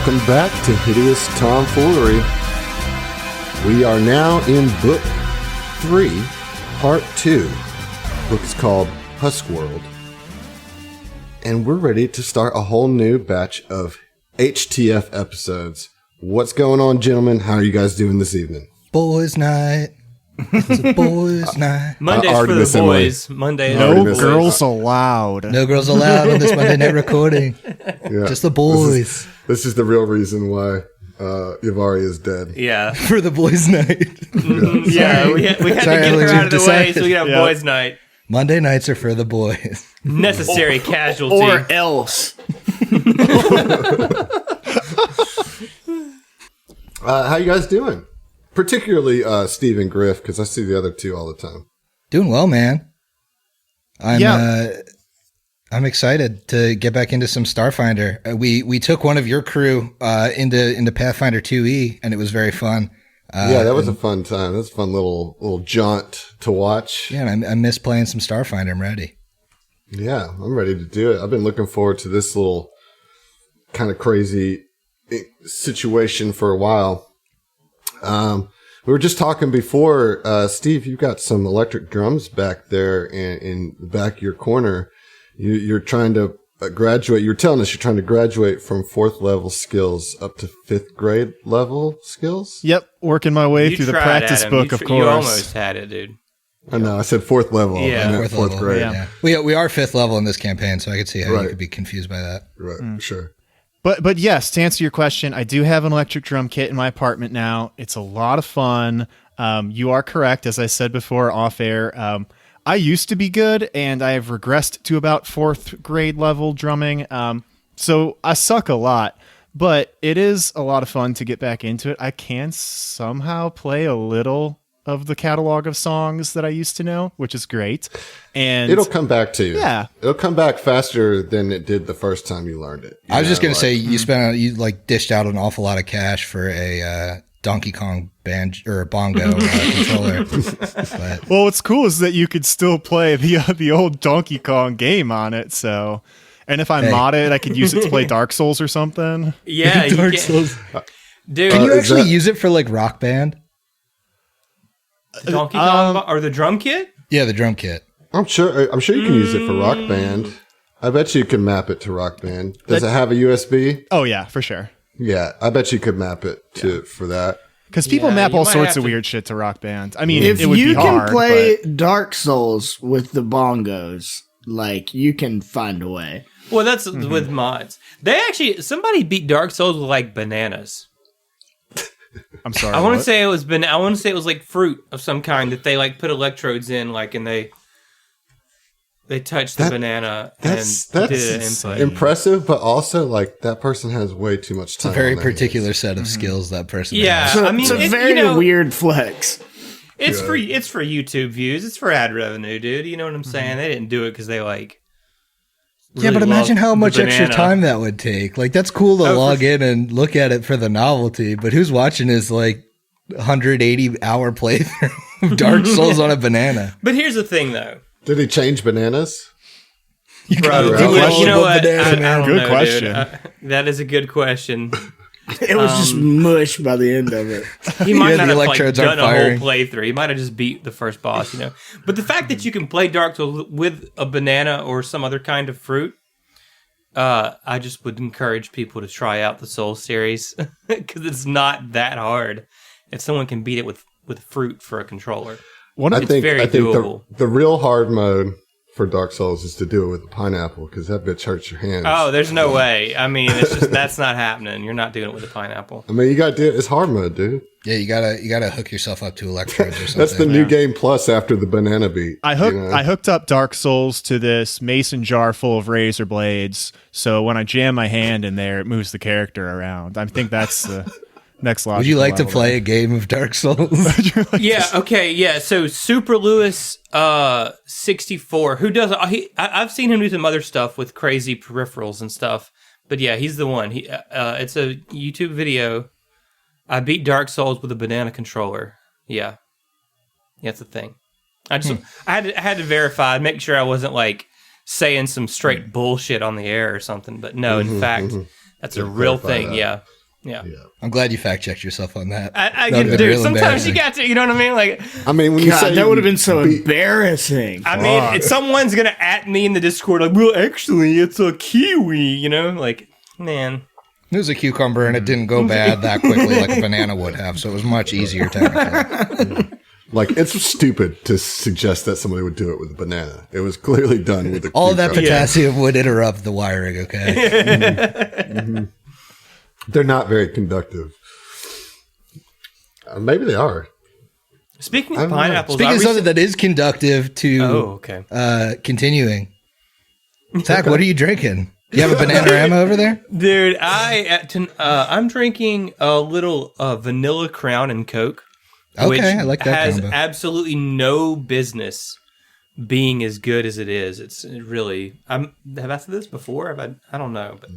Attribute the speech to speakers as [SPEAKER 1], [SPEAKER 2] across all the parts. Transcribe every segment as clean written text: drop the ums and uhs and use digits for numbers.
[SPEAKER 1] Welcome back to Hideous Tomfoolery. We are now in Book 3, Part 2. The book is called Huskworld. And we're ready to start a whole new batch of HTF episodes. What's going on, gentlemen? How are you guys doing this evening?
[SPEAKER 2] Boys' night. It's a boys' night.
[SPEAKER 3] Monday's for the boys. Monday.
[SPEAKER 4] No girls allowed.
[SPEAKER 2] No girls allowed on this Monday night recording.
[SPEAKER 1] Yeah.
[SPEAKER 2] Just the boys.
[SPEAKER 1] This is the real reason why Ivari is dead.
[SPEAKER 3] Yeah.
[SPEAKER 2] For the boys' night.
[SPEAKER 3] Yeah, we had to get her out of the way so we could have boys' night.
[SPEAKER 2] Monday nights are for the boys.
[SPEAKER 3] Necessary casualty.
[SPEAKER 5] Or else.
[SPEAKER 1] How you guys doing? Particularly Steve and Griff, because I see the other two all the time.
[SPEAKER 2] Doing well, man. I'm excited to get back into some Starfinder. We took one of your crew into Pathfinder 2e, and it was very fun.
[SPEAKER 1] Yeah, that was a fun time. That's a fun little jaunt to watch.
[SPEAKER 2] Yeah, and I miss playing some Starfinder. I'm ready.
[SPEAKER 1] Yeah, I'm ready to do it. I've been looking forward to this little kind of crazy situation for a while. We were just talking before, Steve, you've got some electric drums back there in the back of your corner. You're trying to graduate. You were telling us you're trying to graduate from 4th level skills up to 5th grade level skills?
[SPEAKER 4] Yep, working my way through the practice book, of course.
[SPEAKER 3] You almost had it, dude.
[SPEAKER 1] I know, I said 4th level.
[SPEAKER 3] Yeah.
[SPEAKER 1] I meant 4th grade.
[SPEAKER 2] Yeah. We are 5th level in this campaign, so I could see how you could be confused by that.
[SPEAKER 1] Right, sure.
[SPEAKER 4] But yes, to answer your question, I do have an electric drum kit in my apartment now. It's a lot of fun. You are correct, as I said before off air. I used to be good, and I have regressed to about 4th grade level drumming. So I suck a lot, but it is a lot of fun to get back into it. I can somehow play a little of the catalog of songs that I used to know, which is great. And
[SPEAKER 1] it'll come back to you.
[SPEAKER 4] Yeah.
[SPEAKER 1] It'll come back faster than it did the first time you learned it.
[SPEAKER 2] I was just going to say, you dished out an awful lot of cash for a Donkey Kong or bongo controller. But,
[SPEAKER 4] well, what's cool is that you could still play the old Donkey Kong game on it. So, and if I mod it, I could use it to play Dark Souls or something.
[SPEAKER 3] Yeah,
[SPEAKER 2] Dark Souls.
[SPEAKER 3] Dude,
[SPEAKER 2] can you actually use it for like Rock Band?
[SPEAKER 3] Donkey Kong or the drum kit?
[SPEAKER 2] Yeah, the drum kit.
[SPEAKER 1] I'm sure you can use it for Rock Band. I bet you can map it to Rock Band. Does it have a USB?
[SPEAKER 4] Oh yeah, for sure.
[SPEAKER 1] Yeah, I bet you could map it for that.
[SPEAKER 4] Because people map all sorts of weird shit to Rock Band. I mean,
[SPEAKER 5] if
[SPEAKER 4] it would
[SPEAKER 5] you
[SPEAKER 4] be
[SPEAKER 5] can
[SPEAKER 4] hard,
[SPEAKER 5] play
[SPEAKER 4] but
[SPEAKER 5] Dark Souls with the bongos, like you can find a way.
[SPEAKER 3] Well, that's with mods. Somebody beat Dark Souls with like bananas.
[SPEAKER 4] I'm sorry.
[SPEAKER 3] I want to say it was like fruit of some kind that they like put electrodes in, like, and they touched the banana
[SPEAKER 1] That's
[SPEAKER 3] did an input.
[SPEAKER 1] impressive, but also like that person has way too much time.
[SPEAKER 2] It's a very
[SPEAKER 1] on their
[SPEAKER 2] particular
[SPEAKER 1] hands.
[SPEAKER 2] set of skills that person
[SPEAKER 3] Yeah,
[SPEAKER 2] has.
[SPEAKER 5] So,
[SPEAKER 3] I mean,
[SPEAKER 5] it's a very weird flex.
[SPEAKER 3] It's for YouTube views. It's for ad revenue, dude. You know what I'm saying? They didn't do it because they like.
[SPEAKER 2] Yeah, but imagine how much extra time that would take. Like, that's cool to log in and look at it for the novelty, but who's watching his like 180-hour playthrough of Dark Souls on a banana?
[SPEAKER 3] But here's the thing, though.
[SPEAKER 1] Did he change bananas?
[SPEAKER 3] Bro, you know what? I don't
[SPEAKER 4] Good
[SPEAKER 3] know,
[SPEAKER 4] question.
[SPEAKER 3] Dude. That is a good question.
[SPEAKER 5] It was just mush by the end of it.
[SPEAKER 3] He might
[SPEAKER 2] Yeah,
[SPEAKER 3] not
[SPEAKER 2] the
[SPEAKER 3] have like,
[SPEAKER 2] electrodes
[SPEAKER 3] done
[SPEAKER 2] aren't
[SPEAKER 3] a whole
[SPEAKER 2] firing.
[SPEAKER 3] playthrough. He might have just beat the first boss, you know. But the fact that you can play Dark Souls with a banana or some other kind of fruit, I just would encourage people to try out the Soul series because it's not that hard. If someone can beat it with fruit for a controller,
[SPEAKER 1] I think
[SPEAKER 3] doable.
[SPEAKER 1] the real hard mode for Dark Souls is to do it with a pineapple because that bitch hurts your hands.
[SPEAKER 3] Oh, there's no way. I mean, it's just that's not happening. You're not doing it with a pineapple.
[SPEAKER 1] I mean, you got to do it. It's hard mode, dude.
[SPEAKER 2] Yeah, you gotta hook yourself up to electrodes or something.
[SPEAKER 1] That's the new game plus after the banana beat.
[SPEAKER 4] I hooked up Dark Souls to this mason jar full of razor blades. So when I jam my hand in there, it moves the character around. I think that's the next logical
[SPEAKER 2] Would you like to
[SPEAKER 4] level.
[SPEAKER 2] play a game of Dark Souls?
[SPEAKER 3] Yeah. Okay. Yeah. So Super Lewis 64, who does? I've seen him do some other stuff with crazy peripherals and stuff. But yeah, he's the one. It's a YouTube video. I beat Dark Souls with a banana controller. Yeah, that's the thing. I had to verify, make sure I wasn't like saying some straight bullshit on the air or something. But no, in fact, that's a real thing. Yeah. Yeah.
[SPEAKER 2] I'm glad you fact checked yourself on that.
[SPEAKER 3] I
[SPEAKER 2] That would've been
[SPEAKER 3] dude,
[SPEAKER 2] real
[SPEAKER 3] sometimes
[SPEAKER 2] embarrassing.
[SPEAKER 3] you got to, you know what I mean? Like,
[SPEAKER 1] I mean, when you
[SPEAKER 5] God,
[SPEAKER 1] say
[SPEAKER 5] that would have been so embarrassing.
[SPEAKER 3] I mean, if someone's gonna at me in the Discord, like, well, actually, it's a kiwi, you know? Like, man.
[SPEAKER 2] It was a cucumber, and it didn't go bad that quickly like a banana would have, so it was much easier technically.
[SPEAKER 1] like, it's stupid to suggest that somebody would do it with a banana. It was clearly done with a
[SPEAKER 2] All that
[SPEAKER 1] cucumber.
[SPEAKER 2] potassium would interrupt the wiring, okay?
[SPEAKER 1] They're not very conductive. Maybe they are.
[SPEAKER 3] Speaking
[SPEAKER 1] I
[SPEAKER 3] of
[SPEAKER 1] don't know.
[SPEAKER 3] pineapples,
[SPEAKER 2] Speaking of something that is conductive to continuing. Zach, what are you drinking? Do you have a Bananarama over there?
[SPEAKER 3] dude, I'm drinking a little vanilla Crown and Coke. Which
[SPEAKER 2] Okay, I like that
[SPEAKER 3] has
[SPEAKER 2] combo.
[SPEAKER 3] absolutely no business being as good as it is. It's really. Have I said this before? I don't know, but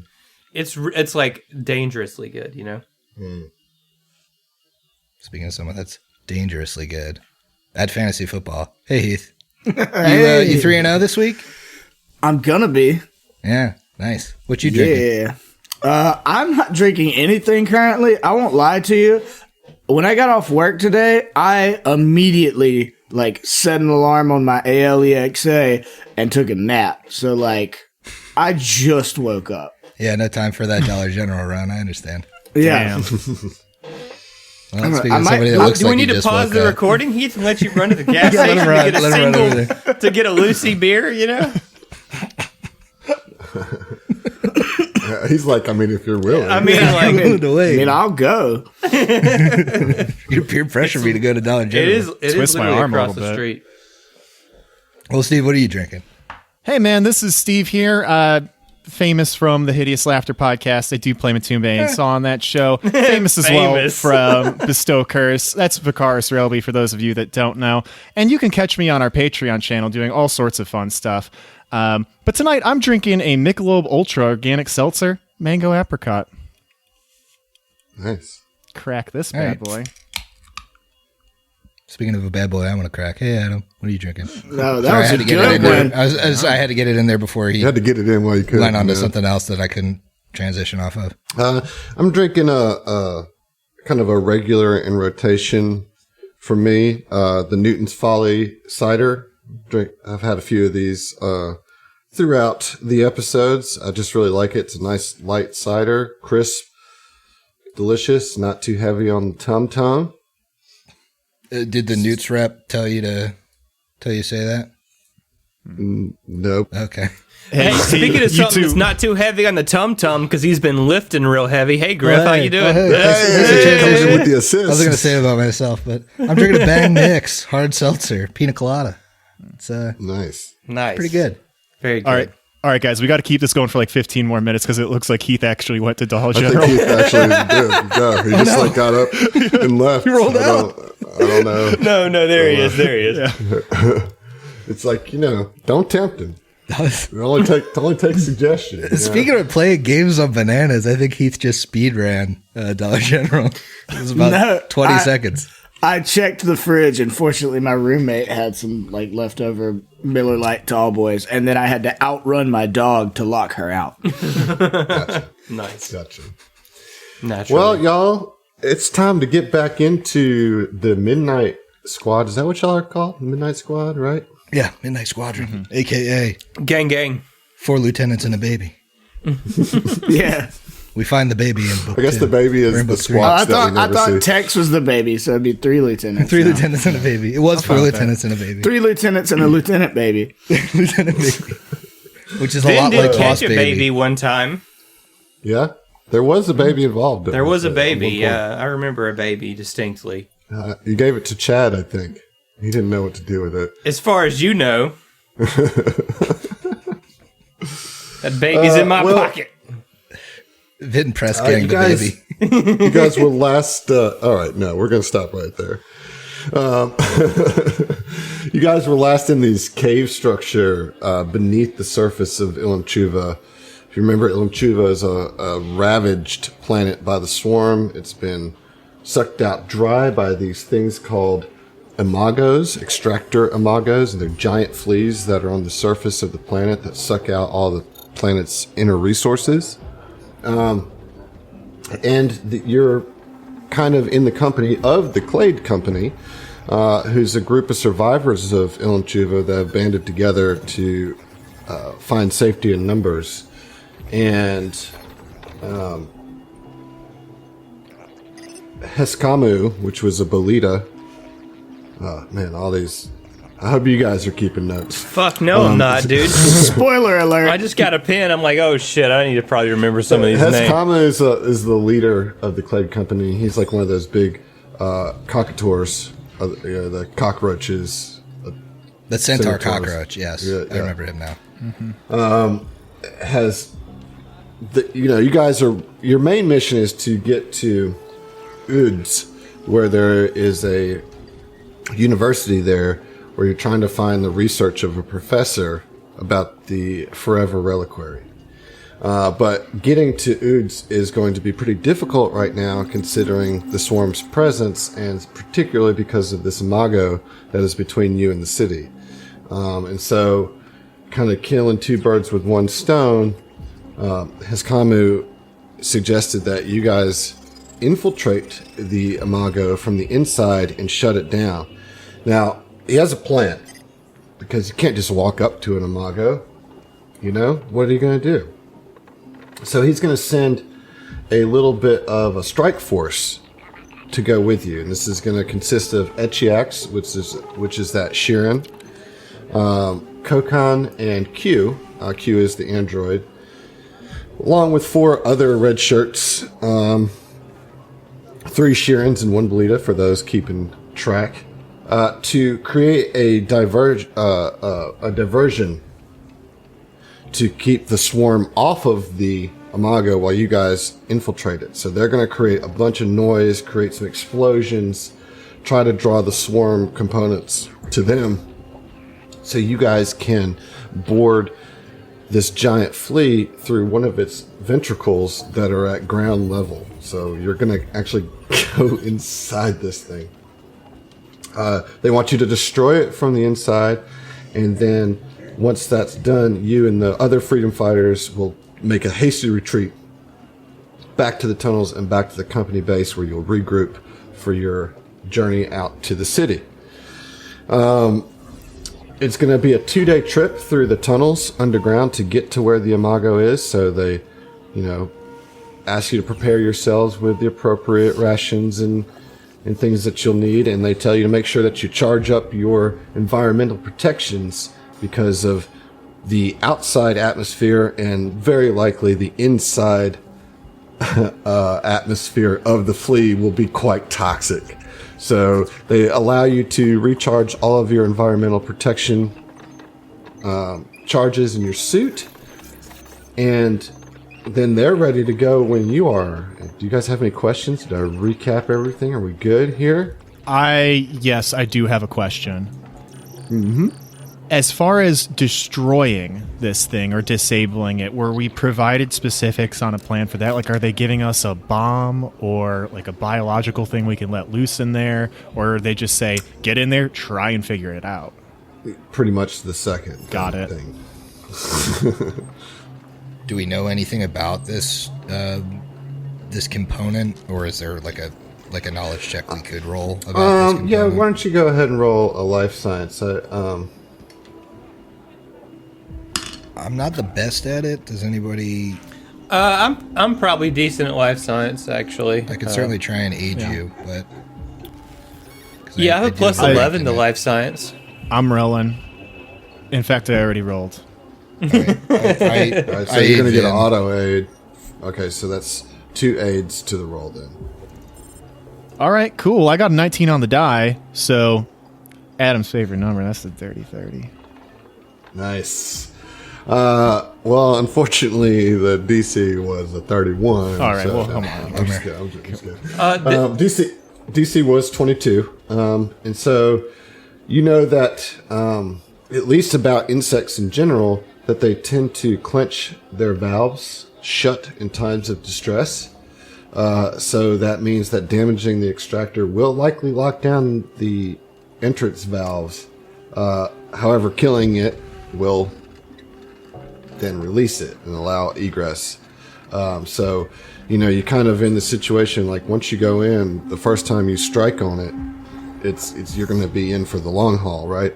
[SPEAKER 3] it's like dangerously good. You know.
[SPEAKER 2] Speaking of someone that's dangerously good, at fantasy football. Hey Heath,
[SPEAKER 5] Hey.
[SPEAKER 2] you 3-0 this week?
[SPEAKER 5] I'm gonna be.
[SPEAKER 2] Yeah, nice. What you drinking?
[SPEAKER 5] Yeah. I'm not drinking anything currently. I won't lie to you. When I got off work today, I immediately set an alarm on my ALEXA and took a nap. So I just woke up.
[SPEAKER 2] Yeah, no time for that Dollar General run. I understand.
[SPEAKER 5] Yeah.
[SPEAKER 2] Well, speaking
[SPEAKER 5] I
[SPEAKER 2] of
[SPEAKER 5] might-
[SPEAKER 2] somebody that
[SPEAKER 5] do
[SPEAKER 2] looks
[SPEAKER 3] Do
[SPEAKER 2] like
[SPEAKER 3] we need
[SPEAKER 2] he
[SPEAKER 3] to
[SPEAKER 2] just
[SPEAKER 3] pause
[SPEAKER 2] woke
[SPEAKER 3] the
[SPEAKER 2] up.
[SPEAKER 3] recording, Heath, and let you run to the gas
[SPEAKER 2] Yeah, let
[SPEAKER 3] station
[SPEAKER 2] him run-
[SPEAKER 3] to get a
[SPEAKER 2] let him run over
[SPEAKER 3] single to get a Lucy beer? You know.
[SPEAKER 1] He's like, I mean, if you're willing.
[SPEAKER 3] I mean,
[SPEAKER 2] I'm
[SPEAKER 3] like,
[SPEAKER 2] willing to wait.
[SPEAKER 5] I'll go.
[SPEAKER 2] You peer pressure me to go to Dollar
[SPEAKER 3] it
[SPEAKER 2] General.
[SPEAKER 3] is
[SPEAKER 4] Twist my
[SPEAKER 3] literally
[SPEAKER 4] arm a
[SPEAKER 3] across
[SPEAKER 4] little
[SPEAKER 3] the
[SPEAKER 4] bit.
[SPEAKER 3] street.
[SPEAKER 2] Well, Steve, what are you drinking?
[SPEAKER 4] Hey man, this is Steve here. Famous from the Hideous Laughter podcast. I do play Matumbe and Saw on that show. Famous as
[SPEAKER 3] Famous.
[SPEAKER 4] well from Bestow Curse. That's Vicaris Relby for those of you that don't know. And you can catch me on our Patreon channel doing all sorts of fun stuff. But tonight I'm drinking a Michelob Ultra Organic Seltzer, Mango Apricot.
[SPEAKER 1] Nice.
[SPEAKER 4] Crack this
[SPEAKER 2] All
[SPEAKER 4] bad
[SPEAKER 2] right.
[SPEAKER 4] boy.
[SPEAKER 2] Speaking of a bad boy, I want to crack. Hey, Adam, what are you drinking?
[SPEAKER 5] No, that
[SPEAKER 2] Sorry, I
[SPEAKER 5] was
[SPEAKER 2] had
[SPEAKER 5] a
[SPEAKER 2] to get it in
[SPEAKER 5] good
[SPEAKER 2] there.
[SPEAKER 5] one.
[SPEAKER 2] I had to get it in there before he
[SPEAKER 1] You had to get it in while you could.
[SPEAKER 2] went on to
[SPEAKER 1] man.
[SPEAKER 2] something else that I couldn't transition off of.
[SPEAKER 1] I'm drinking a kind of a regular in rotation for me. The Newton's Folly cider. I've had a few of these throughout the episodes. I just really like it. It's a nice light cider, crisp, delicious, not too heavy on the tum-tum.
[SPEAKER 2] Did the Newts rep tell you say that?
[SPEAKER 1] Nope.
[SPEAKER 2] Okay.
[SPEAKER 3] Hey, speaking of
[SPEAKER 4] you
[SPEAKER 3] something
[SPEAKER 4] two-
[SPEAKER 3] that's not too heavy on the tum-tum because he's been lifting real heavy. Hey, Griff, how you doing?
[SPEAKER 2] Hey,
[SPEAKER 1] Hey, comes in with the
[SPEAKER 2] I
[SPEAKER 1] assist.
[SPEAKER 2] was going to say it about myself, but I'm drinking a Bang Mix hard seltzer, pina colada. It's
[SPEAKER 1] Nice.
[SPEAKER 3] Nice.
[SPEAKER 2] pretty good.
[SPEAKER 3] Very good.
[SPEAKER 4] All right, guys, we got to keep this going for 15 more minutes because it looks like Heath actually went to Dollar
[SPEAKER 1] I think
[SPEAKER 4] General.
[SPEAKER 1] Keith actually did. Go. He just got up and left. He
[SPEAKER 2] rolled
[SPEAKER 1] out. I don't know.
[SPEAKER 3] No, there he is. There he is.
[SPEAKER 1] It's like, don't tempt him. It only takes suggestion.
[SPEAKER 2] Speaking of playing games on bananas, I think Heath just speed ran Dollar General. It was about 20 seconds.
[SPEAKER 5] I checked the fridge, and fortunately, my roommate had some leftover Miller Lite Tall Boys, and then I had to outrun my dog to lock her out.
[SPEAKER 3] Nice.
[SPEAKER 1] Gotcha.
[SPEAKER 3] Naturally.
[SPEAKER 1] Well, y'all, it's time to get back into the Midnight Squad. Is that what y'all are called? Midnight Squad, right?
[SPEAKER 2] Yeah, Midnight Squadron, a.k.a.
[SPEAKER 3] gang.
[SPEAKER 2] 4 lieutenants and a baby.
[SPEAKER 5] Yeah.
[SPEAKER 2] We find the baby in book
[SPEAKER 1] I guess
[SPEAKER 2] 2.
[SPEAKER 1] the baby is
[SPEAKER 2] We're in
[SPEAKER 1] the
[SPEAKER 2] book 3.
[SPEAKER 1] squad.
[SPEAKER 5] I
[SPEAKER 1] that we never
[SPEAKER 5] thought
[SPEAKER 1] see.
[SPEAKER 5] Tex was the baby, so it'd be 3 lieutenants.
[SPEAKER 2] 3
[SPEAKER 5] now.
[SPEAKER 2] lieutenants and a baby. It was 4 lieutenants and a baby.
[SPEAKER 5] 3 lieutenants and a lieutenant baby.
[SPEAKER 2] Lieutenant baby. Which is a
[SPEAKER 3] Finn
[SPEAKER 2] lot
[SPEAKER 3] did
[SPEAKER 2] like Boss
[SPEAKER 3] catch a baby one time.
[SPEAKER 1] Yeah, there was a baby involved.
[SPEAKER 3] There was a
[SPEAKER 1] at
[SPEAKER 3] baby.
[SPEAKER 1] one point.
[SPEAKER 3] Yeah, I remember a baby distinctly.
[SPEAKER 1] You gave it to Chad, I think. He didn't know what to do with it.
[SPEAKER 3] As far as you know, that baby's in my pocket.
[SPEAKER 2] Hidden press gang
[SPEAKER 1] you
[SPEAKER 2] the
[SPEAKER 1] guys-
[SPEAKER 2] baby.
[SPEAKER 1] You guys were last. All right, no, we're going to stop right there. You guys were last in these cave structure beneath the surface of Ilimchuva. If you remember, Ilimchuva is a ravaged planet by the swarm. It's been sucked out dry by these things called Imagos, Extractor Imagos, and they're giant fleas that are on the surface of the planet that suck out all the planet's inner resources. And you're kind of in the company of the Clade Company, who's a group of survivors of Ilum Chuva that have banded together to find safety in numbers. And Heskamu, which was a Bolita. Oh, man, all these... I hope you guys are keeping notes.
[SPEAKER 3] Fuck no, I'm not, dude.
[SPEAKER 5] Spoiler alert.
[SPEAKER 3] I just got a pen. I'm like, oh shit, I need to probably remember some of these names.
[SPEAKER 1] Heskamu is the leader of the Clade Company. He's like one of those big cockatours, the cockroaches.
[SPEAKER 2] The centaur cockroach, yes. Yeah. I remember him now.
[SPEAKER 1] You guys are... Your main mission is to get to Uds, where there is a university there where you're trying to find the research of a professor about the Forever Reliquary. But getting to Uds is going to be pretty difficult right now, considering the swarm's presence, and particularly because of this Imago that is between you and the city. And so, kind of killing two birds with one stone, Heskamu suggested that you guys infiltrate the Imago from the inside and shut it down. Now, he has a plan, because you can't just walk up to an Imago. You know? What are you going to do? So he's going to send a little bit of a strike force to go with you. And this is going to consist of Echiax, which is that Shirin, Kokon, and Q. Q is the android. Along with 4 other red shirts, 3 Shirins and 1 Belita, for those keeping track, to create a diversion to keep the swarm off of the Imago while you guys infiltrate it. So they're going to create a bunch of noise, create some explosions, try to draw the swarm components to them, so you guys can board this giant flea through one of its ventricles that are at ground level. So you're going to actually go inside this thing. They want you to destroy it from the inside, and then once that's done, you and the other freedom fighters will make a hasty retreat back to the tunnels and back to the company base, where you'll regroup for your journey out to the city. It's going to be a 2-day trip through the tunnels underground to get to where the Imago is. So they, ask you to prepare yourselves with the appropriate rations and things that you'll need. And they tell you to make sure that you charge up your environmental protections, because of the outside atmosphere and very likely the inside atmosphere of the flea will be quite toxic. So they allow you to recharge all of your environmental protection charges in your suit, and then they're ready to go when you are. Do you guys have any questions? Did I recap everything? Are we good here?
[SPEAKER 4] Yes, I do have a question. Mm-hmm. As far as destroying this thing or disabling it, were we provided specifics on a plan for that? Like, are they giving us a bomb or like a biological thing we can let loose in there? Or they just say, get in there, try and figure it out?
[SPEAKER 1] Pretty much the second.
[SPEAKER 4] Got it.
[SPEAKER 1] Thing.
[SPEAKER 2] Do we know anything about this this component, or is there like a knowledge check we could roll about this component?
[SPEAKER 1] Yeah, why don't you go ahead and roll a life science?
[SPEAKER 2] I'm not the best at it. Does anybody?
[SPEAKER 3] I'm probably decent at life science, actually.
[SPEAKER 2] I could certainly try and aid you, but
[SPEAKER 3] I have a plus 11 to life science.
[SPEAKER 4] I'm rolling. In fact, I already rolled.
[SPEAKER 2] All right.
[SPEAKER 1] All right, so you're going to get an auto aid. Okay, so that's 2 aids to the roll then.
[SPEAKER 4] All right, cool. I got a 19 on the die, so Adam's favorite number. That's the 30-30.
[SPEAKER 1] Nice. Well, unfortunately, the DC was a 31.
[SPEAKER 4] All right,
[SPEAKER 1] so,
[SPEAKER 4] well, come on.
[SPEAKER 1] I'm just kidding. DC was 22. And so, that at least about insects in general, that they tend to clench their valves shut in times of distress. So that means that damaging the extractor will likely lock down the entrance valves. However, killing it will then release it and allow egress. So you kind of in the situation, like once you go in, the first time you strike on it, it's you're going to be in for the long haul, right?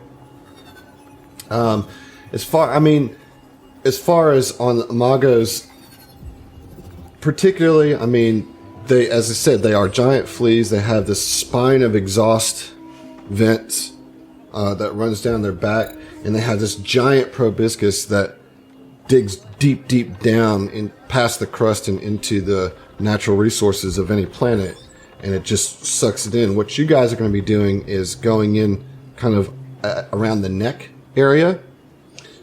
[SPEAKER 1] As far as on Imagos, particularly, they, as I said, they are giant fleas. They have this spine of exhaust vents that runs down their back, and they have this giant proboscis that digs deep, deep down in past the crust and into the natural resources of any planet, and it just sucks it in. What you guys are going to be doing is going in kind of around the neck area,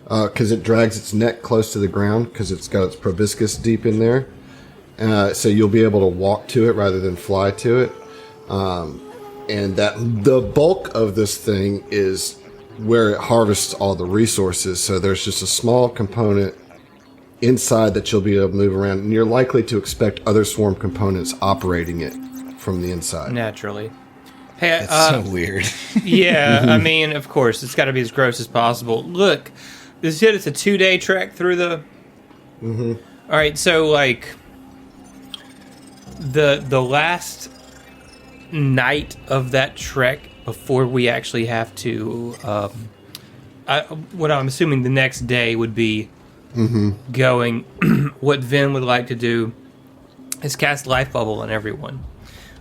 [SPEAKER 1] because it drags its neck close to the ground because it's got its proboscis deep in there. So you'll be able to walk to it rather than fly to it. And that the bulk of this thing is where it harvests all the resources. So there's just a small component inside that you'll be able to move around, and you're likely to expect other swarm components operating it from the inside.
[SPEAKER 3] Naturally. Hey,
[SPEAKER 2] That's so weird.
[SPEAKER 3] Yeah, of course, it's got to be as gross as possible. Look, this it's a 2-day trek through the... Mm-hmm. All right, so, like, the last night of that trek before we actually have to... what I'm assuming the next day would be going... what Vin would like to do is cast Life Bubble on everyone.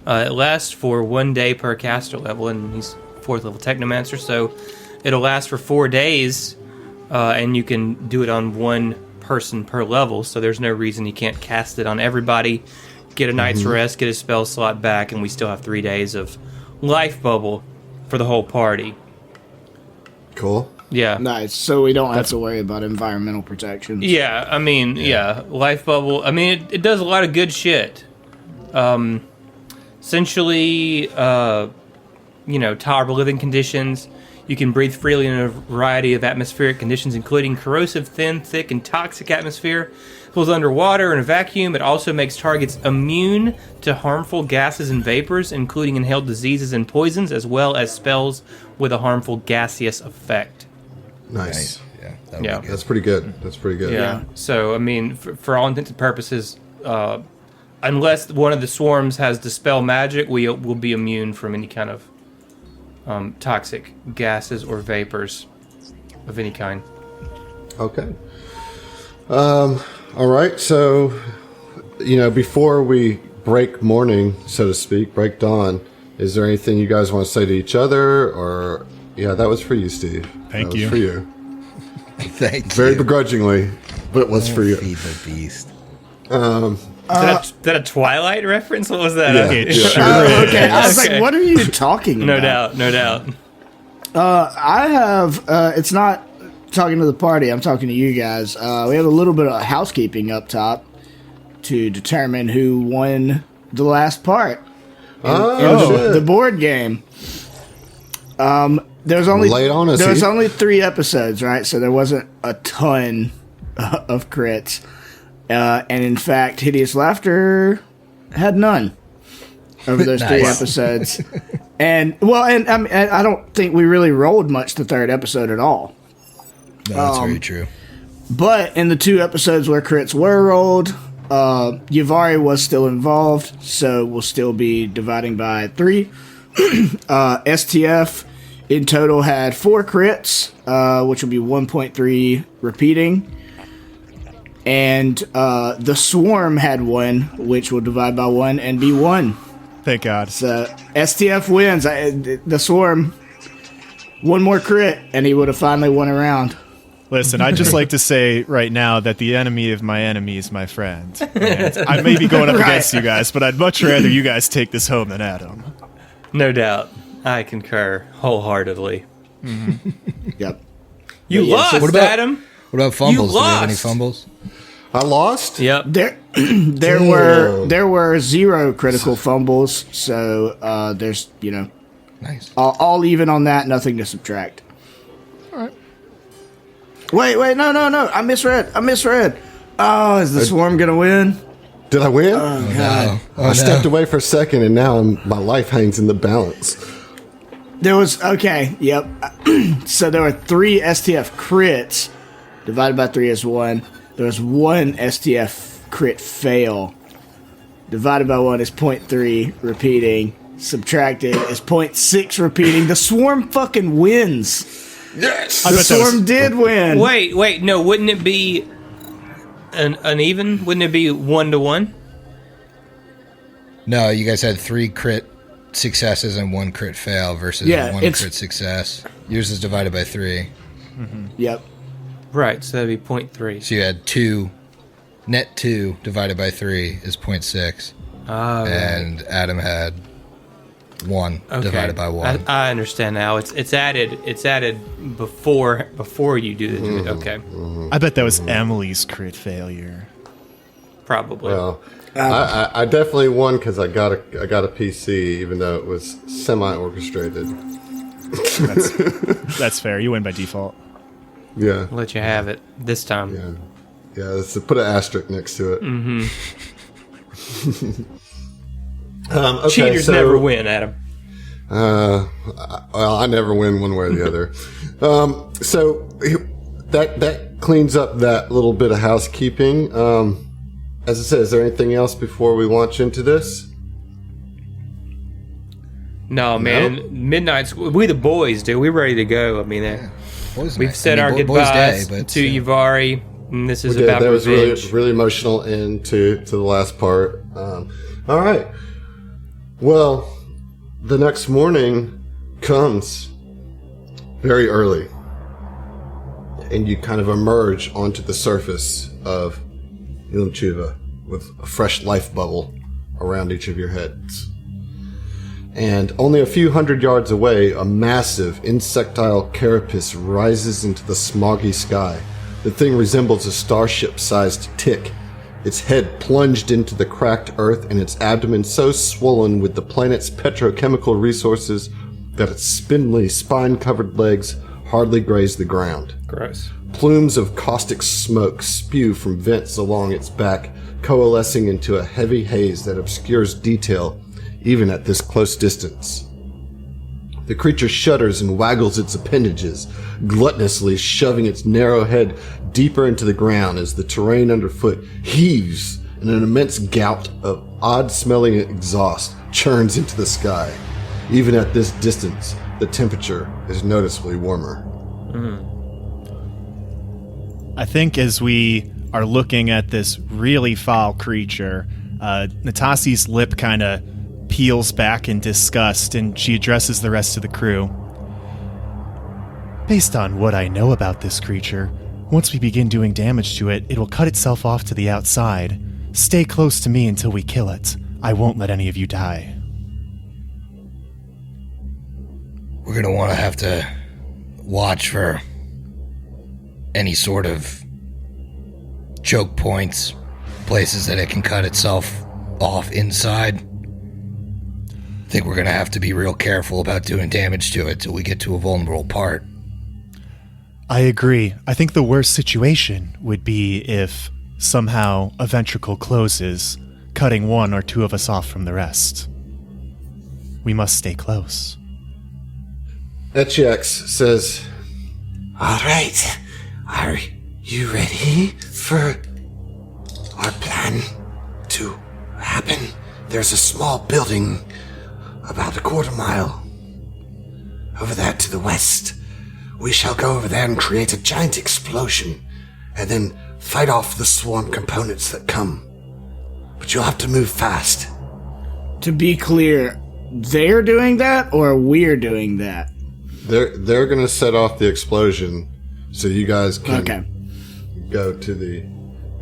[SPEAKER 3] It lasts for 1 day per caster level, and he's 4th level Technomancer, so it'll last for 4 days, and you can do it on one person per level, so there's no reason you can't cast it on everybody, get a night's rest, get a spell slot back, and we still have 3 days of Life Bubble for the whole party.
[SPEAKER 1] Cool.
[SPEAKER 3] Yeah.
[SPEAKER 5] Nice. So we don't have to worry about environmental protections.
[SPEAKER 3] Yeah, yeah. Life Bubble, it does a lot of good shit. Essentially, tolerable living conditions. You can breathe freely in a variety of atmospheric conditions, including corrosive, thin, thick, and toxic atmosphere. It goes underwater in a vacuum. It also makes targets immune to harmful gases and vapors, including inhaled diseases and poisons, as well as spells with a harmful gaseous effect.
[SPEAKER 1] Nice.
[SPEAKER 2] Yeah.
[SPEAKER 1] That's pretty good. That's pretty good.
[SPEAKER 3] Yeah. So, for all intents and purposes, unless one of the swarms has Dispel Magic, we will be immune from any kind of toxic gases or vapors of any kind.
[SPEAKER 1] Okay. All right. So, before we break morning, so to speak, break dawn, is there anything you guys want to say to each other? Or, yeah, that was for you, Steve.
[SPEAKER 4] Thank
[SPEAKER 1] that
[SPEAKER 4] you.
[SPEAKER 1] Was for you.
[SPEAKER 2] Thank you.
[SPEAKER 1] Very begrudgingly, but it was for you.
[SPEAKER 2] Feed the beast.
[SPEAKER 3] Is that a Twilight reference? What was that?
[SPEAKER 1] Yeah,
[SPEAKER 3] Okay.
[SPEAKER 1] yeah.
[SPEAKER 5] Oh, okay. I was
[SPEAKER 3] Okay.
[SPEAKER 5] like, what are you talking about?
[SPEAKER 3] No doubt.
[SPEAKER 5] I have, it's not talking to the party, I'm talking to you guys. We have a little bit of housekeeping up top to determine who won the last part in the board game. There's only
[SPEAKER 1] Lay it on us,
[SPEAKER 5] there's
[SPEAKER 1] Heath.
[SPEAKER 5] only 3 episodes, right? So there wasn't a ton of crits. And in fact, Hideous Laughter had none over those 3 episodes. And I don't think we really rolled much the 3rd episode at all.
[SPEAKER 2] No, that's very true.
[SPEAKER 5] But in the 2 episodes where crits were rolled, Yavari was still involved, so we'll still be dividing by 3. STF in total had 4 crits, which will be 1.3 repeating. And the Swarm had 1, which will divide by 1 and be 1.
[SPEAKER 4] Thank God.
[SPEAKER 5] So STF wins. The Swarm, 1 more crit, and he would have finally won a round.
[SPEAKER 4] Listen, I'd just like to say right now that the enemy of my enemy is my friend. And I may be going up against you guys, but I'd much rather you guys take this home than Adam.
[SPEAKER 3] No doubt. I concur wholeheartedly.
[SPEAKER 5] Yep.
[SPEAKER 3] You lost,
[SPEAKER 2] what about-
[SPEAKER 3] Adam.
[SPEAKER 2] What about fumbles?
[SPEAKER 3] You
[SPEAKER 2] Do we have any
[SPEAKER 3] lost.
[SPEAKER 2] fumbles?
[SPEAKER 1] I lost?
[SPEAKER 3] Yep.
[SPEAKER 5] There were 0 critical fumbles, so there's
[SPEAKER 2] Nice.
[SPEAKER 5] all even on that, nothing to subtract.
[SPEAKER 2] All right.
[SPEAKER 5] Wait, no, I misread. Oh, is the Swarm gonna win?
[SPEAKER 1] Did I win?
[SPEAKER 5] God.
[SPEAKER 1] I stepped away for a second, and now my life hangs in the balance.
[SPEAKER 5] There was yep. So there were 3 STF crits divided by 3 is 1. There was 1 STF crit fail, divided by 1 is 0.3 repeating. Subtracted is 0.6 repeating. The swarm fucking wins.
[SPEAKER 1] Yes!
[SPEAKER 5] The swarm did win.
[SPEAKER 3] Wait, no, wouldn't it be uneven? Wouldn't it be 1-1?
[SPEAKER 2] No, you guys had 3 crit successes and 1 crit fail versus 1 crit success. Yours is divided by 3.
[SPEAKER 5] Mm-hmm. Yep.
[SPEAKER 3] Right, so that'd be 0.3.
[SPEAKER 2] So you had 2, net 2 divided by 3 is 0.6. And Adam had 1 divided by 1.
[SPEAKER 3] I understand now. It's added before you do the okay.
[SPEAKER 4] I bet that was Emily's crit failure.
[SPEAKER 3] Probably.
[SPEAKER 1] Well, I definitely won because I got a PC, even though it was semi-orchestrated.
[SPEAKER 4] That's fair. You win by default.
[SPEAKER 1] Yeah.
[SPEAKER 3] I'll let you have it this time.
[SPEAKER 1] Yeah. Let's put an asterisk next to it.
[SPEAKER 3] Mm-hmm.
[SPEAKER 1] Okay,
[SPEAKER 3] Cheaters never win, Adam.
[SPEAKER 1] Well, I never win one way or the other. So that cleans up that little bit of housekeeping. As I said, is there anything else before we launch into this?
[SPEAKER 3] No, man. Midnight's we the boys, dude. We're ready to go. I mean, we've said our goodbyes to Yvari, and this is about
[SPEAKER 1] that was
[SPEAKER 3] revenge.
[SPEAKER 1] really emotional end to the last part. All right. Well, the next morning comes very early, and you kind of emerge onto the surface of Ilmchuva with a fresh life bubble around each of your heads. And only a few hundred yards away, a massive insectile carapace rises into the smoggy sky. The thing resembles a starship-sized tick, its head plunged into the cracked earth and its abdomen so swollen with the planet's petrochemical resources that its spindly, spine-covered legs hardly graze the ground.
[SPEAKER 3] Gross.
[SPEAKER 1] Plumes of caustic smoke spew from vents along its back, coalescing into a heavy haze that obscures detail even at this close distance. The creature shudders and waggles its appendages, gluttonously shoving its narrow head deeper into the ground as the terrain underfoot heaves and an immense gout of odd-smelling exhaust churns into the sky. Even at this distance, the temperature is noticeably warmer.
[SPEAKER 4] I think as we are looking at this really foul creature, Natasi's lip kind of peels back in disgust, and she addresses the rest of the crew. Based on what I know about this creature, once we begin doing damage to it, it will cut itself off to the outside. Stay close to me until we kill it. I won't let any of you die.
[SPEAKER 2] We're going to want to have to watch for any sort of choke points, places that it can cut itself off inside. I think we're going to have to be real careful about doing damage to it till we get to a vulnerable part.
[SPEAKER 4] I agree. I think the worst situation would be if somehow a ventricle closes, cutting 1 or 2 of us off from the rest. We must stay close.
[SPEAKER 1] Etchex says,
[SPEAKER 6] All right. Are you ready for our plan to happen? There's a small building about a quarter mile over there to the west. We shall go over there and create a giant explosion and then fight off the swarm components that come. But you'll have to move fast.
[SPEAKER 5] To be clear, they're doing that or we're doing that?
[SPEAKER 1] they're going to set off the explosion so you guys can go to the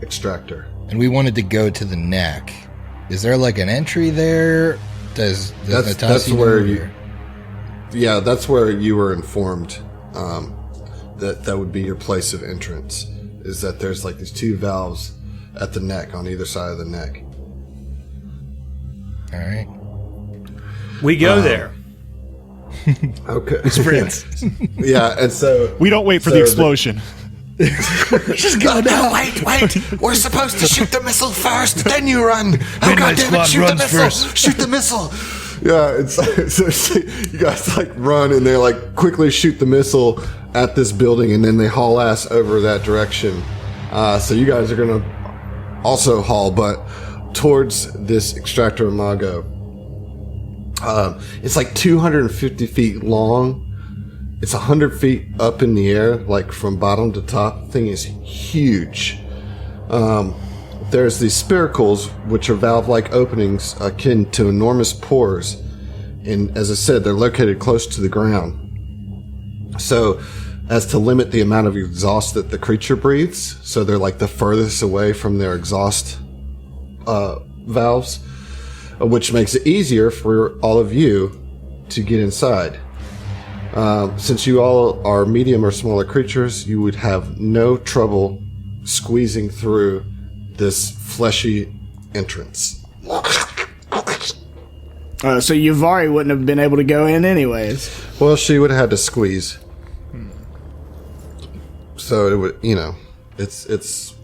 [SPEAKER 1] extractor.
[SPEAKER 2] And we wanted to go to the neck. Is there like an entry there? Does
[SPEAKER 1] that's where you? Yeah, that's where you were informed that would be your place of entrance. Is that there's like these 2 valves at the neck on either side of the neck.
[SPEAKER 2] All right.
[SPEAKER 3] We go there.
[SPEAKER 1] Okay.
[SPEAKER 2] Sprint.
[SPEAKER 1] Yeah, and so
[SPEAKER 4] We don't wait for the explosion.
[SPEAKER 6] Just go now. Wait. We're supposed to shoot the missile first, then you run. Oh, God damn it, shoot the missile.
[SPEAKER 2] First.
[SPEAKER 6] Shoot the missile.
[SPEAKER 1] yeah, so you guys like run and they like quickly shoot the missile at this building and then they haul ass over that direction. So you guys are gonna also haul, but towards this Extractor Imago. It's like 250 feet long. It's 100 feet up in the air, like from bottom to top. The thing is huge. There's these spiracles, which are valve-like openings akin to enormous pores. And as I said, they're located close to the ground. So, as to limit the amount of exhaust that the creature breathes. So they're like the furthest away from their exhaust valves, which makes it easier for all of you to get inside. Since you all are medium or smaller creatures, you would have no trouble squeezing through this fleshy entrance.
[SPEAKER 5] So Yuvari wouldn't have been able to go in anyways.
[SPEAKER 1] Well, she would have had to squeeze. So it would, it's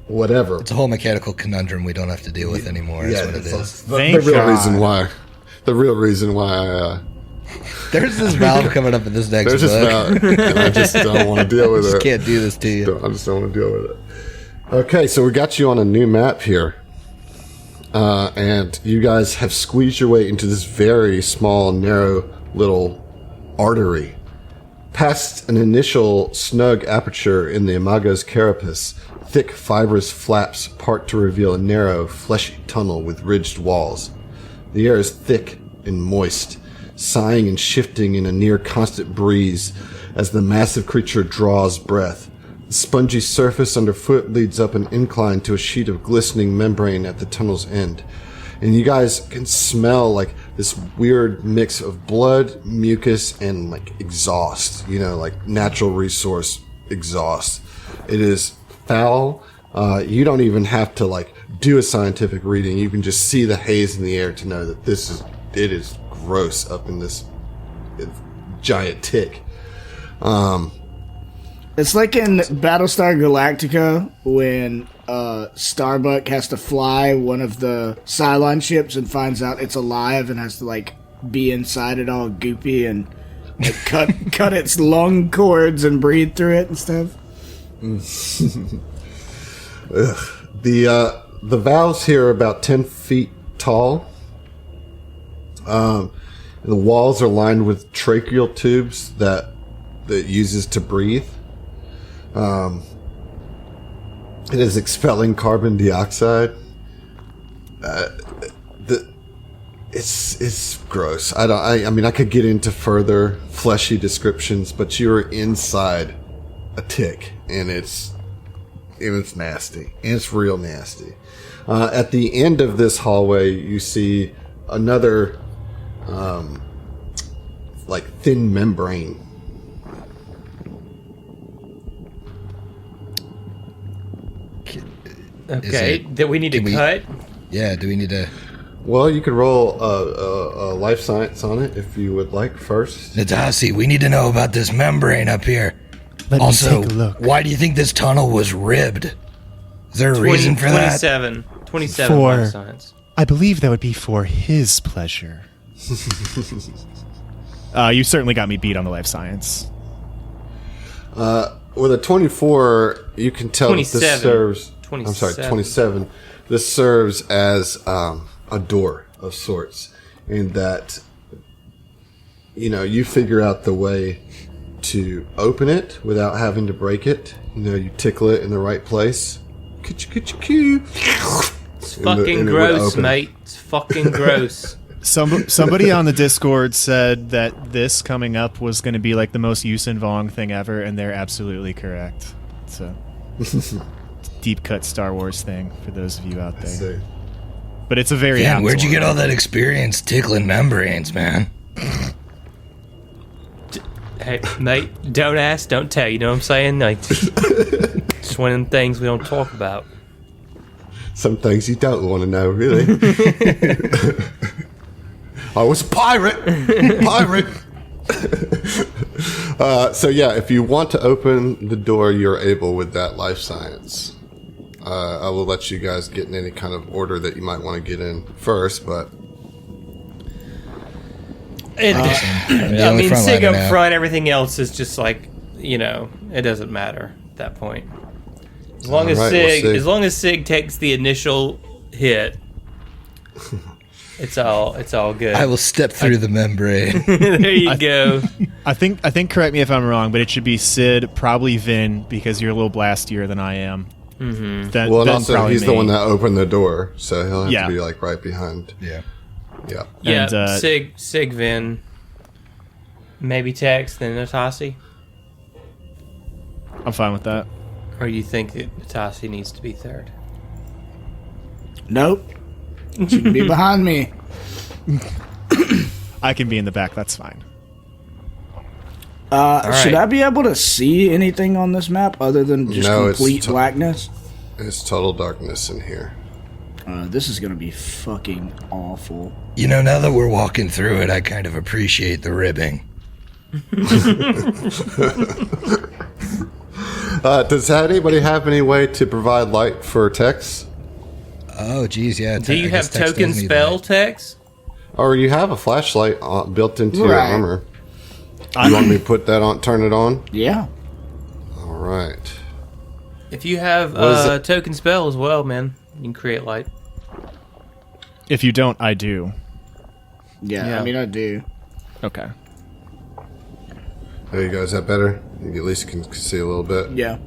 [SPEAKER 1] whatever.
[SPEAKER 2] It's a whole mechanical conundrum we don't have to deal with anymore. Is what it is.
[SPEAKER 1] The real reason why. The real reason why
[SPEAKER 2] There's this valve coming up in this next book.
[SPEAKER 1] there's this valve, and I just don't want to deal with
[SPEAKER 2] I
[SPEAKER 1] it.
[SPEAKER 2] can't do this to you.
[SPEAKER 1] I just don't want to deal with it. Okay, so we got you on a new map here. And you guys have squeezed your way into this very small, narrow little artery. Past an initial snug aperture in the Imago's carapace, thick fibrous flaps part to reveal a narrow, fleshy tunnel with ridged walls. The air is thick and moist, sighing and shifting in a near-constant breeze as the massive creature draws breath. The spongy surface underfoot leads up an incline to a sheet of glistening membrane at the tunnel's end. And you guys can smell like this weird mix of blood, mucus, and like exhaust, like natural resource exhaust. It is foul. You don't even have to like do a scientific reading. You can just see the haze in the air to know that it is gross up in this giant tick.
[SPEAKER 5] It's like in Battlestar Galactica when Starbuck has to fly one of the Cylon ships and finds out it's alive and has to like be inside it all goopy and like, cut its lung cords and breathe through it and stuff.
[SPEAKER 1] The valves here are about 10 feet tall. The walls are lined with tracheal tubes that it uses to breathe. It is expelling carbon dioxide. It's gross. I mean, I could get into further fleshy descriptions, but you're inside a tick, and it's nasty. And it's real nasty. At the end of this hallway, you see another, like thin membrane.
[SPEAKER 3] Okay, that we need to cut?
[SPEAKER 2] Yeah, do we need to...
[SPEAKER 1] Well, you could roll a life science on it if you would like first.
[SPEAKER 2] Nadasi, we need to know about this membrane up here.
[SPEAKER 4] Let
[SPEAKER 2] Also,
[SPEAKER 4] me take a look.
[SPEAKER 2] why do you think this tunnel was ribbed? Is there a reason for that?
[SPEAKER 3] 27 life science.
[SPEAKER 4] I believe that would be for his pleasure. You certainly got me beat on the life science.
[SPEAKER 1] With a 24, you can tell that this
[SPEAKER 3] 27.
[SPEAKER 1] serves...
[SPEAKER 3] 27.
[SPEAKER 1] I'm sorry, 27. This serves as a door of sorts. In that, you figure out the way to open it without having to break it. You tickle it in the right place.
[SPEAKER 3] It's fucking gross, mate. It's fucking gross.
[SPEAKER 4] Somebody on the Discord said that this coming up was going to be like the most Yusin Vong thing ever, and they're absolutely correct. So, deep cut Star Wars thing for those of you out there. But it's a very
[SPEAKER 2] Man, where'd you get all that experience tickling membranes, man?
[SPEAKER 3] Hey, mate, don't ask, don't tell. You know what I'm saying? Like, it's one of them things we don't talk about.
[SPEAKER 1] Some things you don't want to know, really. I was a pirate. So yeah, if you want to open the door, you're able with that life science. I will let you guys get in any kind of order that you might want to get in first, but
[SPEAKER 3] I mean, Sig up front, everything else is just like, it doesn't matter at that point. As long as Sig takes the initial hit, it's all good.
[SPEAKER 2] I will step through the membrane.
[SPEAKER 3] There you go.
[SPEAKER 4] I think. Correct me if I'm wrong, but it should be Sid, probably Vin, because you're a little blastier than I am.
[SPEAKER 3] Mm-hmm.
[SPEAKER 1] Well, and
[SPEAKER 4] then
[SPEAKER 1] also
[SPEAKER 4] probably
[SPEAKER 1] he's
[SPEAKER 4] me.
[SPEAKER 1] the one that opened the door, so he'll have
[SPEAKER 4] Yeah.
[SPEAKER 1] to be like right behind.
[SPEAKER 2] Yeah.
[SPEAKER 1] Yeah.
[SPEAKER 3] Yeah,
[SPEAKER 4] And,
[SPEAKER 3] Sig Vin. Maybe Tex, then Natasi.
[SPEAKER 4] I'm fine with that.
[SPEAKER 3] Or you think that Natasi needs to be third?
[SPEAKER 5] Nope. She can be behind me.
[SPEAKER 4] I can be in the back. That's fine.
[SPEAKER 5] Should I be able to see anything on this map other than just
[SPEAKER 1] No, it's
[SPEAKER 5] complete blackness?
[SPEAKER 1] It's total darkness in here.
[SPEAKER 5] This is gonna be fucking awful.
[SPEAKER 2] You know, now that we're walking through it, I kind of appreciate the ribbing.
[SPEAKER 1] Does anybody have any way to provide light for Tex?
[SPEAKER 2] Oh, geez, yeah.
[SPEAKER 3] Do you have token spell, Tex?
[SPEAKER 1] Or you have a flashlight built into your
[SPEAKER 5] Right.
[SPEAKER 1] armor? You want me to put that on? Turn it on.
[SPEAKER 5] Yeah.
[SPEAKER 1] All right.
[SPEAKER 3] If you have
[SPEAKER 1] What is it?
[SPEAKER 3] token spell as well, man, you can create light.
[SPEAKER 4] If you don't, I do.
[SPEAKER 5] Yeah,
[SPEAKER 3] Yeah.
[SPEAKER 5] I mean, I do.
[SPEAKER 4] Okay.
[SPEAKER 1] There you go. Is that better? You at least can see a little bit.
[SPEAKER 5] Yeah.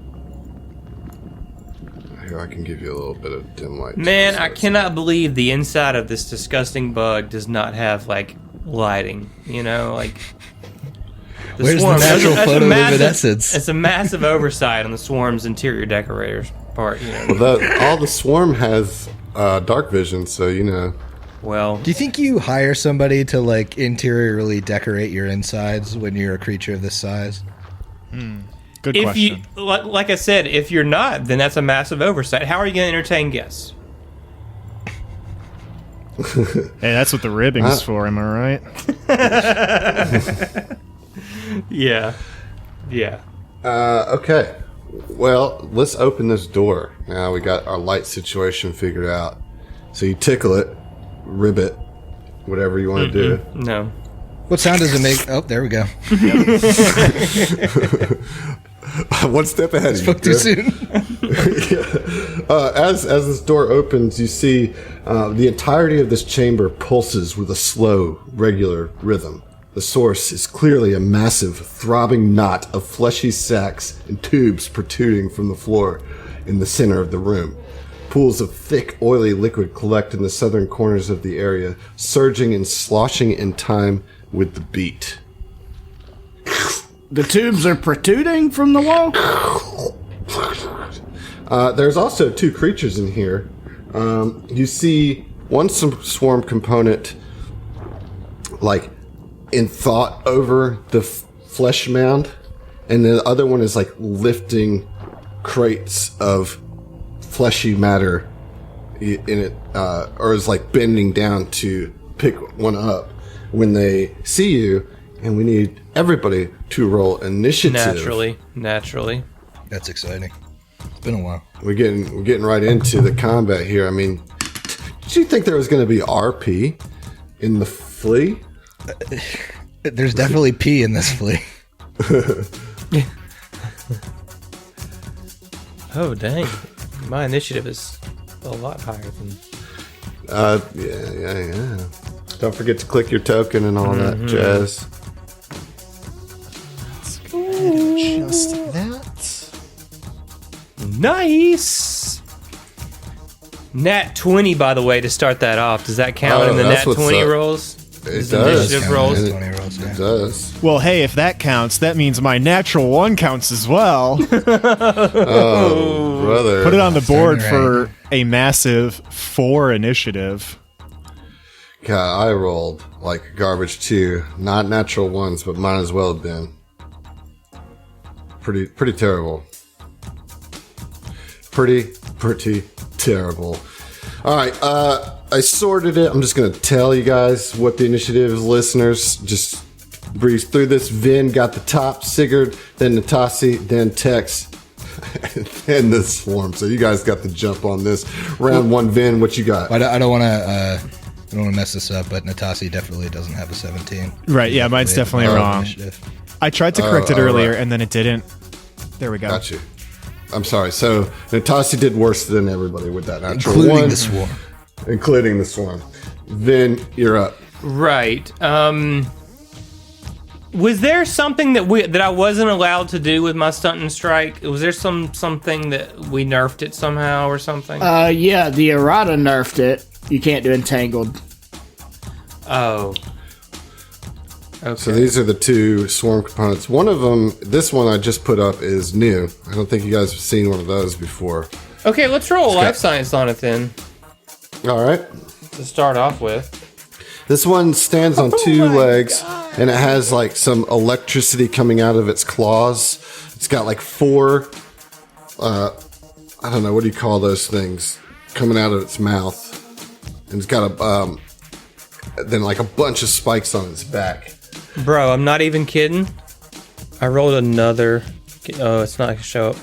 [SPEAKER 1] Here, I can give you a little bit of dim light.
[SPEAKER 3] Man, I cannot believe the inside of this disgusting bug does not have, like, lighting. You know, like...
[SPEAKER 2] Where's
[SPEAKER 3] Swarm-
[SPEAKER 2] the natural
[SPEAKER 3] that's a
[SPEAKER 2] photoluminescence?
[SPEAKER 3] It's a massive oversight on the Swarm's interior decorators part, you know.
[SPEAKER 1] Well, all the swarm has dark vision, so you know.
[SPEAKER 3] Well,
[SPEAKER 2] Do you think you hire somebody to, like, interiorly decorate your insides when you're a creature of this size?
[SPEAKER 4] Good
[SPEAKER 3] if
[SPEAKER 4] question.
[SPEAKER 3] you, like I said, if you're not, then that's a massive oversight. How are you going to entertain guests?
[SPEAKER 4] Hey, that's what the ribbing's for. Am I right?
[SPEAKER 3] Yeah. Yeah.
[SPEAKER 1] Okay. Well, let's open this door. Now we got our light situation figured out. So you tickle it, rib it, whatever you want to do.
[SPEAKER 3] No.
[SPEAKER 2] What sound does it make? Oh, there we go.
[SPEAKER 1] One step ahead of you.
[SPEAKER 2] Spoke too soon.
[SPEAKER 1] As this door opens, you see the entirety of this chamber pulses with a slow, regular rhythm. The source is clearly a massive, throbbing knot of fleshy sacs and tubes protruding from the floor in the center of the room. Pools of thick, oily liquid collect in the southern corners of the area, surging and sloshing in time with the beat.
[SPEAKER 5] The tubes are protruding from the wall?
[SPEAKER 1] There's also two creatures in here. You see one swarm component, like, in thought over the flesh mound, and the other one is, like, lifting crates of fleshy matter in it, or is, like, bending down to pick one up when they see you, and we need everybody to roll initiative.
[SPEAKER 3] Naturally.
[SPEAKER 2] That's exciting. It's been a while.
[SPEAKER 1] We're getting right into the combat here. I mean, did you think there was going to be RP in the flea?
[SPEAKER 2] There's definitely pee in this flea.
[SPEAKER 3] Oh, dang. My initiative is a lot higher than...
[SPEAKER 1] Yeah. Don't forget to click your token and all that jazz.
[SPEAKER 4] Just that.
[SPEAKER 3] Nice! Nat 20, by the way, to start that off. Does that count
[SPEAKER 1] Oh,
[SPEAKER 3] in the
[SPEAKER 1] that's
[SPEAKER 3] Nat
[SPEAKER 1] what's
[SPEAKER 3] 20
[SPEAKER 1] up.
[SPEAKER 3] rolls?
[SPEAKER 1] It
[SPEAKER 3] Is
[SPEAKER 1] does.
[SPEAKER 3] initiative rolls?
[SPEAKER 1] It,
[SPEAKER 2] 20 rolls, yeah.
[SPEAKER 1] it does.
[SPEAKER 4] Well, hey, if that counts, that means my natural one counts as well.
[SPEAKER 1] Oh, brother.
[SPEAKER 4] Put it on the board
[SPEAKER 2] Starting
[SPEAKER 4] for a massive 4 initiative.
[SPEAKER 1] God, I rolled like garbage too. Not natural ones, but might as well have been. Pretty terrible. Pretty terrible. All right, I sorted it. I'm just gonna tell you guys what the initiative is, listeners. Just breeze through this. Vin got the top, Sigurd, then Natasi, then Tex, and then the swarm. So you guys got the jump on this. Round one, Vin, what you got?
[SPEAKER 2] I don't want to mess this up, but Natasi definitely doesn't have a 17.
[SPEAKER 4] Right, yeah, mine's definitely wrong.
[SPEAKER 2] Initiative.
[SPEAKER 4] I tried to correct it earlier,
[SPEAKER 1] right.
[SPEAKER 4] and then it didn't. There we go.
[SPEAKER 1] Got you. I'm sorry. So Natasi did worse than everybody with that natural
[SPEAKER 2] Including
[SPEAKER 1] one.
[SPEAKER 2] the swarm.
[SPEAKER 1] including the swarm. Then you're up.
[SPEAKER 3] Right. Was there something that I wasn't allowed to do with my stunt and strike? Was there something that we nerfed it somehow or something?
[SPEAKER 5] Yeah, the errata nerfed it. You can't do entangled.
[SPEAKER 3] Oh. Okay.
[SPEAKER 1] So these are the two swarm components. One of them, this one I just put up, is new. I don't think you guys have seen one of those before.
[SPEAKER 3] Okay, let's roll life science on it then.
[SPEAKER 1] All right.
[SPEAKER 3] To start off with.
[SPEAKER 1] This one stands on two legs, and it has like some electricity coming out of its claws. It's got like four, I don't know, what do you call those things, coming out of its mouth. And it's got then like a bunch of spikes on its back.
[SPEAKER 3] Bro, I'm not even kidding. I rolled another. Oh, it's not going to show up.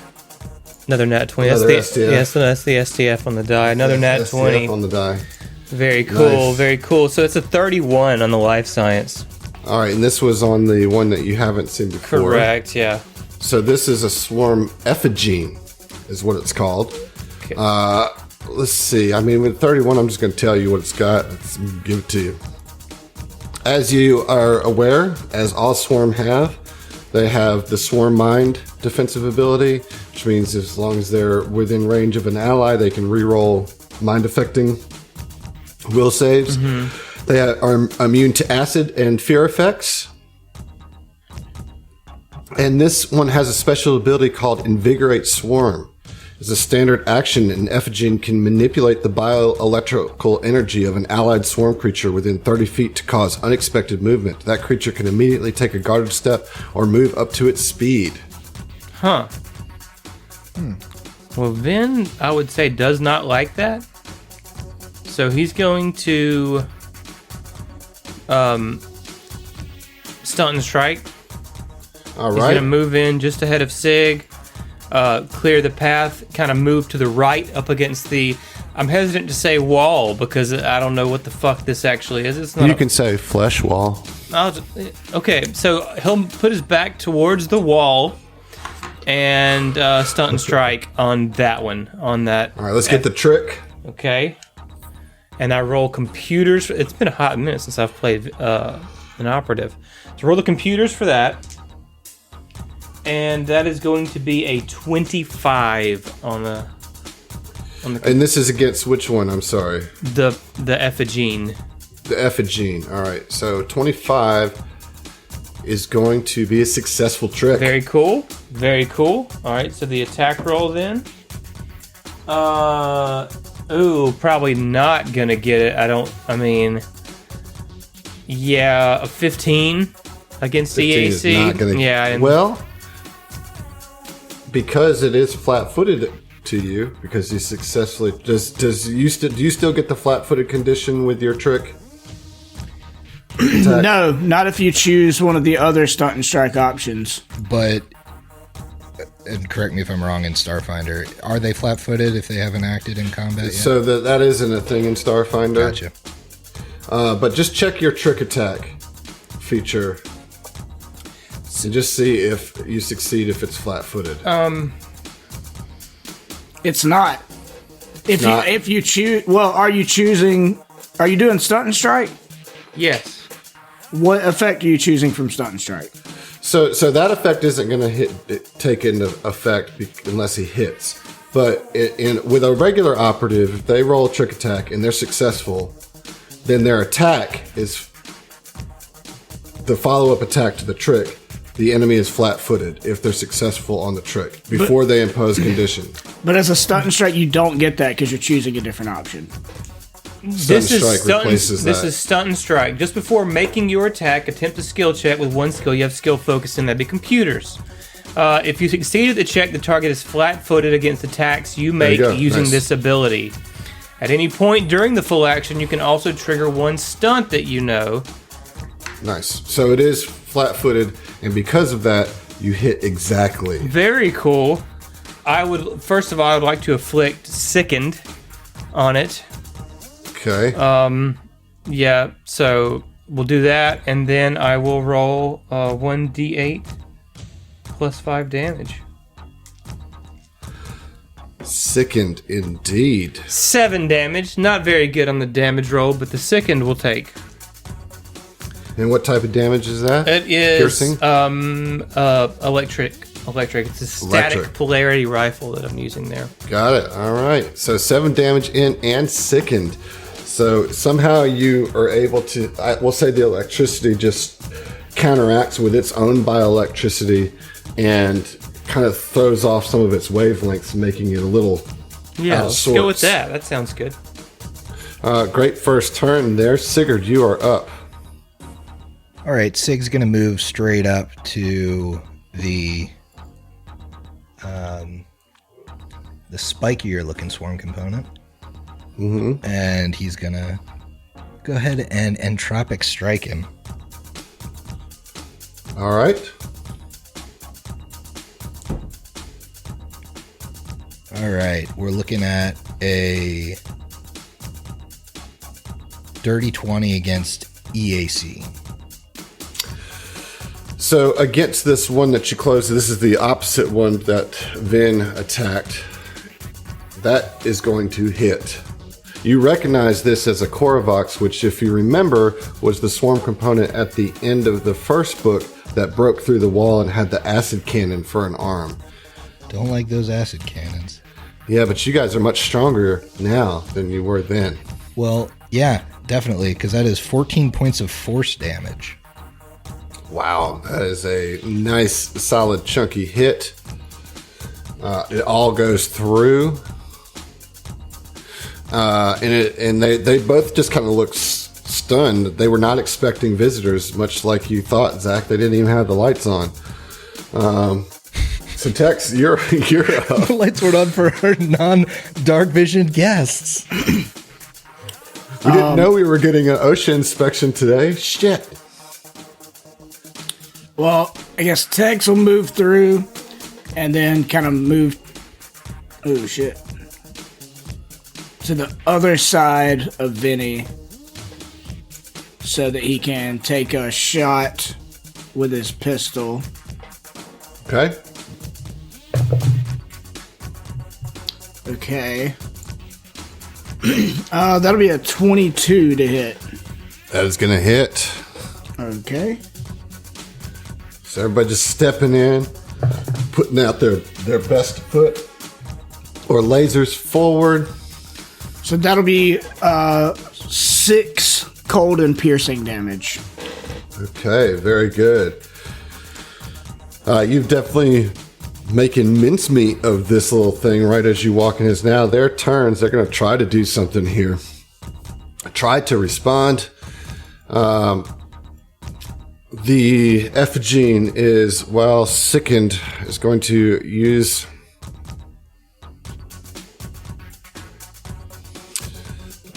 [SPEAKER 3] Another nat 20.
[SPEAKER 1] Another
[SPEAKER 3] that's
[SPEAKER 1] STF.
[SPEAKER 3] Yes, that's the STF on the die. Another nat
[SPEAKER 1] STF
[SPEAKER 3] 20.
[SPEAKER 1] on the die.
[SPEAKER 3] Very cool,
[SPEAKER 1] Nice.
[SPEAKER 3] very cool. So it's a 31 on the life science.
[SPEAKER 1] All right, and this was on the one that you haven't seen before.
[SPEAKER 3] Correct, yeah.
[SPEAKER 1] So this is a swarm effigy, is what it's called.
[SPEAKER 3] Okay.
[SPEAKER 1] Let's see. I mean, with 31, I'm just going to tell you what it's got. Let's give it to you. As you are aware, as all swarm have, they have the swarm mind defensive ability, which means as long as they're within range of an ally, they can reroll mind affecting will saves. Mm-hmm. They are immune to acid and fear effects. And this one has a special ability called Invigorate Swarm. As a standard action, an effigy can manipulate the bioelectrical energy of an allied swarm creature within 30 feet to cause unexpected movement. That creature can immediately take a guarded step or move up to its speed.
[SPEAKER 3] Huh. Well, Vin, I would say, does not like that. So he's going to stunt and strike.
[SPEAKER 1] All
[SPEAKER 3] He's
[SPEAKER 1] right.
[SPEAKER 3] going to move in just ahead of Sig, clear the path, kind of move to the right up against the... I'm hesitant to say wall because I don't know what the fuck this actually is. It's not.
[SPEAKER 1] You can say flesh wall.
[SPEAKER 3] Okay, so he'll put his back towards the wall and stunt and strike on that one. On that.
[SPEAKER 1] All right, let's get the trick.
[SPEAKER 3] Okay. And I roll computers. It's been a hot minute since I've played an operative. So roll the computers for that. And that is going to be a 25 on the
[SPEAKER 1] And this is against which one? I'm sorry.
[SPEAKER 3] the effigy.
[SPEAKER 1] The effigy. All right, so 25 is going to be a successful trick.
[SPEAKER 3] Very cool. Very cool. All right, so the attack roll then. Probably not gonna get it. Yeah, a 15 against
[SPEAKER 1] 15 is
[SPEAKER 3] CAC.
[SPEAKER 1] not gonna,
[SPEAKER 3] Yeah.
[SPEAKER 1] Well, because it is flat-footed to you, because you successfully do you still get the flat-footed condition with your trick? Attack?
[SPEAKER 5] No, not if you choose one of the other stunt and strike options.
[SPEAKER 2] But, and correct me if I'm wrong, in Starfinder, are they flat-footed if they haven't acted in combat yet?
[SPEAKER 1] So that isn't a thing in Starfinder.
[SPEAKER 2] Gotcha.
[SPEAKER 1] But just check your trick attack feature and just see if you succeed if it's flat-footed.
[SPEAKER 5] It's not.
[SPEAKER 1] not.
[SPEAKER 5] If you choose, well, are you doing stunt and strike?
[SPEAKER 3] Yes.
[SPEAKER 5] What effect are you choosing from stunt and strike?
[SPEAKER 1] So that effect isn't going to take into effect unless he hits. But with a regular operative, if they roll a trick attack and they're successful, then their attack is the follow-up attack to the trick. The enemy is flat-footed if they're successful on the trick before they impose condition.
[SPEAKER 5] But as a stunt and strike, you don't get that because you're choosing a different option.
[SPEAKER 1] Stunt and strike replaces that.
[SPEAKER 3] This is stunt and strike. Just before making your attack, attempt a skill check with one skill. You have skill focus, and that'd be computers. If you succeed at the check, the target is flat-footed against attacks you make using this ability. At any point during the full action, you can also trigger one stunt that you know.
[SPEAKER 1] Nice. So it is flat-footed, and because of that, you hit exactly.
[SPEAKER 3] Very cool. I would like to afflict sickened on it.
[SPEAKER 1] Okay.
[SPEAKER 3] Yeah, so we'll do that, and then I will roll 1d8 plus 5 damage.
[SPEAKER 1] Sickened indeed.
[SPEAKER 3] 7 damage. Not very good on the damage roll, but the sickened will take.
[SPEAKER 1] And what type of damage is that?
[SPEAKER 3] It is
[SPEAKER 1] piercing?
[SPEAKER 3] Electric. It's a static polarity rifle that I'm using there.
[SPEAKER 1] Got it. All right. So 7 damage in and sickened. So somehow you are able to, we'll say the electricity just counteracts with its own bioelectricity and kind of throws off some of its wavelengths, making it a little out of
[SPEAKER 3] Let's
[SPEAKER 1] sorts.
[SPEAKER 3] go with that. That sounds good.
[SPEAKER 1] Great first turn there. Sigurd, you are up.
[SPEAKER 2] All right, Sig's going to move straight up to the spikier looking swarm component.
[SPEAKER 1] Mm-hmm.
[SPEAKER 2] And he's going to go ahead and entropic strike him.
[SPEAKER 1] All right.
[SPEAKER 2] All right, we're looking at a dirty 20 against EAC.
[SPEAKER 1] So against this one that you closed, this is the opposite one that Vin attacked. That is going to hit. You recognize this as a Korvox, which, if you remember, was the swarm component at the end of the first book that broke through the wall and had the acid cannon for an arm.
[SPEAKER 2] Don't like those acid cannons.
[SPEAKER 1] Yeah, but you guys are much stronger now than you were then.
[SPEAKER 2] Well, yeah, definitely, because that is 14 points of force damage.
[SPEAKER 1] Wow, that is a nice, solid, chunky hit. It all goes through. And they both just kind of look stunned. They were not expecting visitors, much like you thought, Zach. They didn't even have the lights on. So Tex, you're up.
[SPEAKER 2] The lights were on for our non-dark vision guests.
[SPEAKER 1] We didn't know we were getting an OSHA inspection today. Shit.
[SPEAKER 5] Well, I guess Tex will move through and then kind of move. Oh, shit. To the other side of Vinny so that he can take a shot with his pistol.
[SPEAKER 1] Okay.
[SPEAKER 5] Okay. That'll be a 22 to hit.
[SPEAKER 1] That is going to hit.
[SPEAKER 5] Okay.
[SPEAKER 1] So everybody just stepping in, putting out their best foot or lasers forward.
[SPEAKER 5] So that'll be 6 cold and piercing damage.
[SPEAKER 1] Okay, very good. You've definitely making mincemeat of this little thing right as you walk in. Is now their turns. They're going to try to do something here. Try to respond. The Ephigene is, while sickened, is going to use...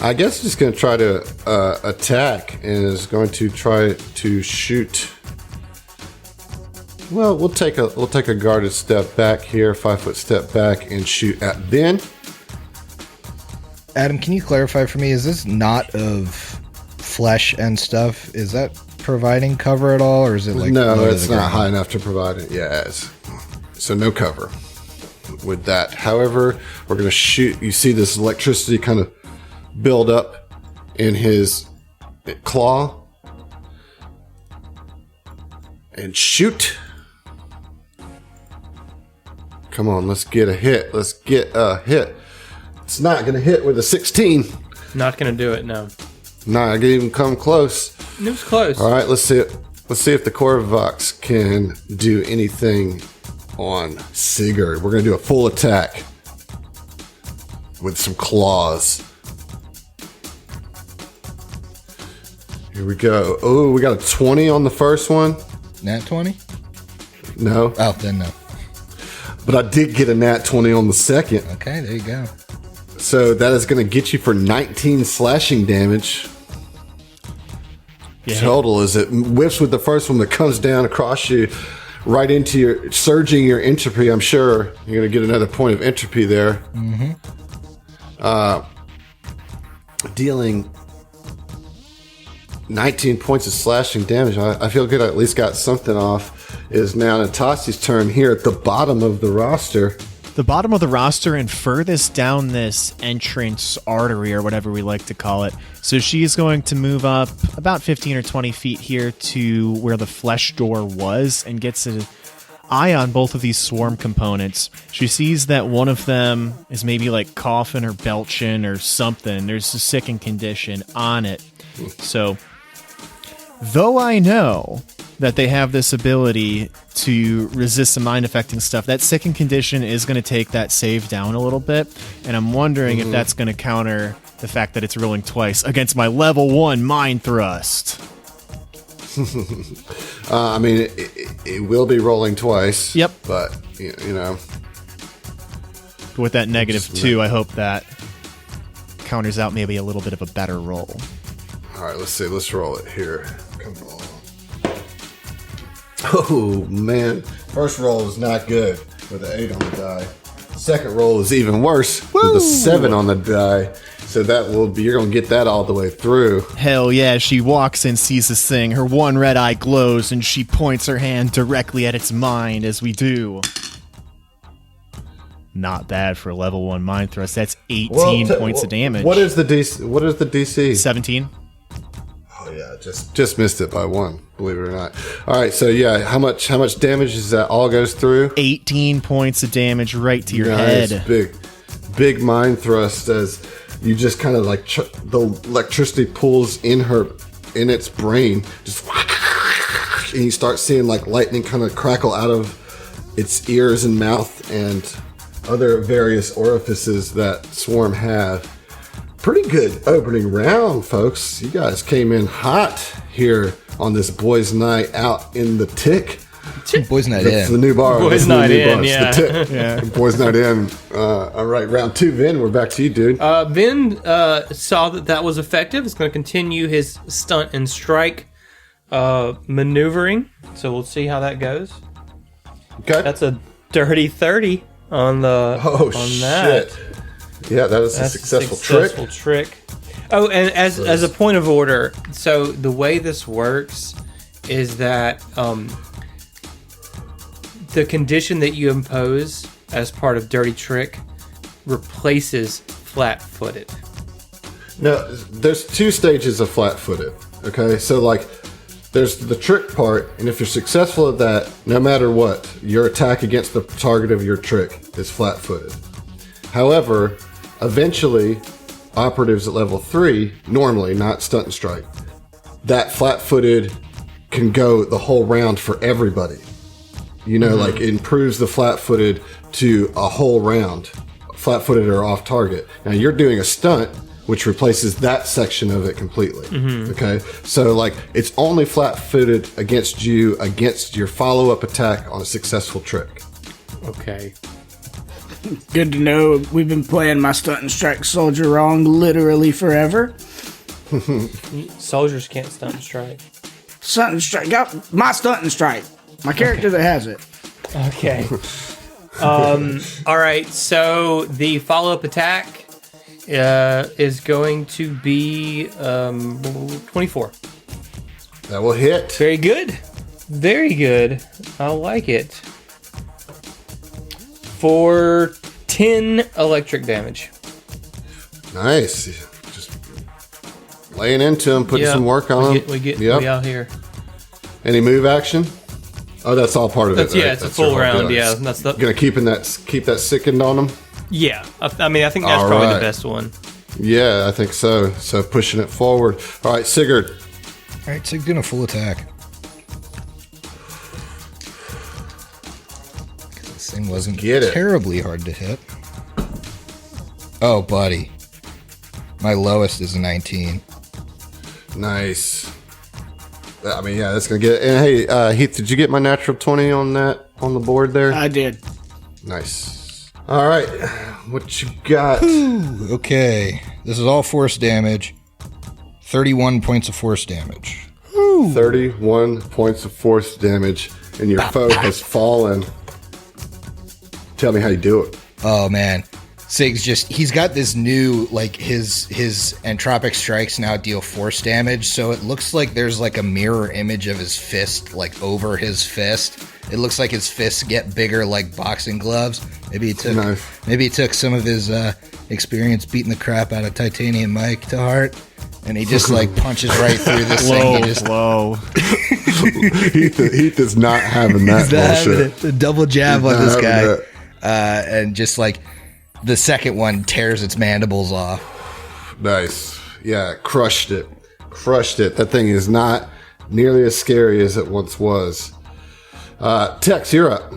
[SPEAKER 1] I guess he's going to try to attack and is going to try to shoot. Well, we'll take a guarded step back here, 5-foot step back, and shoot at Ben.
[SPEAKER 2] Adam, can you clarify for me? Is this not of flesh and stuff? Is that providing cover at all, or is it like
[SPEAKER 1] no? It's not high enough to provide it. Yeah, so no cover with that. However, we're going to shoot. You see this electricity kind of build up in his claw and shoot. Come on, let's get a hit. Let's get a hit. It's not going to hit with a 16.
[SPEAKER 3] Not going to do it, no.
[SPEAKER 1] Not going to even come close.
[SPEAKER 3] It was close.
[SPEAKER 1] All right, let's see it. Let's see if the Korvox can do anything on Sigurd. We're going to do a full attack with some claws. Here we go. Oh, we got a 20 on the first one.
[SPEAKER 2] Nat 20?
[SPEAKER 1] No.
[SPEAKER 2] Oh, then no.
[SPEAKER 1] But I did get a nat 20 on the second.
[SPEAKER 2] Okay, there you go.
[SPEAKER 1] So that is going to get you for 19 slashing damage.
[SPEAKER 4] Yeah.
[SPEAKER 1] Total is it whiffs with the first one that comes down across you right into your surging your entropy. I'm sure you're going to get another point of entropy there.
[SPEAKER 2] Mm-hmm.
[SPEAKER 1] Dealing 19 points of slashing damage. I feel good. I at least got something off. It is now Natasi's turn here at the bottom of the roster.
[SPEAKER 4] the bottom of the roster and furthest down this entrance artery or whatever we like to call it. So she's going to move up about 15 or 20 feet here to where the flesh door was and gets an eye on both of these swarm components. She sees that one of them is maybe like coughing or belching or something. There's a sickened condition on it. So, though I know that they have this ability to resist some mind-affecting stuff, that sickened condition is going to take that save down a little bit, and I'm wondering if that's going to counter the fact that it's rolling twice against my level 1 mind thrust.
[SPEAKER 1] I mean, it will be rolling twice.
[SPEAKER 4] Yep.
[SPEAKER 1] But, you know.
[SPEAKER 4] With that -2, I hope that counters out maybe a little bit of a better roll.
[SPEAKER 1] All right, let's see. Let's roll it here. Come on. Oh, man. First roll is not good with an 8 on the die. Second roll is even worse with a 7 on the die. So that will be, you're going to get that all the way through.
[SPEAKER 4] Hell yeah, she walks in, sees this thing, her one red eye glows, and she points her hand directly at its mind as we do. Not bad for a level 1 mind thrust. That's 18 points of damage.
[SPEAKER 1] What is the DC?
[SPEAKER 4] 17.
[SPEAKER 1] Oh yeah, just missed it by 1, believe it or not. All right, so yeah, how much damage is that all goes through?
[SPEAKER 4] 18 points of damage right to your head.
[SPEAKER 1] Big mind thrust as you just kind of like the electricity pulls in its brain, just and you start seeing like lightning kind of crackle out of its ears and mouth and other various orifices that Swarm have. Pretty good opening round, folks. You guys came in hot here on this boys' night out in the Tick.
[SPEAKER 2] Boys' night
[SPEAKER 1] That's
[SPEAKER 2] in.
[SPEAKER 1] the new bar.
[SPEAKER 3] Boys' night in, yeah.
[SPEAKER 1] The Tick.
[SPEAKER 4] Yeah.
[SPEAKER 1] Boys' night in. All right, round 2, Vin. We're back to you, dude.
[SPEAKER 3] Vin saw that was effective. It's going to continue his stunt and strike maneuvering. So we'll see how that goes.
[SPEAKER 1] Okay.
[SPEAKER 3] That's a dirty 30 on the on that.
[SPEAKER 1] Shit. Yeah, that's a successful
[SPEAKER 3] trick. Oh, and as a point of order, so the way this works is that the condition that you impose as part of Dirty Trick replaces flat-footed.
[SPEAKER 1] No, there's 2 stages of flat-footed. Okay, so like there's the trick part, and if you're successful at that, no matter what, your attack against the target of your trick is flat-footed. However, eventually, operatives at level 3, normally, not stunt and strike, that flat-footed can go the whole round for everybody. You know, like it improves the flat-footed to a whole round, flat-footed or off target. Now you're doing a stunt, which replaces that section of it completely. Okay, so like it's only flat-footed against your follow-up attack on a successful trick.
[SPEAKER 3] Okay.
[SPEAKER 5] Good to know. We've been playing my stunt and strike soldier wrong literally forever.
[SPEAKER 3] Soldiers can't stunt and strike.
[SPEAKER 5] Stunt and strike. Got my stunt and strike. My character that has it.
[SPEAKER 3] Okay. All right. So the follow-up attack is going to be 24.
[SPEAKER 1] That will hit.
[SPEAKER 3] Very good. Very good. I like it. For 10 electric damage.
[SPEAKER 1] Nice. Just laying into him, putting some work on him.
[SPEAKER 3] We out here.
[SPEAKER 1] Any move action? Oh, that's all part of it.
[SPEAKER 3] Yeah,
[SPEAKER 1] right?
[SPEAKER 3] it's
[SPEAKER 1] That's
[SPEAKER 3] a full
[SPEAKER 1] your whole
[SPEAKER 3] round.
[SPEAKER 1] deal.
[SPEAKER 3] Yeah, that's the.
[SPEAKER 1] Gonna keep that sickened on him.
[SPEAKER 3] Yeah, I mean, I think that's
[SPEAKER 1] All
[SPEAKER 3] probably
[SPEAKER 1] right.
[SPEAKER 3] the best one.
[SPEAKER 1] Yeah, I think so. So pushing it forward. All right, Sigurd.
[SPEAKER 2] All right, Sig's doing a full attack. This thing wasn't terribly hard to hit. Oh, buddy. My lowest is a 19.
[SPEAKER 1] Nice. I mean, yeah, that's gonna get. And hey, Heath, did you get my natural 20 on that on the board there?
[SPEAKER 5] I did.
[SPEAKER 1] Nice. All right, what you got?
[SPEAKER 2] Ooh, okay, this is all force damage. 31 points of force damage.
[SPEAKER 1] 31 points of force damage, and your foe has fallen. Tell me how you do it.
[SPEAKER 2] Oh man, Sig's he's got this new, like, his entropic strikes now deal force damage, so it looks like there's like a mirror image of his fist, like over his fist. It looks like his fists get bigger like boxing gloves, Maybe he took some of his experience beating the crap out of Titanium Mike to heart, and he just like punches right through this thing. He just,
[SPEAKER 1] Heath is not having that bullshit.
[SPEAKER 2] A double jab on this guy, and just like the second one tears its mandibles off.
[SPEAKER 1] Nice. Yeah, crushed it. That thing is not nearly as scary as it once was. Tex, you're up.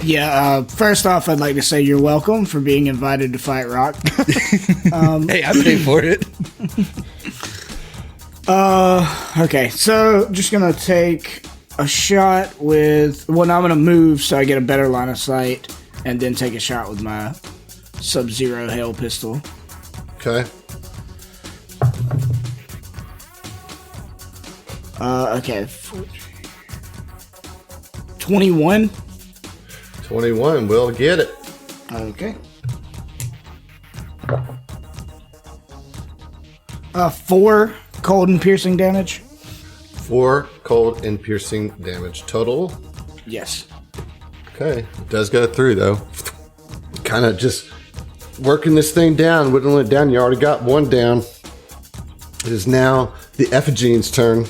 [SPEAKER 5] Yeah, first off, I'd like to say you're welcome for being invited to fight Rock.
[SPEAKER 2] Hey, I paid for it.
[SPEAKER 5] Okay, so just gonna take a shot with... Well, now I'm gonna move so I get a better line of sight, and then take a shot with my Sub-Zero Hail pistol.
[SPEAKER 1] Okay.
[SPEAKER 5] Okay. 21.
[SPEAKER 1] 21, we'll get it.
[SPEAKER 5] Okay. 4 cold and piercing damage.
[SPEAKER 1] 4 cold and piercing damage total.
[SPEAKER 5] Yes.
[SPEAKER 1] Okay, it does go through though. Kind of just working this thing down, whittling it down. You already got one down. It is now the Effigene's turn.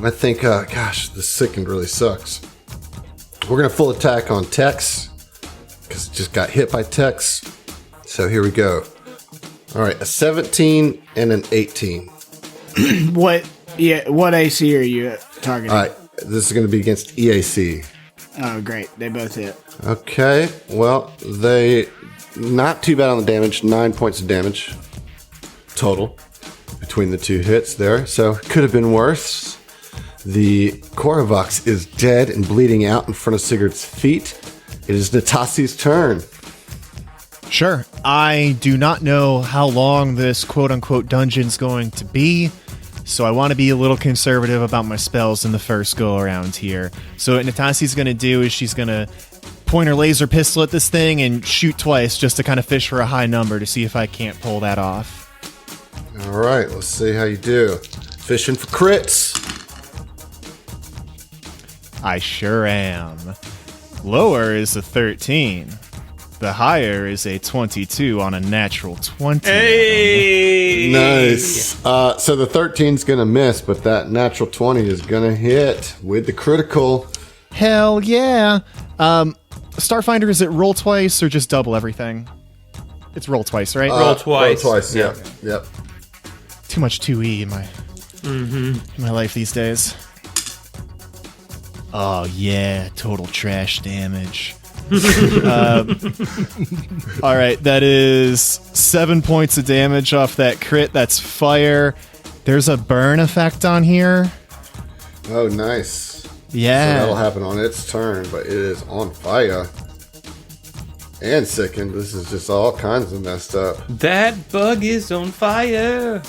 [SPEAKER 1] I think, gosh, this sickened really sucks. We're going to full attack on Tex, because it just got hit by Tex. So here we go. All right, a 17 and an 18.
[SPEAKER 5] What AC are you targeting?
[SPEAKER 1] All right, this is going to be against EAC.
[SPEAKER 5] Oh, great. They both hit.
[SPEAKER 1] Okay, well, they not too bad on the damage. 9 points of damage total between the two hits there. So could have been worse. The Korvax is dead and bleeding out in front of Sigurd's feet. It is Natasi's turn.
[SPEAKER 4] Sure. I do not know how long this quote-unquote dungeon's going to be, so I want to be a little conservative about my spells in the first go-around here. So what Natasi's going to do is she's going to point her laser pistol at this thing and shoot twice just to kind of fish for a high number to see if I can't pull that off.
[SPEAKER 1] All right, let's see how you do. Fishing for crits.
[SPEAKER 4] I sure am. Lower is a 13. The higher is a 22 on a natural 20.
[SPEAKER 3] Hey!
[SPEAKER 1] Nice. So the 13's going to miss, but that natural 20 is going to hit with the critical.
[SPEAKER 4] Hell yeah. Starfinder, is it roll twice or just double everything? It's roll twice, right?
[SPEAKER 3] Roll twice.
[SPEAKER 1] Roll twice, yep. Yep.
[SPEAKER 4] Too much 2E in my life these days. Oh yeah, total trash damage. All right, that is 7 points of damage off that crit. That's fire. There's a burn effect on here.
[SPEAKER 1] Oh, nice.
[SPEAKER 4] Yeah.
[SPEAKER 1] So that'll happen on its turn, but it is on fire. And sickened. This is just all kinds of messed up.
[SPEAKER 3] That bug is on fire.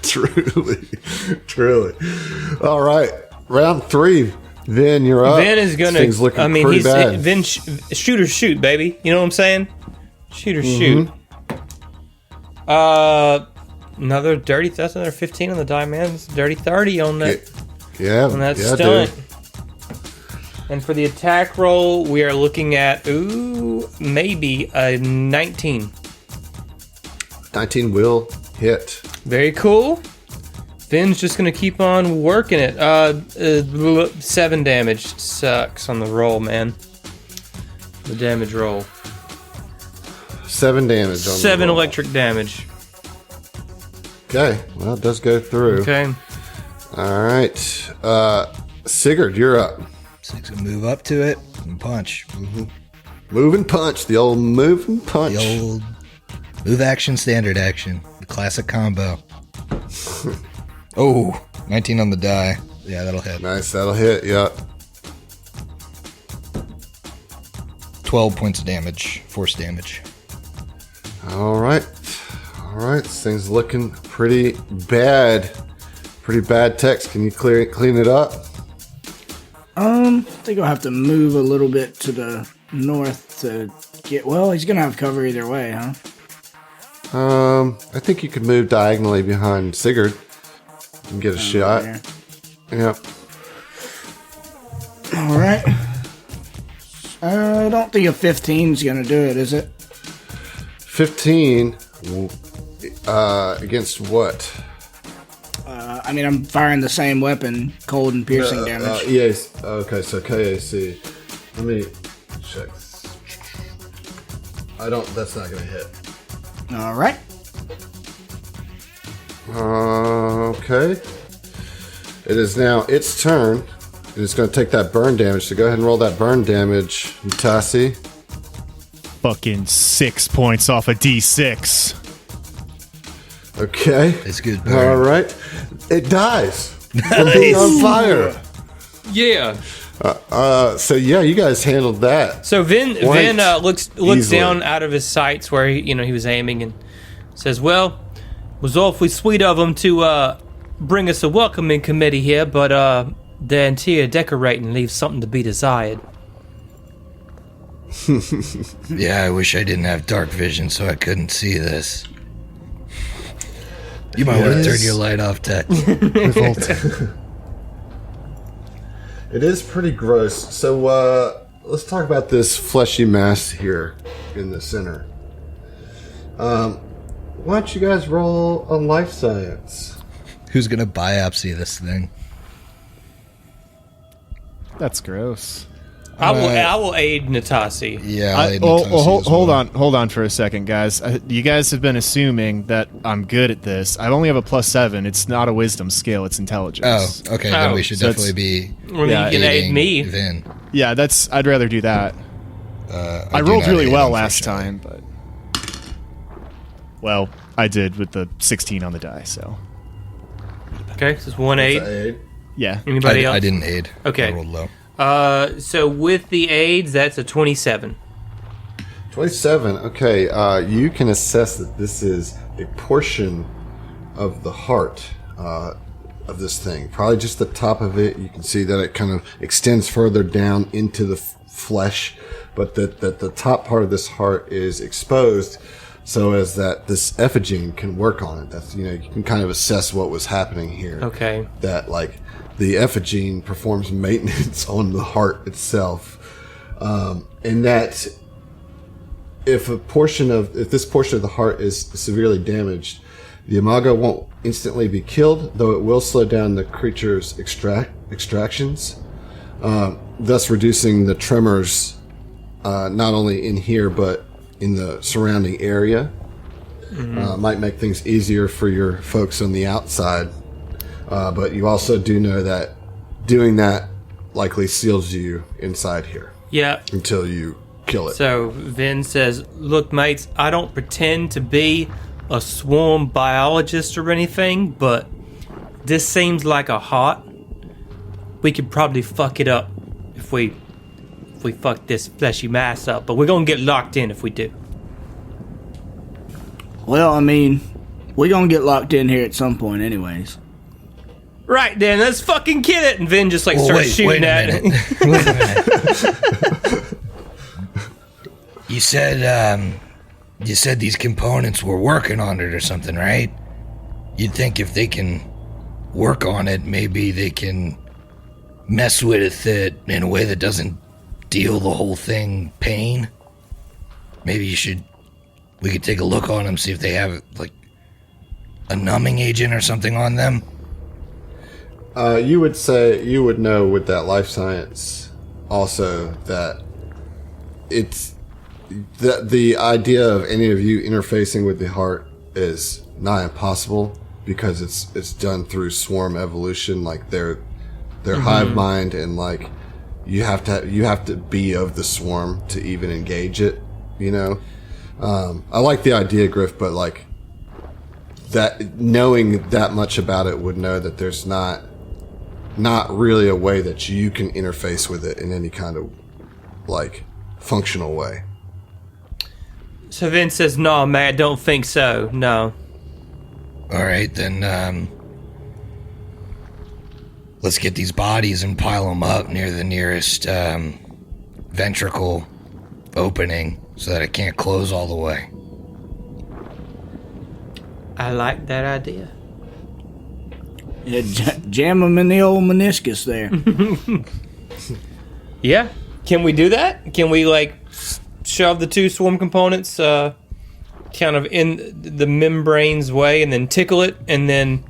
[SPEAKER 1] Truly. All right, round 3. Vin, you're up.
[SPEAKER 3] Vin is gonna.
[SPEAKER 1] Things looking pretty bad.
[SPEAKER 3] Vin, shoot or shoot, baby. You know what I'm saying? Shoot or shoot. Another dirty. That's another 15 on the die, man. It's a dirty 30 on that. On that stunt.
[SPEAKER 1] Dude.
[SPEAKER 3] And for the attack roll, we are looking at maybe a 19.
[SPEAKER 1] 19 will hit.
[SPEAKER 3] Very cool. Vin's just gonna keep on working it. 7 damage. Sucks on the roll, man. The damage roll.
[SPEAKER 1] 7 damage on
[SPEAKER 3] 7
[SPEAKER 1] the roll.
[SPEAKER 3] electric damage.
[SPEAKER 1] Okay, well, it does go through.
[SPEAKER 3] Okay.
[SPEAKER 1] All right. Sigurd, you're up.
[SPEAKER 2] So he's gonna move up to it and punch.
[SPEAKER 1] Move and punch. The old move and punch.
[SPEAKER 2] The old move action, standard action. The classic combo. Oh, 19 on the die. Yeah, that'll hit.
[SPEAKER 1] Nice, that'll hit, yeah.
[SPEAKER 2] 12 points of damage. Force damage.
[SPEAKER 1] All right. This thing's looking pretty bad. Pretty bad, Tex. Can you clean it up?
[SPEAKER 5] I think I'll have to move a little bit to the north to get... Well, he's going to have cover either way, huh?
[SPEAKER 1] I think you could move diagonally behind Sigurd and get a shot.
[SPEAKER 5] There.
[SPEAKER 1] Yep.
[SPEAKER 5] All right. I don't think a 15's gonna do it, is it?
[SPEAKER 1] 15 against what?
[SPEAKER 5] I mean, I'm firing the same weapon, cold and piercing damage.
[SPEAKER 1] Yes. Okay, so KAC. Let me check. That's not gonna hit.
[SPEAKER 5] All right.
[SPEAKER 1] Okay. It is now its turn. And it's going to take that burn damage. So go ahead and roll that burn damage, Tassi.
[SPEAKER 4] Fucking 6 points off a D6.
[SPEAKER 1] Okay.
[SPEAKER 2] It's good.
[SPEAKER 1] All right. It dies from being on fire.
[SPEAKER 3] Yeah.
[SPEAKER 1] So yeah, you guys handled that.
[SPEAKER 3] So Vin looks
[SPEAKER 1] Easily.
[SPEAKER 3] down out of his sights where he was aiming and says, "Well, it was awfully sweet of them to bring us a welcoming committee here, but the interior decorating leaves something to be desired."
[SPEAKER 2] Yeah, I wish I didn't have dark vision so I couldn't see this. You might want to turn your light off, Tech.
[SPEAKER 1] It is pretty gross. So let's talk about this fleshy mass here in the center. Why don't you guys roll on life science?
[SPEAKER 2] Who's gonna biopsy this thing?
[SPEAKER 4] That's gross.
[SPEAKER 3] I will aid Natasi.
[SPEAKER 2] Yeah.
[SPEAKER 4] Hold on for a second, guys. You guys have been assuming that I'm good at this. I only have a +7. It's not a wisdom skill; it's intelligence.
[SPEAKER 2] Oh, okay. Then we should definitely be.
[SPEAKER 3] Well, you can aid me.
[SPEAKER 2] Vin.
[SPEAKER 4] Yeah, I'd rather do that. I
[SPEAKER 2] do
[SPEAKER 4] rolled
[SPEAKER 2] not
[SPEAKER 4] really
[SPEAKER 2] aid,
[SPEAKER 4] well last
[SPEAKER 2] unfortunately.
[SPEAKER 4] time, but I did with the 16 on the die. So
[SPEAKER 3] Okay, so it's 1 aid.
[SPEAKER 1] Aid.
[SPEAKER 4] yeah,
[SPEAKER 3] Anybody else?
[SPEAKER 2] I didn't aid.
[SPEAKER 3] Okay.
[SPEAKER 2] I rolled low.
[SPEAKER 3] So with the aids, that's a 27.
[SPEAKER 1] 27. Okay, you can assess that this is a portion of the heart of this thing. Probably just the top of it. You can see that it kind of extends further down into the flesh, but that the top part of this heart is exposed so as that this effigy can work on it. That's, you can kind of assess what was happening here.
[SPEAKER 3] Okay.
[SPEAKER 1] That, like, the effigy performs maintenance on the heart itself, and that if this portion of the heart is severely damaged, the Imago won't instantly be killed, though it will slow down the creature's extractions, thus reducing the tremors not only in here but in the surrounding area. Might make things easier for your folks on the outside. But you also do know that doing that likely seals you inside here.
[SPEAKER 3] Yeah.
[SPEAKER 1] Until you kill it.
[SPEAKER 3] So Vin says, "Look, mates, I don't pretend to be a swarm biologist or anything, but this seems like a heart. We could probably fuck it up if we fuck this fleshy mass up, but we're gonna get locked in if we do."
[SPEAKER 5] Well, I mean, we're gonna get locked in here at some point anyways.
[SPEAKER 3] Right then, let's fucking kill it. And Vin just starts shooting at it.
[SPEAKER 2] Wait a minute. You said these components were working on it or something, right? You'd think if they can work on it, maybe they can mess with it in a way that doesn't deal the whole thing pain. Maybe we could take a look on them, see if they have like a numbing agent or something on them.
[SPEAKER 1] You would know with that life science also that it's the idea of any of you interfacing with the heart is nigh impossible because it's done through swarm evolution. Like they're hive mind, and like you have to be of the swarm to even engage it. I like the idea, Griff, but like that, knowing that much about it would know that there's not really a way that you can interface with it in any kind of like functional way.
[SPEAKER 3] So Vin says, "No, man, I don't think so. No."
[SPEAKER 2] All right, then let's get these bodies and pile them up near the nearest ventricle opening so that it can't close all the way.
[SPEAKER 3] I like that idea.
[SPEAKER 5] Yeah, jam them in the old meniscus there.
[SPEAKER 3] Yeah. Can we do that? Can we like shove the two swarm components kind of in the membrane's way and then tickle it and then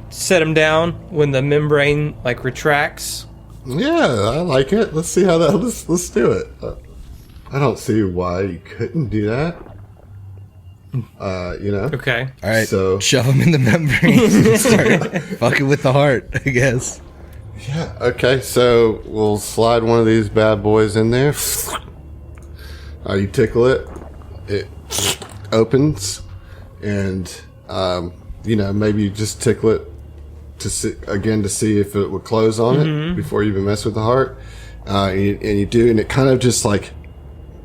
[SPEAKER 3] set them down when the membrane like retracts?
[SPEAKER 1] Yeah, I like it. Let's see how that. Let's do it. I don't see why you couldn't do that.
[SPEAKER 3] Okay.
[SPEAKER 2] All right.
[SPEAKER 1] So
[SPEAKER 2] shove them in the membranes and start fucking with the heart, I guess.
[SPEAKER 1] yeah. Okay. So we'll slide one of these bad boys in there. You tickle it. It opens, and maybe you just tickle it to see if it would close on it before you even mess with the heart. And you do, and it kind of just like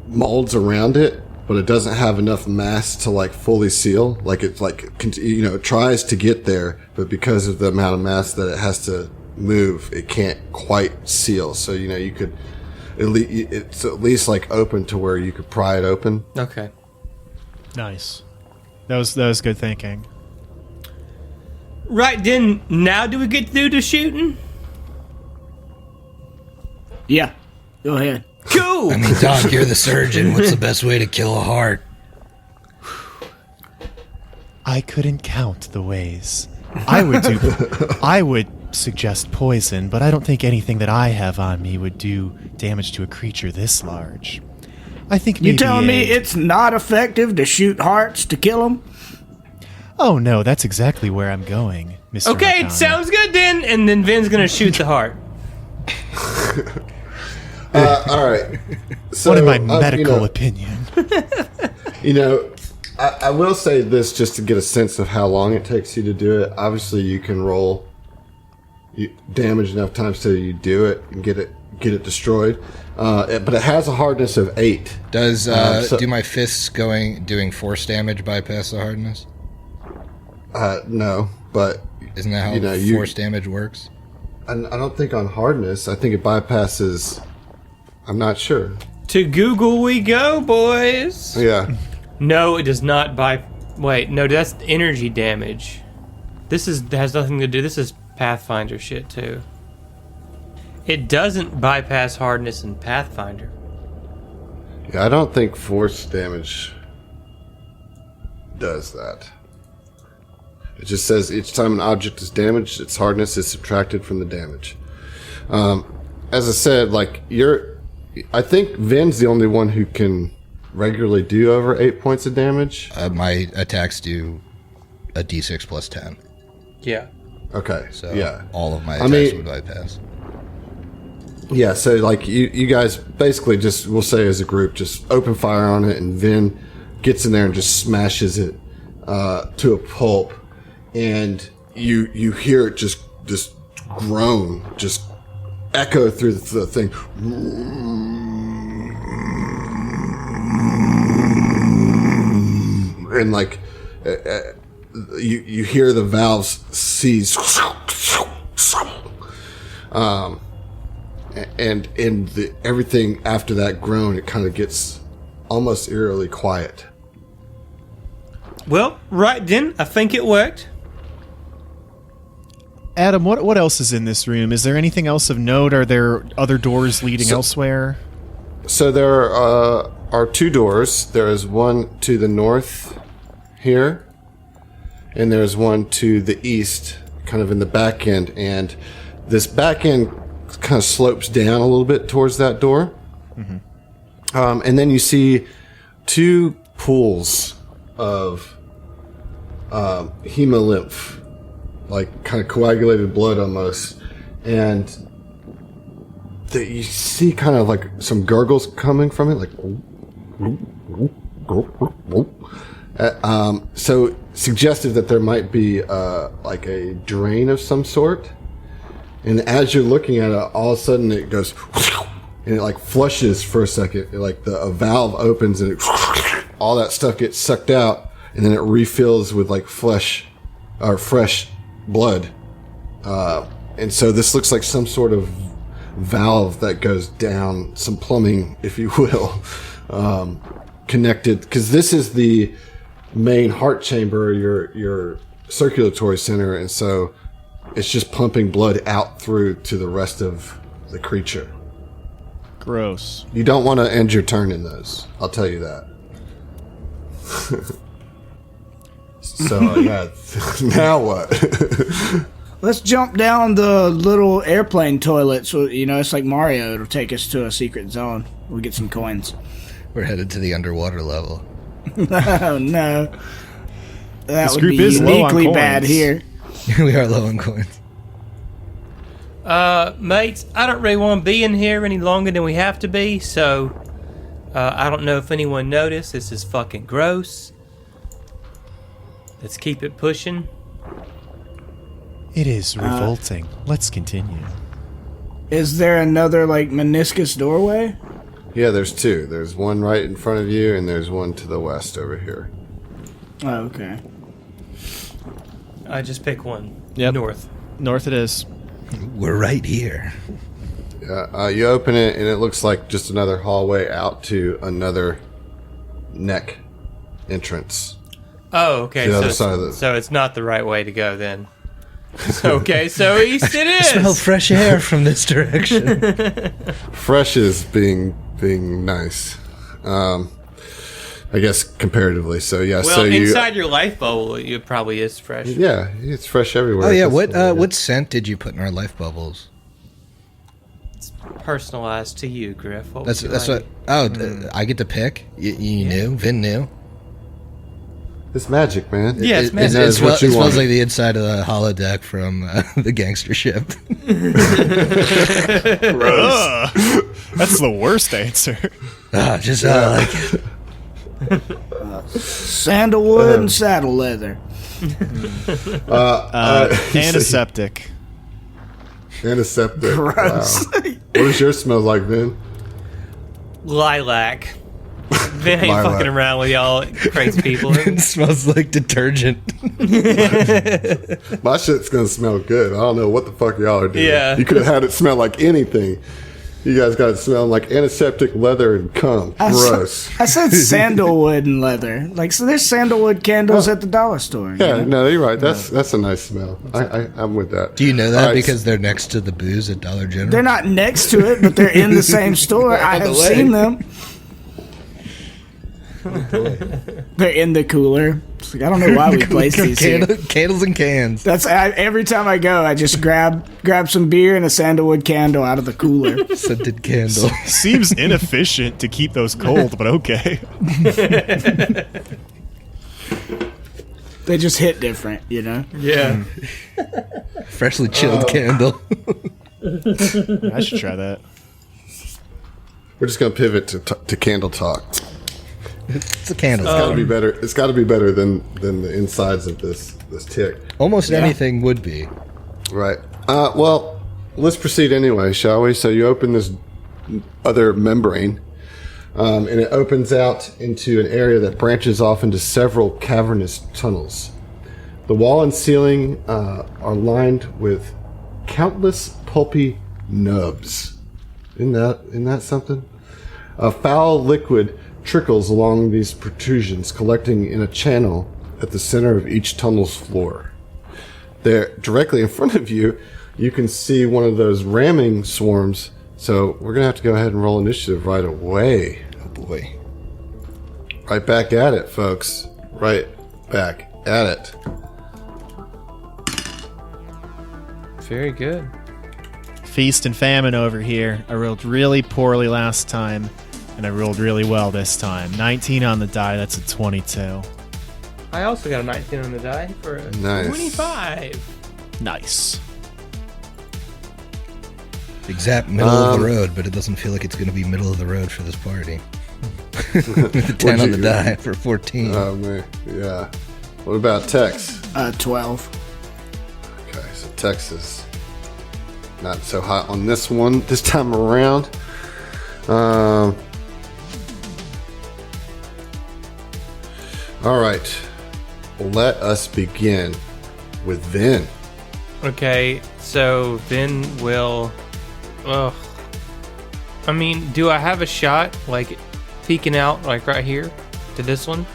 [SPEAKER 1] molds around it, but it doesn't have enough mass to like fully seal. Like it's like it tries to get there, but because of the amount of mass that it has to move, it can't quite seal. So you could it's at least like open to where you could pry it open.
[SPEAKER 3] Okay.
[SPEAKER 4] Nice. That was good thinking.
[SPEAKER 3] Right then, now do we get to do the shooting?
[SPEAKER 5] Yeah, go ahead.
[SPEAKER 3] Cool.
[SPEAKER 2] I mean, Doc, you're the surgeon. What's the best way to kill a heart?
[SPEAKER 4] I couldn't count the ways. I would suggest poison, but I don't think anything that I have on me would do damage to a creature this large. I think maybe
[SPEAKER 5] You telling me it's not effective to shoot hearts to kill them?
[SPEAKER 4] Oh no, that's exactly where I'm going, Mr.
[SPEAKER 3] Okay,
[SPEAKER 4] Arcana.
[SPEAKER 3] sounds good then. And then Vin's gonna shoot the heart.
[SPEAKER 1] All right. So,
[SPEAKER 4] What in my medical opinion?
[SPEAKER 1] I will say this just to get a sense of how long it takes you to do it. Obviously, you can roll damage enough times till you do it and get it destroyed. But it has a hardness of 8.
[SPEAKER 2] Does do my fists doing force damage bypass the hardness?
[SPEAKER 1] No, but
[SPEAKER 2] Isn't that how force damage works?
[SPEAKER 1] I don't think on hardness. I think it bypasses. I'm not sure.
[SPEAKER 3] To Google we go, boys.
[SPEAKER 1] Yeah.
[SPEAKER 3] No, it does not Wait, no, that's energy damage. This has nothing to do. This is Pathfinder shit too. It doesn't bypass hardness in Pathfinder.
[SPEAKER 1] Yeah, I don't think force damage does that. It just says each time an object is damaged, its hardness is subtracted from the damage. As I said, I think Vin's the only one who can regularly do over 8 points of damage.
[SPEAKER 2] My attacks do a d6 plus 10.
[SPEAKER 3] Yeah.
[SPEAKER 1] Okay.
[SPEAKER 2] So
[SPEAKER 1] yeah,
[SPEAKER 2] all of my attacks would bypass.
[SPEAKER 1] Yeah, so you guys basically just, we'll say as a group, just open fire on it, and Vin gets in there and just smashes it to a pulp, and you hear it just groan, just echo through the thing, and you hear the valves seize, and everything after that groan, it kind of gets almost eerily quiet.
[SPEAKER 3] Well, right then, I think it worked.
[SPEAKER 4] Adam, what else is in this room? Is there anything else of note? Are there other doors leading elsewhere?
[SPEAKER 1] So there are 2 doors. There is one to the north here, and there's one to the east, kind of in the back end. And this back end kind of slopes down a little bit towards that door. Mm-hmm. And then you see 2 pools of hemolymph, like kind of coagulated blood almost. And you see kind of like some gurgles coming from it, like... so suggestive that there might be like a drain of some sort. And as you're looking at it, all of a sudden it goes, and it like flushes for a second. A valve opens, and all that stuff gets sucked out, and then it refills with like flesh or fresh blood. And so this looks like some sort of valve that goes down, some plumbing, if you will, connected, because this is the main heart chamber, your circulatory center, and so it's just pumping blood out through to the rest of the creature.
[SPEAKER 4] Gross.
[SPEAKER 1] You don't want to end your turn in those. I'll tell you that. So, yeah. Now what?
[SPEAKER 5] Let's jump down the little airplane toilet. So, it's like Mario. It'll take us to a secret zone. We'll get some coins.
[SPEAKER 2] We're headed to the underwater level.
[SPEAKER 5] Oh, no. That
[SPEAKER 4] This
[SPEAKER 5] would
[SPEAKER 4] group
[SPEAKER 5] be
[SPEAKER 4] is low on
[SPEAKER 5] uniquely bad
[SPEAKER 4] coins.
[SPEAKER 5] here.
[SPEAKER 2] We are low on coins.
[SPEAKER 3] Mates, I don't really want to be in here any longer than we have to be, so I don't know if anyone noticed. This is fucking gross. Let's keep it pushing.
[SPEAKER 4] It is revolting. Let's continue.
[SPEAKER 5] Is there another, meniscus doorway?
[SPEAKER 1] Yeah, there's two. There's one right in front of you, and there's one to the west over here.
[SPEAKER 5] Oh, okay.
[SPEAKER 3] I just pick one.
[SPEAKER 4] Yep.
[SPEAKER 3] North.
[SPEAKER 4] North it is.
[SPEAKER 2] We're right here.
[SPEAKER 1] Yeah, you open it, and it looks like just another hallway out to another neck entrance.
[SPEAKER 3] Oh, okay.
[SPEAKER 1] The other side of the-
[SPEAKER 3] So it's not the right way to go then. Okay, so east it is.
[SPEAKER 2] Smell fresh air from this direction.
[SPEAKER 1] Fresh is being nice, I guess comparatively. So yeah,
[SPEAKER 3] Well,
[SPEAKER 1] so you
[SPEAKER 3] inside your life bubble, it probably is fresh.
[SPEAKER 1] yeah, it's fresh everywhere.
[SPEAKER 2] Oh yeah,
[SPEAKER 1] That's-
[SPEAKER 2] what scent did you put in our life bubbles?
[SPEAKER 3] Personalized to you, Griff. What
[SPEAKER 2] That's
[SPEAKER 3] would you
[SPEAKER 2] what.
[SPEAKER 3] like?
[SPEAKER 2] Oh, I get to pick. You knew. Vin knew.
[SPEAKER 1] It's magic, man.
[SPEAKER 3] Yeah, it's
[SPEAKER 1] It
[SPEAKER 3] magic.
[SPEAKER 1] knows what
[SPEAKER 2] It
[SPEAKER 1] you
[SPEAKER 2] smells
[SPEAKER 1] want.
[SPEAKER 2] like the inside of the holodeck from the gangster ship.
[SPEAKER 4] Ugh. That's the worst answer.
[SPEAKER 2] Just like it.
[SPEAKER 5] Sandalwood and saddle leather.
[SPEAKER 4] Antiseptic.
[SPEAKER 1] Antiseptic.
[SPEAKER 5] Gross.
[SPEAKER 1] Wow. What does yours smell like, Vin?
[SPEAKER 3] Lilac. Vin ain't
[SPEAKER 1] Lilac.
[SPEAKER 3] fucking around with y'all crazy people.
[SPEAKER 2] It smells like detergent.
[SPEAKER 1] My shit's gonna smell good. I don't know what the fuck y'all are doing.
[SPEAKER 3] Yeah.
[SPEAKER 1] You could have had it smell like anything. You guys got it smelling like antiseptic leather and cum. Gross.
[SPEAKER 5] I said sandalwood and leather. So there's sandalwood candles at the dollar store.
[SPEAKER 1] Yeah, no, you're right. That's a nice smell. I'm with that.
[SPEAKER 2] Do you know that
[SPEAKER 1] All right,
[SPEAKER 2] because they're next to the booze at Dollar General?
[SPEAKER 5] They're not next to it, but they're in the same store. I
[SPEAKER 2] the
[SPEAKER 5] have
[SPEAKER 2] way.
[SPEAKER 5] seen them. They're in the cooler. It's like, I don't know why we place these here.
[SPEAKER 2] Candles and cans.
[SPEAKER 5] Every time I go, I just grab some beer and a sandalwood candle out of the cooler.
[SPEAKER 2] Scented candle.
[SPEAKER 4] Seems inefficient to keep those cold, but okay.
[SPEAKER 5] They just hit different,
[SPEAKER 3] Yeah.
[SPEAKER 2] Freshly chilled candle.
[SPEAKER 4] I should try that.
[SPEAKER 1] We're just gonna pivot to candle talk.
[SPEAKER 2] It's a candle.
[SPEAKER 1] It's gotta be better. It's gotta be better than the insides of this tick.
[SPEAKER 2] Almost anything would be.
[SPEAKER 1] Right. Well, let's proceed anyway, shall we? So you open this other membrane, and it opens out into an area that branches off into several cavernous tunnels. The wall and ceiling are lined with countless pulpy nubs. Isn't that something? A foul liquid trickles along these protrusions, collecting in a channel at the center of each tunnel's floor. There, directly in front of you, you can see one of those ramming swarms. So we're gonna have to go ahead and roll initiative right away.
[SPEAKER 2] Oh boy.
[SPEAKER 1] Right back at it, folks. Right back at it.
[SPEAKER 3] Very good.
[SPEAKER 4] Feast and famine over here. I rolled really poorly last time, and I rolled really well this time. 19 on the die, that's a 22.
[SPEAKER 3] I also got a 19 on the die for a
[SPEAKER 1] Nice.
[SPEAKER 3] 25.
[SPEAKER 4] Nice.
[SPEAKER 2] Exact middle of the road, but it doesn't feel like it's going to be middle of the road for this party. With the 10 on the die for 14.
[SPEAKER 1] Oh man, yeah. What about Tex?
[SPEAKER 5] 12.
[SPEAKER 1] Okay, so Tex is not so hot on this one this time around. All right, let us begin with Vin.
[SPEAKER 3] Okay, so Vin will. Ugh. I mean, do I have a shot, peeking out, right here to this one?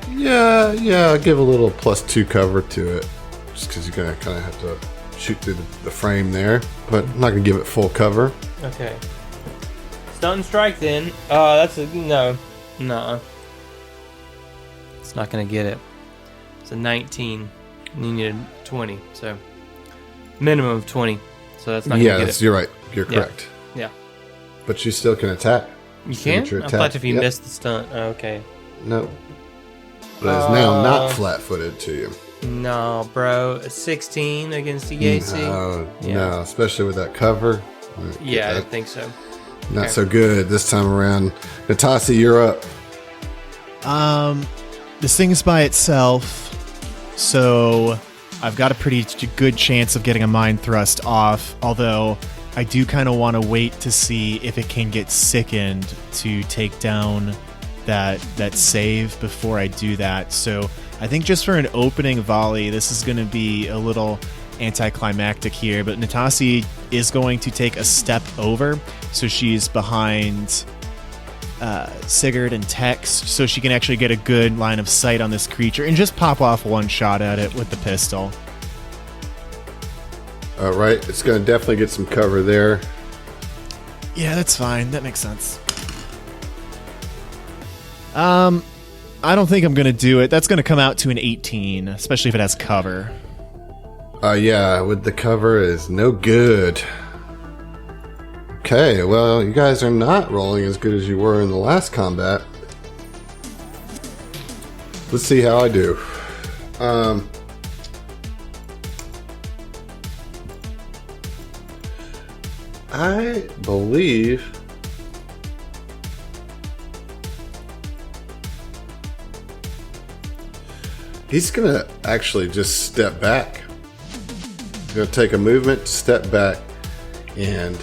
[SPEAKER 1] Yeah, I'll give a little +2 cover to it, just because you're gonna kind of have to shoot through the frame there, but I'm not gonna give it full cover.
[SPEAKER 3] Okay. Stunt and strike then. That's a no. It's not gonna get it. It's a 19. And you need a 20, so minimum of 20. So that's not gonna get it.
[SPEAKER 1] You're right. You're correct.
[SPEAKER 3] Yeah.
[SPEAKER 1] But you still can attack.
[SPEAKER 3] You can?
[SPEAKER 1] Your
[SPEAKER 3] I
[SPEAKER 1] attack.
[SPEAKER 3] thought if you
[SPEAKER 1] Yep.
[SPEAKER 3] missed the stunt. Oh, okay.
[SPEAKER 1] No. But it's now not flat-footed to you.
[SPEAKER 3] No, bro. A 16 against EAC.
[SPEAKER 1] No, especially with that cover.
[SPEAKER 3] Yeah, I think so.
[SPEAKER 1] Not so good this time around. Natasi, you're up.
[SPEAKER 4] This thing is by itself, so I've got a pretty good chance of getting a mind thrust off, although I do kind of want to wait to see if it can get sickened to take down that save before I do that. So I think just for an opening volley, this is going to be a little anticlimactic here, but Natasi is going to take a step over, so she's behind Sigurd and Tex, so she can actually get a good line of sight on this creature and just pop off one shot at it with the pistol.
[SPEAKER 1] All right, it's going to definitely get some cover there.
[SPEAKER 4] Yeah, that's fine. That makes sense. I don't think I'm going to do it. That's going to come out to an 18, especially if it has cover.
[SPEAKER 1] Yeah, with the cover is no good. Okay, well, you guys are not rolling as good as you were in the last combat. Let's see how I do. I believe he's gonna actually just step back. He's gonna take a movement, step back, and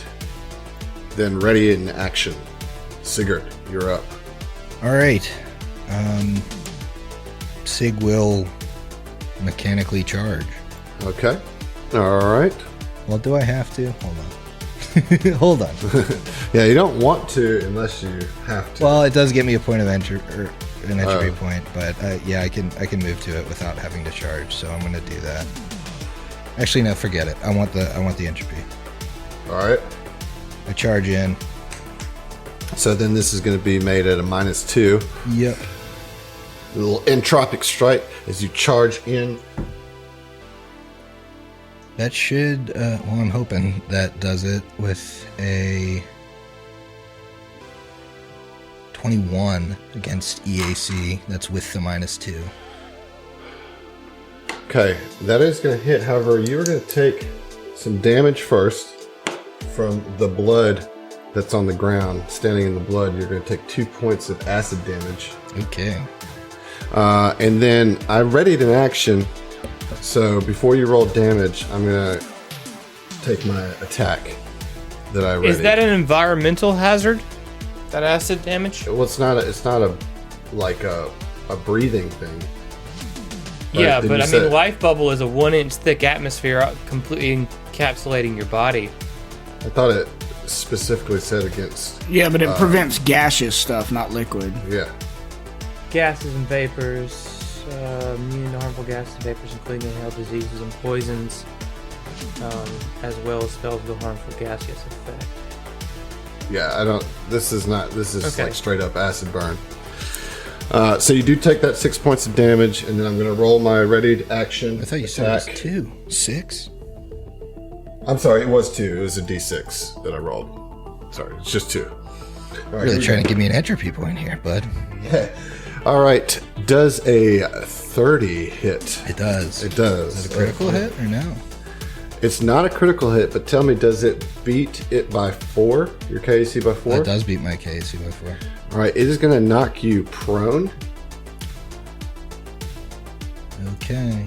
[SPEAKER 1] then ready in action. Sigurd, you're up.
[SPEAKER 2] All right. Sig will mechanically charge.
[SPEAKER 1] Okay. All right.
[SPEAKER 2] Well, do I have to? Hold on. Hold on.
[SPEAKER 1] Yeah, you don't want to unless you have to.
[SPEAKER 2] Well, it does give me a point of entry or an entry point, but yeah, I can move to it without having to charge. So I'm going to do that. Actually, no, forget it. I want the entropy.
[SPEAKER 1] All right.
[SPEAKER 2] I charge in.
[SPEAKER 1] So then this is going to be made at a -2.
[SPEAKER 2] Yep.
[SPEAKER 1] A little entropic strike as you charge in.
[SPEAKER 2] That should, well, I'm hoping that does it with a 21 against EAC. That's with the -2.
[SPEAKER 1] Okay, that is going to hit. However, you're going to take some damage first from the blood that's on the ground. Standing in the blood, you're going to take 2 points of acid damage.
[SPEAKER 2] Okay.
[SPEAKER 1] And then I readied an action. So before you roll damage, I'm going to take my attack that I readied.
[SPEAKER 3] Is that an environmental hazard? That acid damage?
[SPEAKER 1] Well, it's not a breathing thing.
[SPEAKER 3] Yeah,
[SPEAKER 1] then
[SPEAKER 3] but
[SPEAKER 1] you
[SPEAKER 3] I mean,
[SPEAKER 1] said-
[SPEAKER 3] life bubble is a 1-inch thick atmosphere completely encapsulating your body.
[SPEAKER 1] I thought it specifically said against.
[SPEAKER 5] Yeah, but it prevents gaseous stuff, not liquid.
[SPEAKER 1] Yeah.
[SPEAKER 3] Gases and vapors, immune to harmful gases and vapors, including inhaled diseases and poisons, as well as spells with a harmful gaseous effect.
[SPEAKER 1] Yeah, I don't. This is
[SPEAKER 3] Okay.
[SPEAKER 1] like straight up acid burn. So you do take that 6 points of damage, and then I'm going to roll my readied action.
[SPEAKER 2] I thought you said it was 2. 6?
[SPEAKER 1] I'm sorry, it was 2. It was a D6 that I rolled. Sorry, it's just 2. All right,
[SPEAKER 2] Really trying to give me an entropy point here, bud.
[SPEAKER 1] Yeah. All right. Does a 30 hit?
[SPEAKER 2] It does.
[SPEAKER 1] It does.
[SPEAKER 2] Is it a critical hit or no?
[SPEAKER 1] It's not a critical hit, but tell me, does it beat it by 4? Your KAC by 4?
[SPEAKER 2] That does beat my KAC by 4.
[SPEAKER 1] All right. It is going to knock you prone.
[SPEAKER 2] Okay.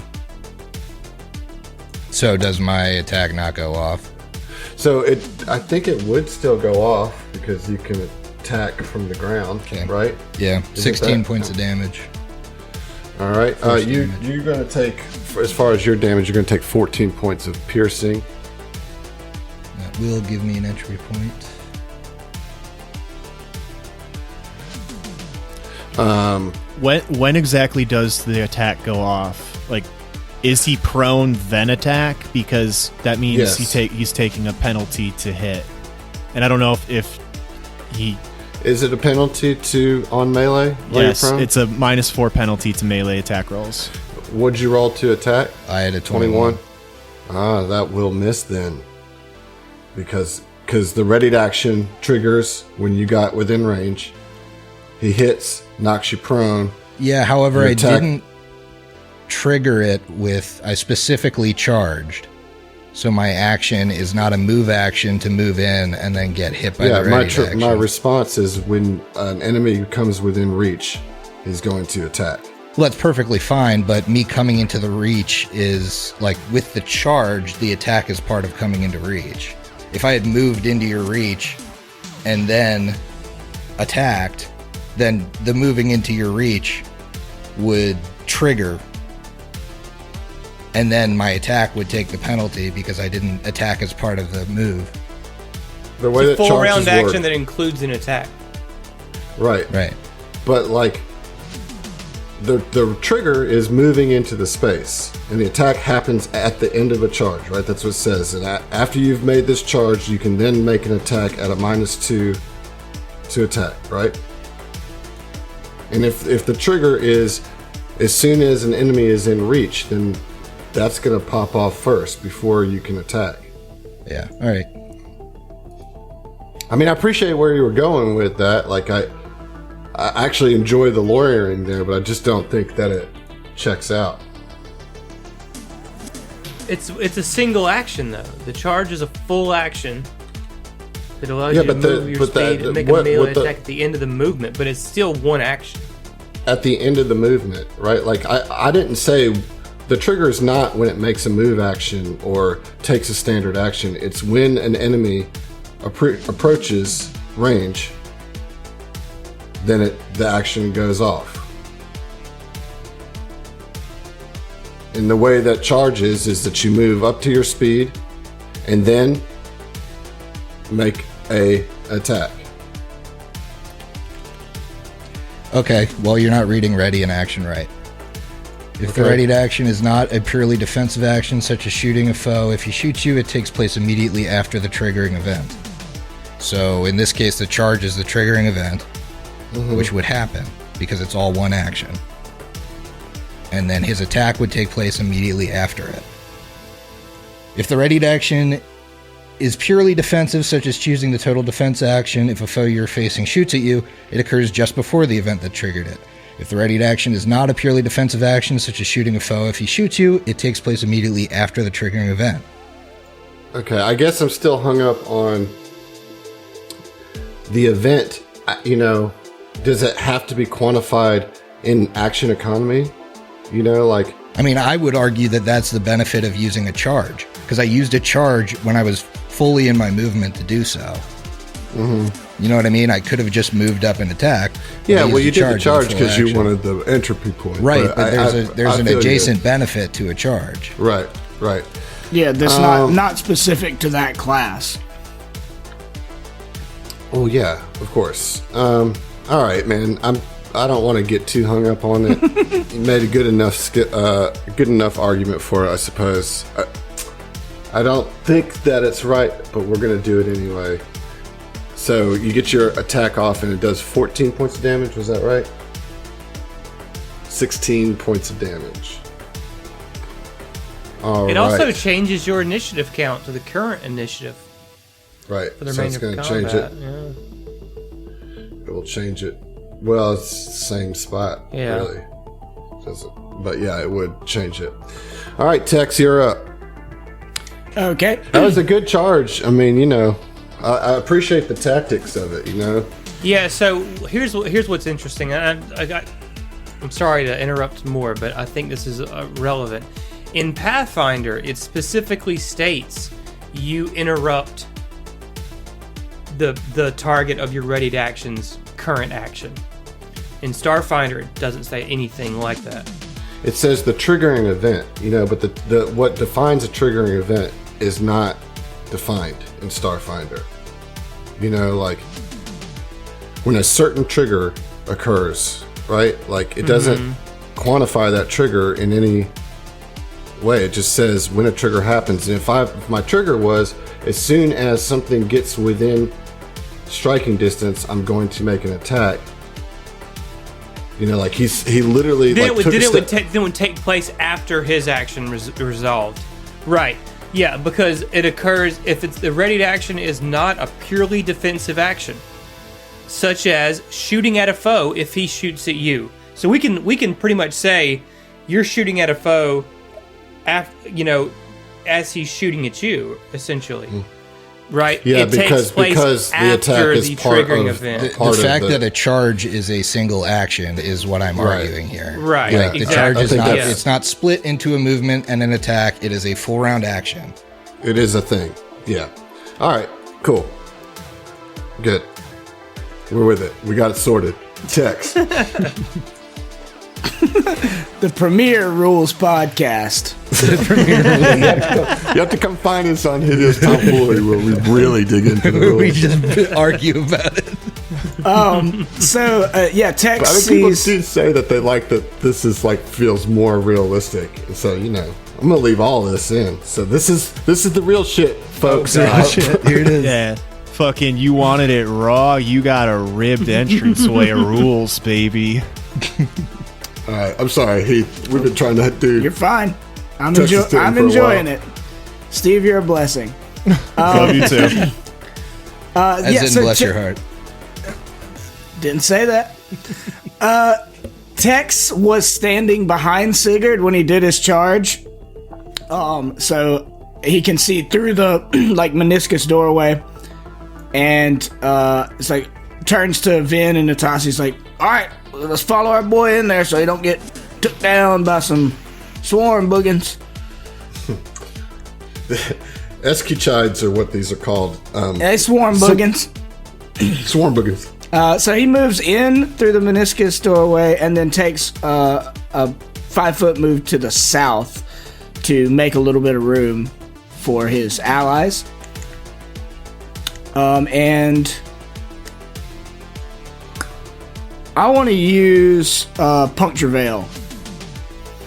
[SPEAKER 2] So does my attack not go off?
[SPEAKER 1] So I think it would still go off because you can attack from the ground,
[SPEAKER 2] Okay.
[SPEAKER 1] right?
[SPEAKER 2] Yeah,
[SPEAKER 1] Isn't
[SPEAKER 2] 16
[SPEAKER 1] that-
[SPEAKER 2] points of damage.
[SPEAKER 1] All right.
[SPEAKER 2] Force
[SPEAKER 1] You're
[SPEAKER 2] damage.
[SPEAKER 1] going to take, as far as your damage, you're going to take 14 points of piercing.
[SPEAKER 2] That will give me an entry point.
[SPEAKER 4] When exactly does the attack go off? Like, is he prone then attack? Because that means
[SPEAKER 1] Yes.
[SPEAKER 4] he's taking a penalty to hit. And I don't know if
[SPEAKER 1] Is it a penalty on melee?
[SPEAKER 4] Yes, it's a -4 penalty to melee attack rolls.
[SPEAKER 1] What'd you roll to attack?
[SPEAKER 2] I had a 21.
[SPEAKER 1] Ah, that will miss then. Because the ready to action triggers when you got within range. He hits, knocks you prone.
[SPEAKER 2] Yeah, however, I didn't trigger it I specifically charged. So my action is not a move action to move in and then get hit by the ready action.
[SPEAKER 1] My response is when an enemy comes within reach, he's going to attack.
[SPEAKER 2] Well, that's perfectly fine, but me coming into the reach is, like, with the charge, the attack is part of coming into reach. If I had moved into your reach and then attacked, then the moving into your reach would trigger, and then my attack would take the penalty because I didn't attack as part of the move.
[SPEAKER 1] The way that
[SPEAKER 3] full
[SPEAKER 1] charges
[SPEAKER 3] round action
[SPEAKER 1] work.
[SPEAKER 3] that includes an attack.
[SPEAKER 1] Right.
[SPEAKER 2] Right.
[SPEAKER 1] But, like, the trigger is moving into the space, and the attack happens at the end of a charge, right? That's what it says. And after you've made this charge, you can then make an attack at a -2 to attack, right? And if the trigger is as soon as an enemy is in reach, then that's going to pop off first before you can attack.
[SPEAKER 2] Yeah. All right.
[SPEAKER 1] I mean, I appreciate where you were going with that. Like, I actually enjoy the lawyering there, but I just don't think that it checks out.
[SPEAKER 3] It's a single action though. The charge is a full action that allows you to move your speed and make a melee attack at the end of the movement, but it's still one action.
[SPEAKER 1] At the end of the movement, right? Like, I didn't say the trigger is not when it makes a move action or takes a standard action. It's when an enemy approaches range, then the action goes off. And the way that charges is that you move up to your speed and then make a attack.
[SPEAKER 2] Okay, well, you're not reading ready in action right. If the ready to action is not a purely defensive action, such as shooting a foe, if he shoots you, it takes place immediately after the triggering event. So in this case, the charge is the triggering event, which would happen because it's all one action. And then his attack would take place immediately after it. If the ready to action is purely defensive, such as choosing the total defense action, if a foe you're facing shoots at you, it occurs just before the event that triggered it. If the ready to action is not a purely defensive action, such as shooting a foe, if he shoots you, it takes place immediately after the triggering event.
[SPEAKER 1] Okay, I guess I'm still hung up on the event. You know, does it have to be quantified in action economy? You know, like...
[SPEAKER 2] I mean, I would argue that that's the benefit of using a charge, because I used a charge when I was fully in my movement to do so. You know what I mean? I could have just moved up and attacked.
[SPEAKER 1] Yeah, well, you did the charge because you wanted the entropy point.
[SPEAKER 2] Right, but there's an adjacent benefit to a charge.
[SPEAKER 1] Right, right.
[SPEAKER 5] Yeah, that's not specific to that class.
[SPEAKER 1] Oh yeah, of course. All right, man. I don't want to get too hung up on it. You made a good enough argument for it, I suppose. I don't think that it's right, but we're gonna do it anyway. So you get your attack off, and it does 14 points of damage. Was that right? 16 points of damage.
[SPEAKER 3] It also changes your initiative count to the current initiative.
[SPEAKER 1] Right.
[SPEAKER 3] For the
[SPEAKER 1] so it's
[SPEAKER 3] remainder
[SPEAKER 1] going
[SPEAKER 3] of
[SPEAKER 1] to change
[SPEAKER 3] combat.
[SPEAKER 1] it.
[SPEAKER 3] Yeah.
[SPEAKER 1] It will change it. Well, it's the same spot,
[SPEAKER 3] Yeah.
[SPEAKER 1] really. But yeah, it would change it. All right, Tex, you're up.
[SPEAKER 5] Okay.
[SPEAKER 1] That was a good charge. I mean, you know, I appreciate the tactics of it, you know.
[SPEAKER 3] Yeah. So here's what's interesting. I'm sorry to interrupt more, but I think this is relevant. In Pathfinder, it specifically states you interrupt the target of your ready to action's current action. In Starfinder, it doesn't say anything like that.
[SPEAKER 1] It says the triggering event, you know, but the what defines a triggering event is not defined in Starfinder. You know, like when a certain trigger occurs, right? Like it doesn't quantify that trigger in any way. It just says when a trigger happens. And if my trigger was as soon as something gets within striking distance, I'm going to make an attack. You know, like he literally
[SPEAKER 3] Then
[SPEAKER 1] like
[SPEAKER 3] it would take place after his action resolved. Right. Yeah, because it occurs if it's the readied action is not a purely defensive action, such as shooting at a foe if he shoots at you. So we can pretty much say you're shooting at a foe, as he's shooting at you, essentially. Right?
[SPEAKER 1] Yeah,
[SPEAKER 3] it takes place
[SPEAKER 1] because the attack
[SPEAKER 3] after
[SPEAKER 1] is
[SPEAKER 3] the
[SPEAKER 1] part
[SPEAKER 3] triggering
[SPEAKER 1] of
[SPEAKER 3] event.
[SPEAKER 2] The fact that a charge is a single action is what I'm arguing here.
[SPEAKER 3] Right,
[SPEAKER 2] Like, the charge
[SPEAKER 3] exactly.
[SPEAKER 2] is not,
[SPEAKER 1] that's-
[SPEAKER 2] it's not split into a movement and an attack. It is a full round action.
[SPEAKER 1] It is a thing. Yeah. All right. Cool. Good. We're with it. We got it sorted. Text.
[SPEAKER 5] The Premier Rules Podcast.
[SPEAKER 1] You have to come find us on Hideous Tomfoolery where we really dig into the rules.
[SPEAKER 2] We just argue about it.
[SPEAKER 5] Tex
[SPEAKER 1] I think people
[SPEAKER 5] sees.
[SPEAKER 1] do say that they like that this is like feels more realistic. So, I'm gonna leave all this in. So this is the real shit, folks.
[SPEAKER 2] Here it is.
[SPEAKER 4] Yeah. Fucking, you wanted it raw, you got a ribbed entranceway of rules, baby.
[SPEAKER 1] All right, I'm sorry, Heath. We've been trying to do.
[SPEAKER 5] You're fine. I'm
[SPEAKER 1] Texas Tim
[SPEAKER 5] I'm
[SPEAKER 1] for a
[SPEAKER 5] enjoying
[SPEAKER 1] while.
[SPEAKER 5] it. Steve, you're a blessing.
[SPEAKER 4] Love you too.
[SPEAKER 2] As in, bless your heart.
[SPEAKER 5] Didn't say that. Tex was standing behind Sigurd when he did his charge. So he can see through the meniscus doorway, and it's like turns to Vin and Natasha. He's like, "All right, let's follow our boy in there so he don't get took down by some swarm boogans."
[SPEAKER 1] Escuchides are what these are called.
[SPEAKER 5] They swarm boogans.
[SPEAKER 1] Swarm boogans.
[SPEAKER 5] So he moves in through the meniscus doorway and then takes a 5-foot move to the south to make a little bit of room for his allies. And I want to use Puncture Veil.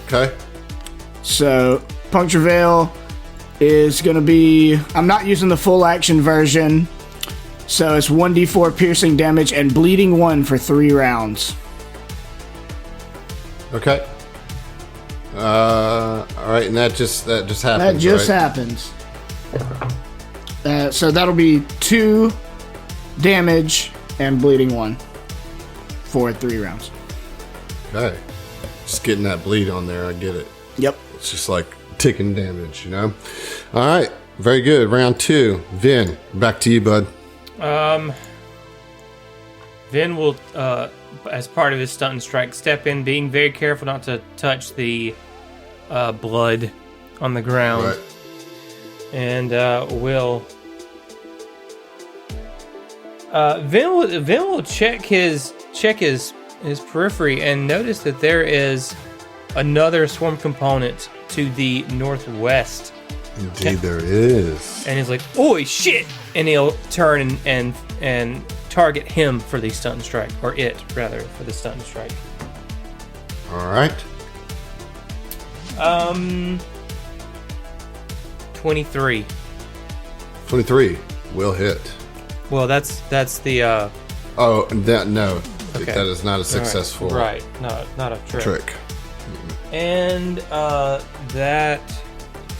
[SPEAKER 1] Okay.
[SPEAKER 5] So Puncture Veil is going to be... I'm not using the full action version. So it's 1d4 piercing damage and bleeding 1 for 3 rounds.
[SPEAKER 1] Okay. All right, and that just happens.
[SPEAKER 5] That just
[SPEAKER 1] right?
[SPEAKER 5] happens. So that'll be 2 damage and bleeding 1 for 3 rounds.
[SPEAKER 1] Okay. Just getting that bleed on there, I get it.
[SPEAKER 5] Yep.
[SPEAKER 1] It's just like ticking damage, All right, very good. Round 2. Vin, back to you, bud.
[SPEAKER 3] Vin will, as part of his stunt and strike, step in, being very careful not to touch the blood on the ground,
[SPEAKER 1] Right.
[SPEAKER 3] and will. Vin will check his periphery and notice that there is another swarm component to the northwest.
[SPEAKER 1] Indeed, there is.
[SPEAKER 3] And he's like, "Oh shit!" And he'll turn and target him for the stunt and strike, or it rather for the stunt and strike.
[SPEAKER 1] All right.
[SPEAKER 3] 23.
[SPEAKER 1] 23 will hit.
[SPEAKER 3] Well, that's the
[SPEAKER 1] Oh, no.
[SPEAKER 3] Okay.
[SPEAKER 1] That is not a successful
[SPEAKER 3] right. No, not a
[SPEAKER 1] trick.
[SPEAKER 3] And that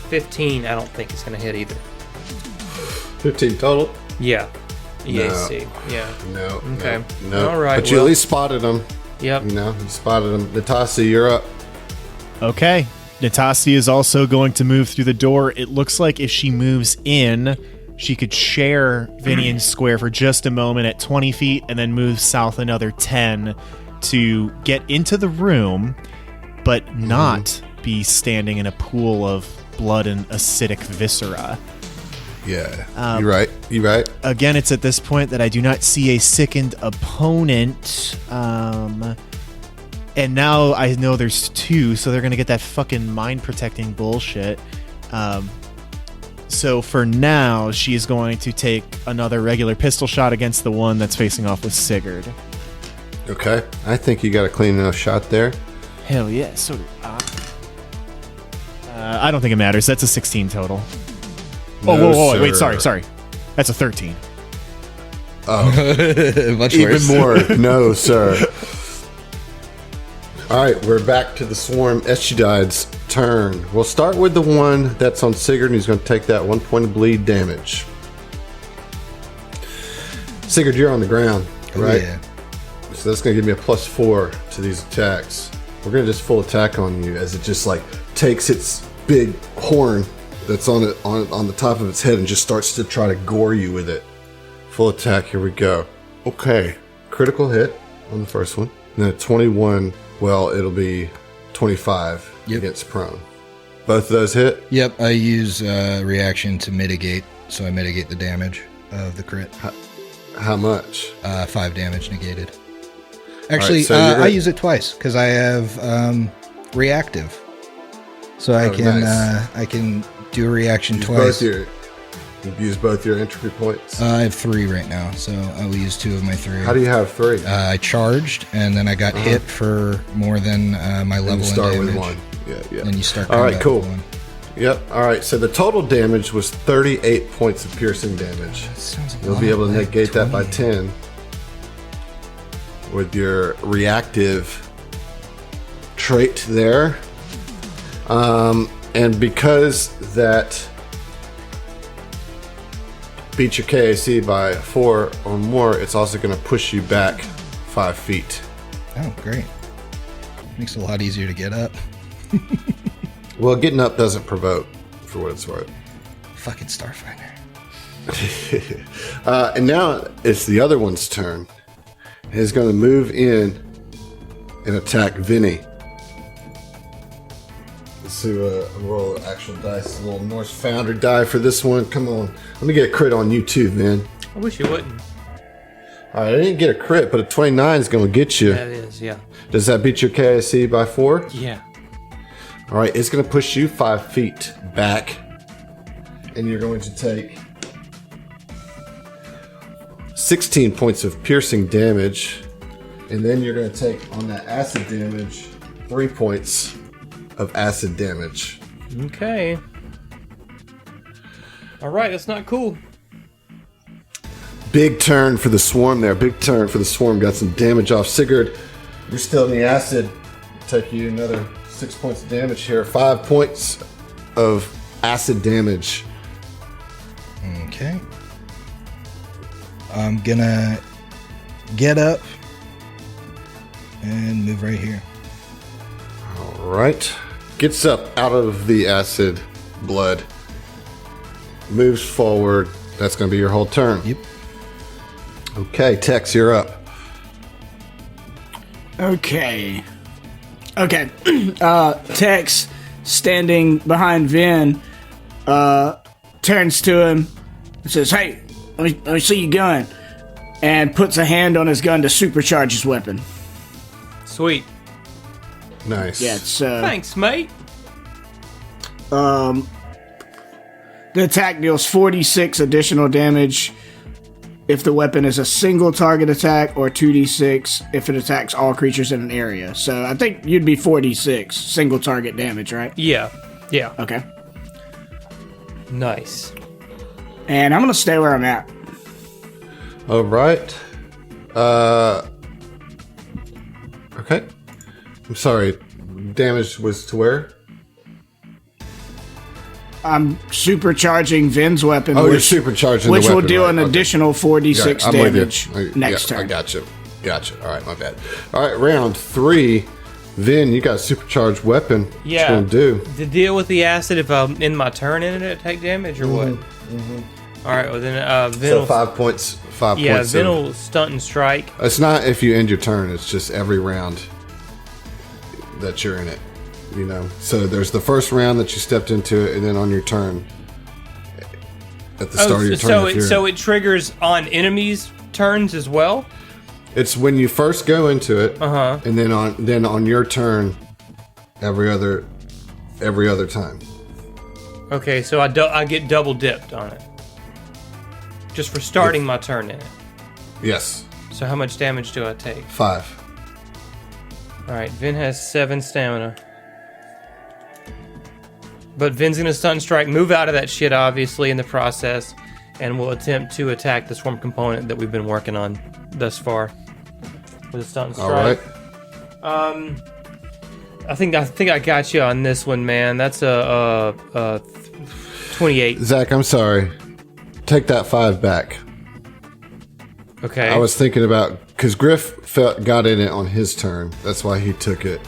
[SPEAKER 3] 15, I don't think it's gonna hit either.
[SPEAKER 1] 15 total?
[SPEAKER 3] Yeah. EAC. Yeah.
[SPEAKER 1] No.
[SPEAKER 3] Okay.
[SPEAKER 1] No.
[SPEAKER 3] All right,
[SPEAKER 1] But you
[SPEAKER 3] well-
[SPEAKER 1] at least spotted him.
[SPEAKER 3] Yep.
[SPEAKER 1] You spotted him. Natasha, you're up.
[SPEAKER 4] Okay. Natasha is also going to move through the door. It looks like if she moves in, she could share Vinian's square for just a moment at 20 feet and then move south another 10 to get into the room, but not be standing in a pool of blood and acidic viscera.
[SPEAKER 1] Yeah. You're right. You're right.
[SPEAKER 4] Again, it's at this point that I do not see a sickened opponent. And now I know there's 2, so they're going to get that fucking mind-protecting bullshit. So for now, she is going to take another regular pistol shot against the one that's facing off with Sigurd.
[SPEAKER 1] Okay. I think you got a clean enough shot there.
[SPEAKER 4] Hell yeah, so do I. I don't think it matters. That's a 16 total.
[SPEAKER 1] No,
[SPEAKER 4] Whoa, wait,
[SPEAKER 1] sir.
[SPEAKER 4] sorry. That's a 13.
[SPEAKER 2] Much
[SPEAKER 1] Even
[SPEAKER 2] worse.
[SPEAKER 1] more. No, sir. All right, we're back to the Swarm Eschidide's turn. We'll start with the one that's on Sigurd, and he's going to take that 1 point of bleed damage. Sigurd, you're on the ground, right?
[SPEAKER 2] Yeah.
[SPEAKER 1] So that's going to give me a +4 to these attacks. We're going to just full attack on you as it just like takes its big horn that's on the top of its head and just starts to try to gore you with it. Full attack, here we go. Okay, critical hit on the first one. And then a 21, well, it'll be 25 against prone. Both of those hit?
[SPEAKER 2] Yep, I use reaction to mitigate, so I mitigate the damage of the crit.
[SPEAKER 1] How much?
[SPEAKER 2] 5 damage negated. Actually,
[SPEAKER 1] so
[SPEAKER 2] I use it twice because I have reactive, so I can do a reaction twice.
[SPEAKER 1] You've used both your entropy points.
[SPEAKER 2] I have 3 right now, so I will use 2 of my 3.
[SPEAKER 1] How do you have 3?
[SPEAKER 2] I charged, and then I got hit for more than my level.
[SPEAKER 1] You start
[SPEAKER 2] in damage.
[SPEAKER 1] with 1. Yeah.
[SPEAKER 2] Then you start.
[SPEAKER 1] All right, cool.
[SPEAKER 2] With 1.
[SPEAKER 1] Yep. All right. So the total damage was 38 points of piercing damage. You'll be able to negate that by 10 with your reactive trait there. And because that beats your KAC by 4 or more, it's also going to push you back 5 feet.
[SPEAKER 2] Oh, great. Makes it a lot easier to get up.
[SPEAKER 1] Well, getting up doesn't provoke, for what it's worth.
[SPEAKER 2] Fucking Starfinder.
[SPEAKER 1] And now it's the other one's turn. He's going to move in and attack Vinny. Let's see what a roll of actual dice. A little Norse Foundry die for this one. Come on. Let me get a crit on you too, man.
[SPEAKER 3] I wish you wouldn't.
[SPEAKER 1] All right, I didn't get a crit, but a 29 is going to get you.
[SPEAKER 3] That is, yeah.
[SPEAKER 1] Does that beat your KAC by 4?
[SPEAKER 3] Yeah.
[SPEAKER 1] All right, it's going to push you 5 feet back, and you're going to take 16 points of piercing damage, and then you're going to take on that acid damage 3 points of acid damage.
[SPEAKER 3] Okay. All right, that's not cool.
[SPEAKER 1] Big turn for the swarm there. Big turn for the swarm. Got some damage off Sigurd. You're still in the acid. Take you another 6 points of damage here. 5 points of acid damage.
[SPEAKER 2] Okay. I'm gonna get up and move right here.
[SPEAKER 1] All right. Gets up out of the acid blood. Moves forward. That's going to be your whole turn.
[SPEAKER 2] Yep.
[SPEAKER 1] Okay, Tex, you're up.
[SPEAKER 5] Okay. Tex, standing behind Vin, turns to him and says, "Hey, let me see your gun," and puts a hand on his gun to supercharge his weapon.
[SPEAKER 3] Sweet.
[SPEAKER 1] Nice.
[SPEAKER 5] Yeah, it's
[SPEAKER 3] Thanks, mate.
[SPEAKER 5] the attack deals 46 additional damage if the weapon is a single target attack, or 2d6 if it attacks all creatures in an area. So I think you'd be 46 single target damage, right?
[SPEAKER 3] Yeah. Yeah.
[SPEAKER 5] Okay.
[SPEAKER 3] Nice.
[SPEAKER 5] And I'm gonna stay where I'm at.
[SPEAKER 1] All right. Okay. I'm sorry. Damage was to where?
[SPEAKER 5] I'm supercharging Vin's weapon.
[SPEAKER 1] Oh, you're supercharging the
[SPEAKER 5] which will
[SPEAKER 1] weapon,
[SPEAKER 5] deal
[SPEAKER 1] right,
[SPEAKER 5] an
[SPEAKER 1] okay.
[SPEAKER 5] additional 46
[SPEAKER 1] I'm with
[SPEAKER 5] damage
[SPEAKER 1] you.
[SPEAKER 5] next
[SPEAKER 1] I
[SPEAKER 5] turn.
[SPEAKER 1] gotcha. All right, my bad. All right, round 3. Vin, you got a supercharged weapon. What you gonna do?
[SPEAKER 3] To deal with the acid, if I'm in my turn in it, take damage or what? All right. Well then, Vin.
[SPEAKER 1] So
[SPEAKER 3] will,
[SPEAKER 1] 5 points. 5
[SPEAKER 3] yeah,
[SPEAKER 1] points.
[SPEAKER 3] Vin will stunt and strike.
[SPEAKER 1] It's not if you end your turn. It's just every round that you're in it. You know. So there's the first round that you stepped into it, and then on your turn. At the start of your turn.
[SPEAKER 3] So it triggers on enemies' turns as well.
[SPEAKER 1] It's when you first go into it, and then on your turn, every other time.
[SPEAKER 3] Okay, so I get double dipped on it, just for starting my turn in it.
[SPEAKER 1] Yes.
[SPEAKER 3] So how much damage do I take?
[SPEAKER 1] 5.
[SPEAKER 3] All right, Vin has 7 stamina, but Vin's gonna stun strike, move out of that shit obviously in the process, and will attempt to attack the swarm component that we've been working on thus far with a stunt and strike.
[SPEAKER 1] All right.
[SPEAKER 3] I think I got you on this one, man. That's a 28.
[SPEAKER 1] Zach, I'm sorry. Take that 5 back.
[SPEAKER 3] Okay.
[SPEAKER 1] I was thinking about, because Griff got in it on his turn. That's why he took it.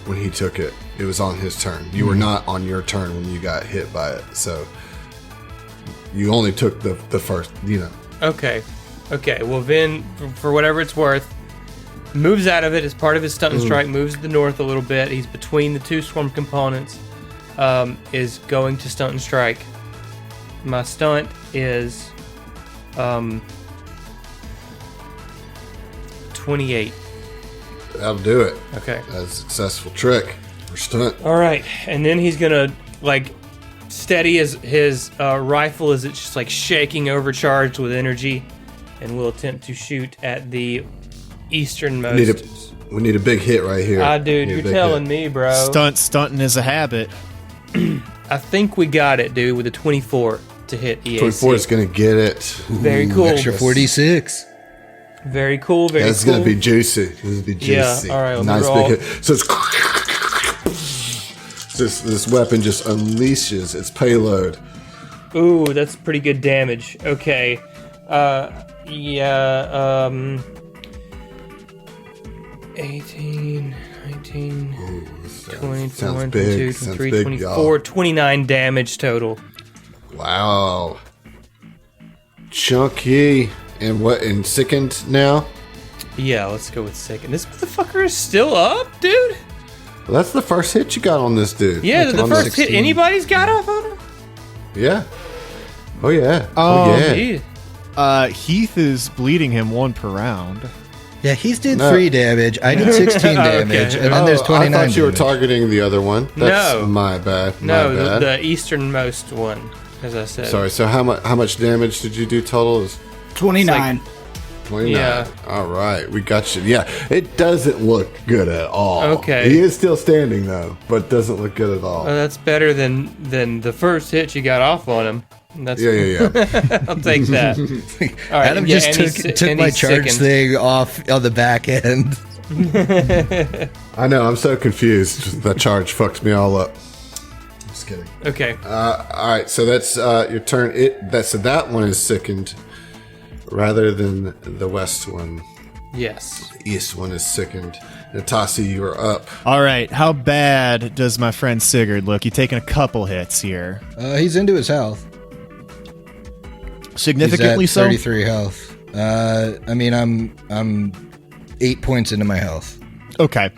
[SPEAKER 1] When he took it, it was on his turn. You were not on your turn when you got hit by it. So you only took the first,
[SPEAKER 3] Okay. Well, Vin, for whatever it's worth, moves out of it as part of his stunt and strike, moves to the north a little bit. He's between the 2 swarm components, is going to stunt and strike. My stunt is 28.
[SPEAKER 1] That'll do it.
[SPEAKER 3] Okay.
[SPEAKER 1] That's a successful trick or stunt.
[SPEAKER 3] All right, and then he's gonna steady his rifle as it's just shaking, overcharged with energy, and will attempt to shoot at the easternmost.
[SPEAKER 1] We need a big hit right here.
[SPEAKER 3] Dude, you're telling me, bro.
[SPEAKER 4] Stunting is a habit.
[SPEAKER 3] I think we got it, dude, with a 24 to hit EAC.
[SPEAKER 1] 24 is gonna get it.
[SPEAKER 3] Very cool.
[SPEAKER 2] Extra 46.
[SPEAKER 3] Very cool. Very
[SPEAKER 1] That's
[SPEAKER 3] cool.
[SPEAKER 1] gonna be juicy. This is be juicy.
[SPEAKER 3] Yeah, all right, let me
[SPEAKER 1] nice
[SPEAKER 3] roll.
[SPEAKER 1] big hit. So this weapon just unleashes its payload.
[SPEAKER 3] Ooh, that's pretty good damage. Okay. 18, 19, 20,
[SPEAKER 1] sounds
[SPEAKER 3] 21,
[SPEAKER 1] big.
[SPEAKER 3] 22,
[SPEAKER 1] Sounds
[SPEAKER 3] 23,
[SPEAKER 1] big,
[SPEAKER 3] 24,
[SPEAKER 1] y'all.
[SPEAKER 3] 29 damage total.
[SPEAKER 1] Wow. Chunky. And what, in sickened now?
[SPEAKER 3] Yeah, let's go with second. This motherfucker is still up, dude?
[SPEAKER 1] Well, that's the first hit you got on this dude.
[SPEAKER 3] Yeah, the
[SPEAKER 1] On
[SPEAKER 3] first hit
[SPEAKER 2] 16.
[SPEAKER 3] anybody's got off on him?
[SPEAKER 1] Yeah. Oh, yeah. Oh, yeah.
[SPEAKER 3] Jeez.
[SPEAKER 4] Heath is bleeding him 1 per round.
[SPEAKER 2] Yeah, he's did
[SPEAKER 1] No.
[SPEAKER 2] 3 damage. I did 16 damage, and then there's 29
[SPEAKER 1] I thought you were
[SPEAKER 2] damage.
[SPEAKER 1] targeting the other one. That's
[SPEAKER 3] No.
[SPEAKER 1] my bad.
[SPEAKER 3] No,
[SPEAKER 1] my bad.
[SPEAKER 3] the easternmost one, as I said.
[SPEAKER 1] Sorry, so how much damage did you do total? Is
[SPEAKER 5] 29.
[SPEAKER 1] 29.
[SPEAKER 3] Yeah.
[SPEAKER 1] All right, we got you. Yeah, it doesn't look good at all.
[SPEAKER 3] Okay.
[SPEAKER 1] He is still standing though, but doesn't look good at all.
[SPEAKER 3] That's better than the first hit you got off on him. That's
[SPEAKER 1] Yeah.
[SPEAKER 3] I'll take that. All right,
[SPEAKER 2] Adam
[SPEAKER 3] yeah,
[SPEAKER 2] just
[SPEAKER 3] and
[SPEAKER 2] took
[SPEAKER 3] and
[SPEAKER 2] my
[SPEAKER 3] he's
[SPEAKER 2] charge
[SPEAKER 3] sickened.
[SPEAKER 2] thing off on the back end.
[SPEAKER 1] I know. I'm so confused. Just that charge fucked me all up. Just kidding.
[SPEAKER 3] Okay.
[SPEAKER 1] All right, so that's your turn. So that one is sickened, rather than the west one.
[SPEAKER 3] Yes.
[SPEAKER 1] The east one is sickened. Natasi, you are up.
[SPEAKER 4] All right, how bad does my friend Sigurd look? You've taken a couple hits here.
[SPEAKER 2] He's into his health.
[SPEAKER 4] Significantly
[SPEAKER 2] He's at
[SPEAKER 4] so?
[SPEAKER 2] 33 health. I mean, I'm 8 points into my health.
[SPEAKER 4] Okay.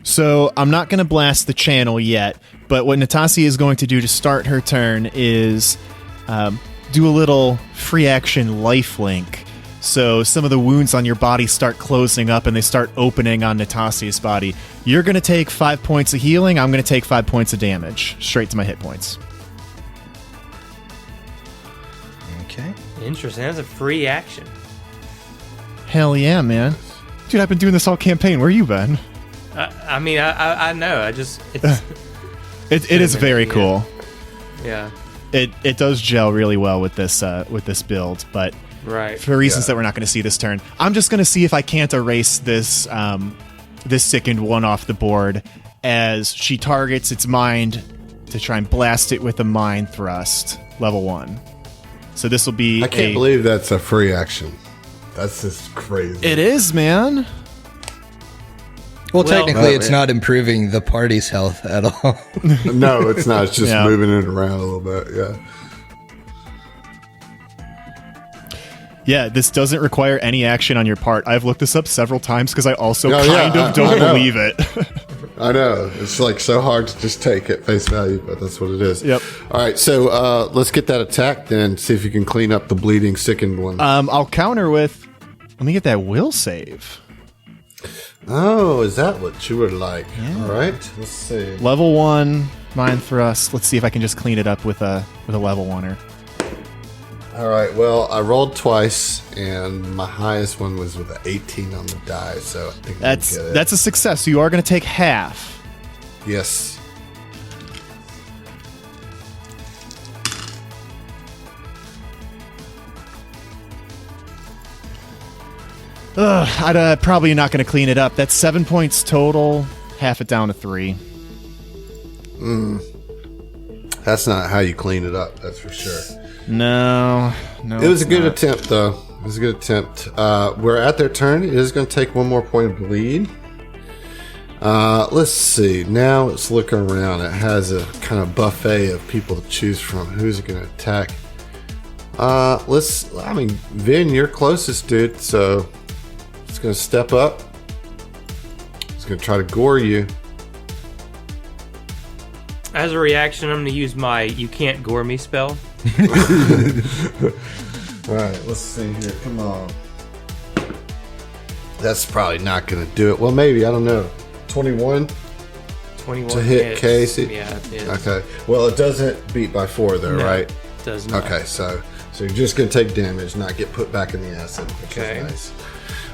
[SPEAKER 4] So I'm not going to blast the channel yet, but what Natasi is going to do to start her turn is do a little free action life link. So some of the wounds on your body start closing up and they start opening on Natasi's body. You're going to take 5 points of healing. I'm going to take 5 points of damage straight to my hit points.
[SPEAKER 2] Okay.
[SPEAKER 3] Interesting. That's a free action.
[SPEAKER 4] Hell yeah, man. Dude, I've been doing this all campaign. Where you been?
[SPEAKER 3] I mean, I know. It's
[SPEAKER 4] It is very cool.
[SPEAKER 3] yeah.
[SPEAKER 4] It does gel really well with this build, but
[SPEAKER 3] Right.
[SPEAKER 4] for reasons that we're not going to see this turn, I'm just going to see if I can't erase this this sickened one off the board as she targets its mind to try and blast it with a mind thrust, level 1. So this will be
[SPEAKER 1] I can't believe that's a free action. That's just crazy.
[SPEAKER 4] It is, man.
[SPEAKER 2] Well, technically,
[SPEAKER 1] Oh,
[SPEAKER 2] it's
[SPEAKER 1] man.
[SPEAKER 2] not improving the party's health at all.
[SPEAKER 1] No, it's not. It's just
[SPEAKER 4] Yeah.
[SPEAKER 1] moving it around a little bit. Yeah.
[SPEAKER 4] Yeah, this doesn't require any action on your part. I've looked this up several times because I also
[SPEAKER 1] Oh, yeah,
[SPEAKER 4] kind of
[SPEAKER 1] I
[SPEAKER 4] don't
[SPEAKER 1] know.
[SPEAKER 4] believe it.
[SPEAKER 1] I know. It's like so hard to just take at face value, but that's what it is.
[SPEAKER 4] Yep.
[SPEAKER 1] All right, so let's get that attack then. See if you can clean up the bleeding, sickened one.
[SPEAKER 4] I'll counter with, let me get that will save.
[SPEAKER 1] Oh, is that what you would like? All right, let's see.
[SPEAKER 4] Level 1, mind thrust. Let's see if I can just clean it up with a level 1er.
[SPEAKER 1] All right, well, I rolled twice, and my highest one was with an 18 on the die, so I think we'll get it.
[SPEAKER 4] That's a success. So you are going to take half.
[SPEAKER 1] Yes.
[SPEAKER 4] I'm probably not going to clean it up. That's 7 points total. Half it down to 3.
[SPEAKER 1] That's not how you clean it up. That's for sure.
[SPEAKER 4] No.
[SPEAKER 1] It was a good attempt, though. It was a good attempt. We're at their turn. It is going to take one more point of bleed. Let's see. Now let's look around. It has a kind of buffet of people to choose from. Who's it going to attack? Vin, you're closest, dude. So it's going to step up. It's going to try to gore you.
[SPEAKER 3] As a reaction, I'm going to use my "You Can't Gore Me" spell.
[SPEAKER 1] All right, let's see here. Come on. That's probably not going to do it. Well, maybe. I don't know. 21 to hit
[SPEAKER 3] hits.
[SPEAKER 1] Casey.
[SPEAKER 3] Yeah, it is.
[SPEAKER 1] Okay. Well, it doesn't beat by 4, though,
[SPEAKER 3] No,
[SPEAKER 1] right?
[SPEAKER 3] it does not.
[SPEAKER 1] Okay, so you're just going to take damage, not get put back in the acid, which
[SPEAKER 3] Okay.
[SPEAKER 1] is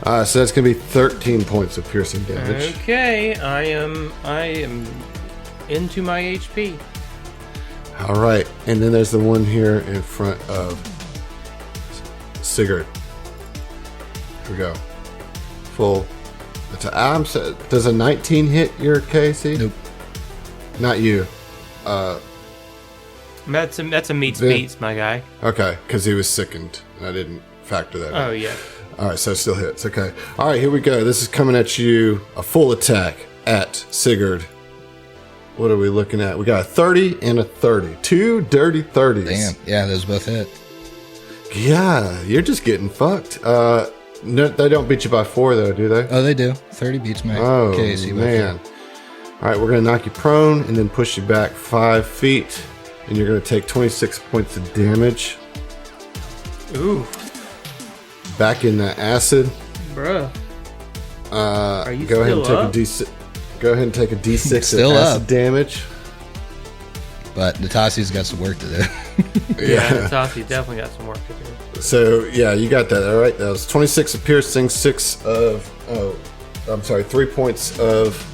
[SPEAKER 1] nice. So that's going to be 13 points of piercing damage.
[SPEAKER 3] Okay, I am into my HP.
[SPEAKER 1] All right, and then there's the one here in front of Sigurd. Here we go. Full. Does a 19 hit your Casey?
[SPEAKER 2] Nope.
[SPEAKER 1] Not you.
[SPEAKER 3] That's a meets
[SPEAKER 1] Vin.
[SPEAKER 3] beats, my guy.
[SPEAKER 1] Okay, because he was sickened, and I didn't factor that in.
[SPEAKER 3] Oh yeah.
[SPEAKER 1] All right, so it still hits. Okay. All right, here we go. This is coming at you, a full attack at Sigurd. What are we looking at? We got a 30 and a 30. 2 dirty 30s.
[SPEAKER 2] Damn. Yeah, those both hit.
[SPEAKER 1] Yeah, you're just getting fucked. No, they don't beat you by 4, though, do they?
[SPEAKER 2] Oh, they do. 30 beats my
[SPEAKER 1] Oh,
[SPEAKER 2] KC.
[SPEAKER 1] man. All right, we're going to knock you prone and then push you back 5 feet. And you're going to take 26 points of damage.
[SPEAKER 3] Ooh,
[SPEAKER 1] Back in the acid.
[SPEAKER 3] bruh. Are you
[SPEAKER 1] Go ahead and
[SPEAKER 3] still
[SPEAKER 1] take
[SPEAKER 3] up?
[SPEAKER 1] a D6. Go ahead and take a D6
[SPEAKER 2] Still
[SPEAKER 1] of acid
[SPEAKER 2] up.
[SPEAKER 1] damage.
[SPEAKER 2] But Natasi's got some work to do.
[SPEAKER 3] Yeah, Natasi definitely got some work to do.
[SPEAKER 1] So, yeah, you got that. All right, that was 26 of piercing, 3 points of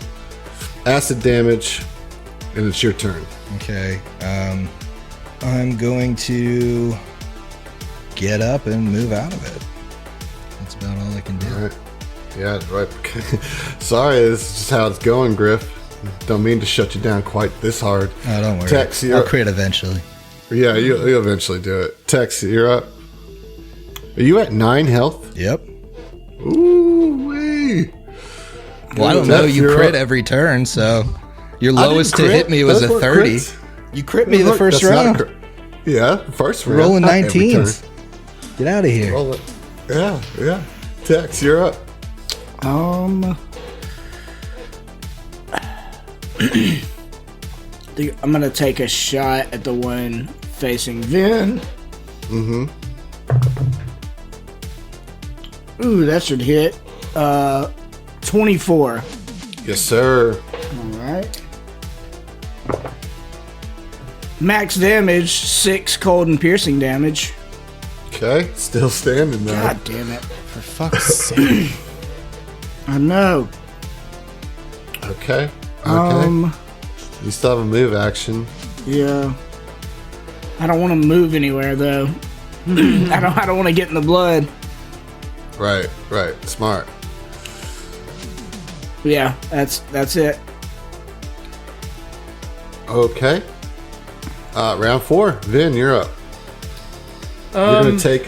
[SPEAKER 1] acid damage, and it's your turn.
[SPEAKER 2] Okay. I'm going to get up and move out of it. That's about all I can do.
[SPEAKER 1] All right. Yeah, right. Sorry, this is just how it's going, Griff. Don't mean to shut you down quite this hard.
[SPEAKER 2] Oh, don't worry.
[SPEAKER 1] Tex,
[SPEAKER 2] I'll quit eventually.
[SPEAKER 1] Yeah, you'll eventually do it. Tex, you're up. Are you at 9 health?
[SPEAKER 2] Yep.
[SPEAKER 1] Ooh-wee.
[SPEAKER 2] Well, I don't know.
[SPEAKER 1] Tex,
[SPEAKER 2] You
[SPEAKER 1] you're
[SPEAKER 2] crit
[SPEAKER 1] up.
[SPEAKER 2] every turn, so your
[SPEAKER 1] I didn't
[SPEAKER 2] lowest to
[SPEAKER 1] crit.
[SPEAKER 2] hit me was
[SPEAKER 1] Those
[SPEAKER 2] a
[SPEAKER 1] weren't
[SPEAKER 2] 30.
[SPEAKER 1] crits.
[SPEAKER 2] You crit me the
[SPEAKER 1] Look,
[SPEAKER 2] first
[SPEAKER 1] that's not a
[SPEAKER 2] round.
[SPEAKER 1] crit. Yeah, first round.
[SPEAKER 2] Rolling
[SPEAKER 1] Not every
[SPEAKER 2] 19s.
[SPEAKER 1] turn.
[SPEAKER 2] Get out of here.
[SPEAKER 1] Roll it. Yeah. Tex, you're up.
[SPEAKER 5] I'm gonna take a shot at the one facing Vin. Ooh, that should hit. 24.
[SPEAKER 1] Yes, sir.
[SPEAKER 5] Alright. Max damage, 6 cold and piercing damage.
[SPEAKER 1] Okay, still standing though.
[SPEAKER 5] God damn it.
[SPEAKER 4] For fuck's sake.
[SPEAKER 5] I know.
[SPEAKER 1] Okay. You still have a move action.
[SPEAKER 5] Yeah. I don't want to move anywhere though. I don't want to get in the blood.
[SPEAKER 1] Right. Smart.
[SPEAKER 5] Yeah, that's it.
[SPEAKER 1] Okay. Round 4. Vin, you're up. You're going to take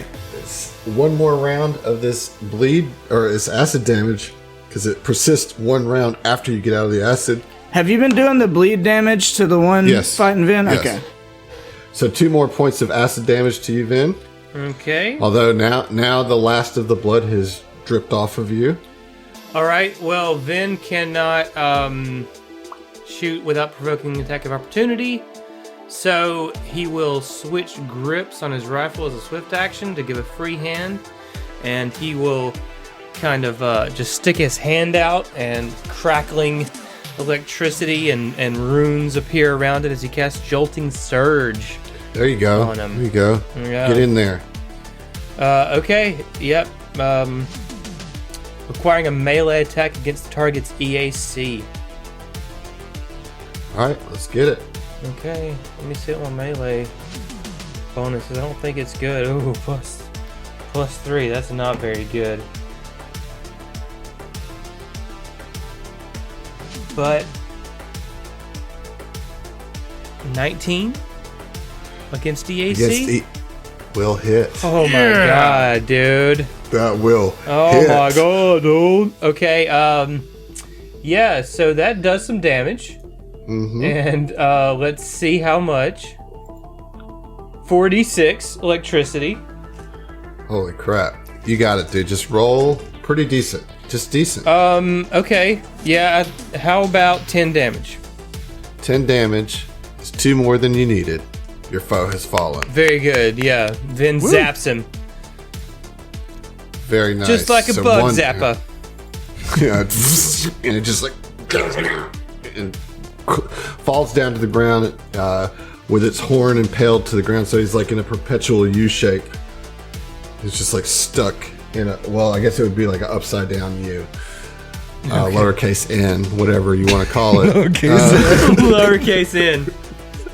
[SPEAKER 1] one more round of this bleed, or this acid damage, because it persists one round after you get out of the acid.
[SPEAKER 5] Have you been doing the bleed damage to the one
[SPEAKER 1] Yes.
[SPEAKER 5] fighting Vin?
[SPEAKER 1] Yes.
[SPEAKER 5] Okay.
[SPEAKER 1] So 2 more points of acid damage to you, Vin.
[SPEAKER 3] Okay.
[SPEAKER 1] Although now the last of the blood has dripped off of you.
[SPEAKER 3] All right. Well, Vin cannot shoot without provoking an attack of opportunity, so he will switch grips on his rifle as a swift action to give a free hand, and he will kind of just stick his hand out, and crackling electricity and runes appear around it as he casts Jolting Surge.
[SPEAKER 1] There you go.
[SPEAKER 3] On him.
[SPEAKER 1] There you go.
[SPEAKER 3] Yeah.
[SPEAKER 1] Get in there.
[SPEAKER 3] Okay. Yep. Requiring a melee attack against the target's EAC.
[SPEAKER 1] All right, let's get it.
[SPEAKER 3] Okay, let me see what my melee bonus is. I don't think it's good. Ooh, plus 3. That's not very good. but 19 against DAC.
[SPEAKER 1] Yes, will hit.
[SPEAKER 3] Oh my god, dude.
[SPEAKER 1] That will.
[SPEAKER 3] Oh
[SPEAKER 1] hit.
[SPEAKER 3] my god, dude. Okay, yeah, so that does some damage. And let's see how much. 4d6 electricity.
[SPEAKER 1] Holy crap. You got it, dude. Just roll pretty decent. Just decent.
[SPEAKER 3] Okay. Yeah, how about 10 damage?
[SPEAKER 1] 10 damage. It's 2 more than you needed. Your foe has fallen.
[SPEAKER 3] Very good, yeah. Then zaps him.
[SPEAKER 1] Very nice.
[SPEAKER 3] Just like a bug zapper.
[SPEAKER 1] Yeah. And it just like and falls down to the ground with its horn impaled to the ground. So he's like in a perpetual U shape. He's just like stuck in a, well, I guess it would be like an upside down U. Lowercase n, whatever you want to call it.
[SPEAKER 3] Lowercase n.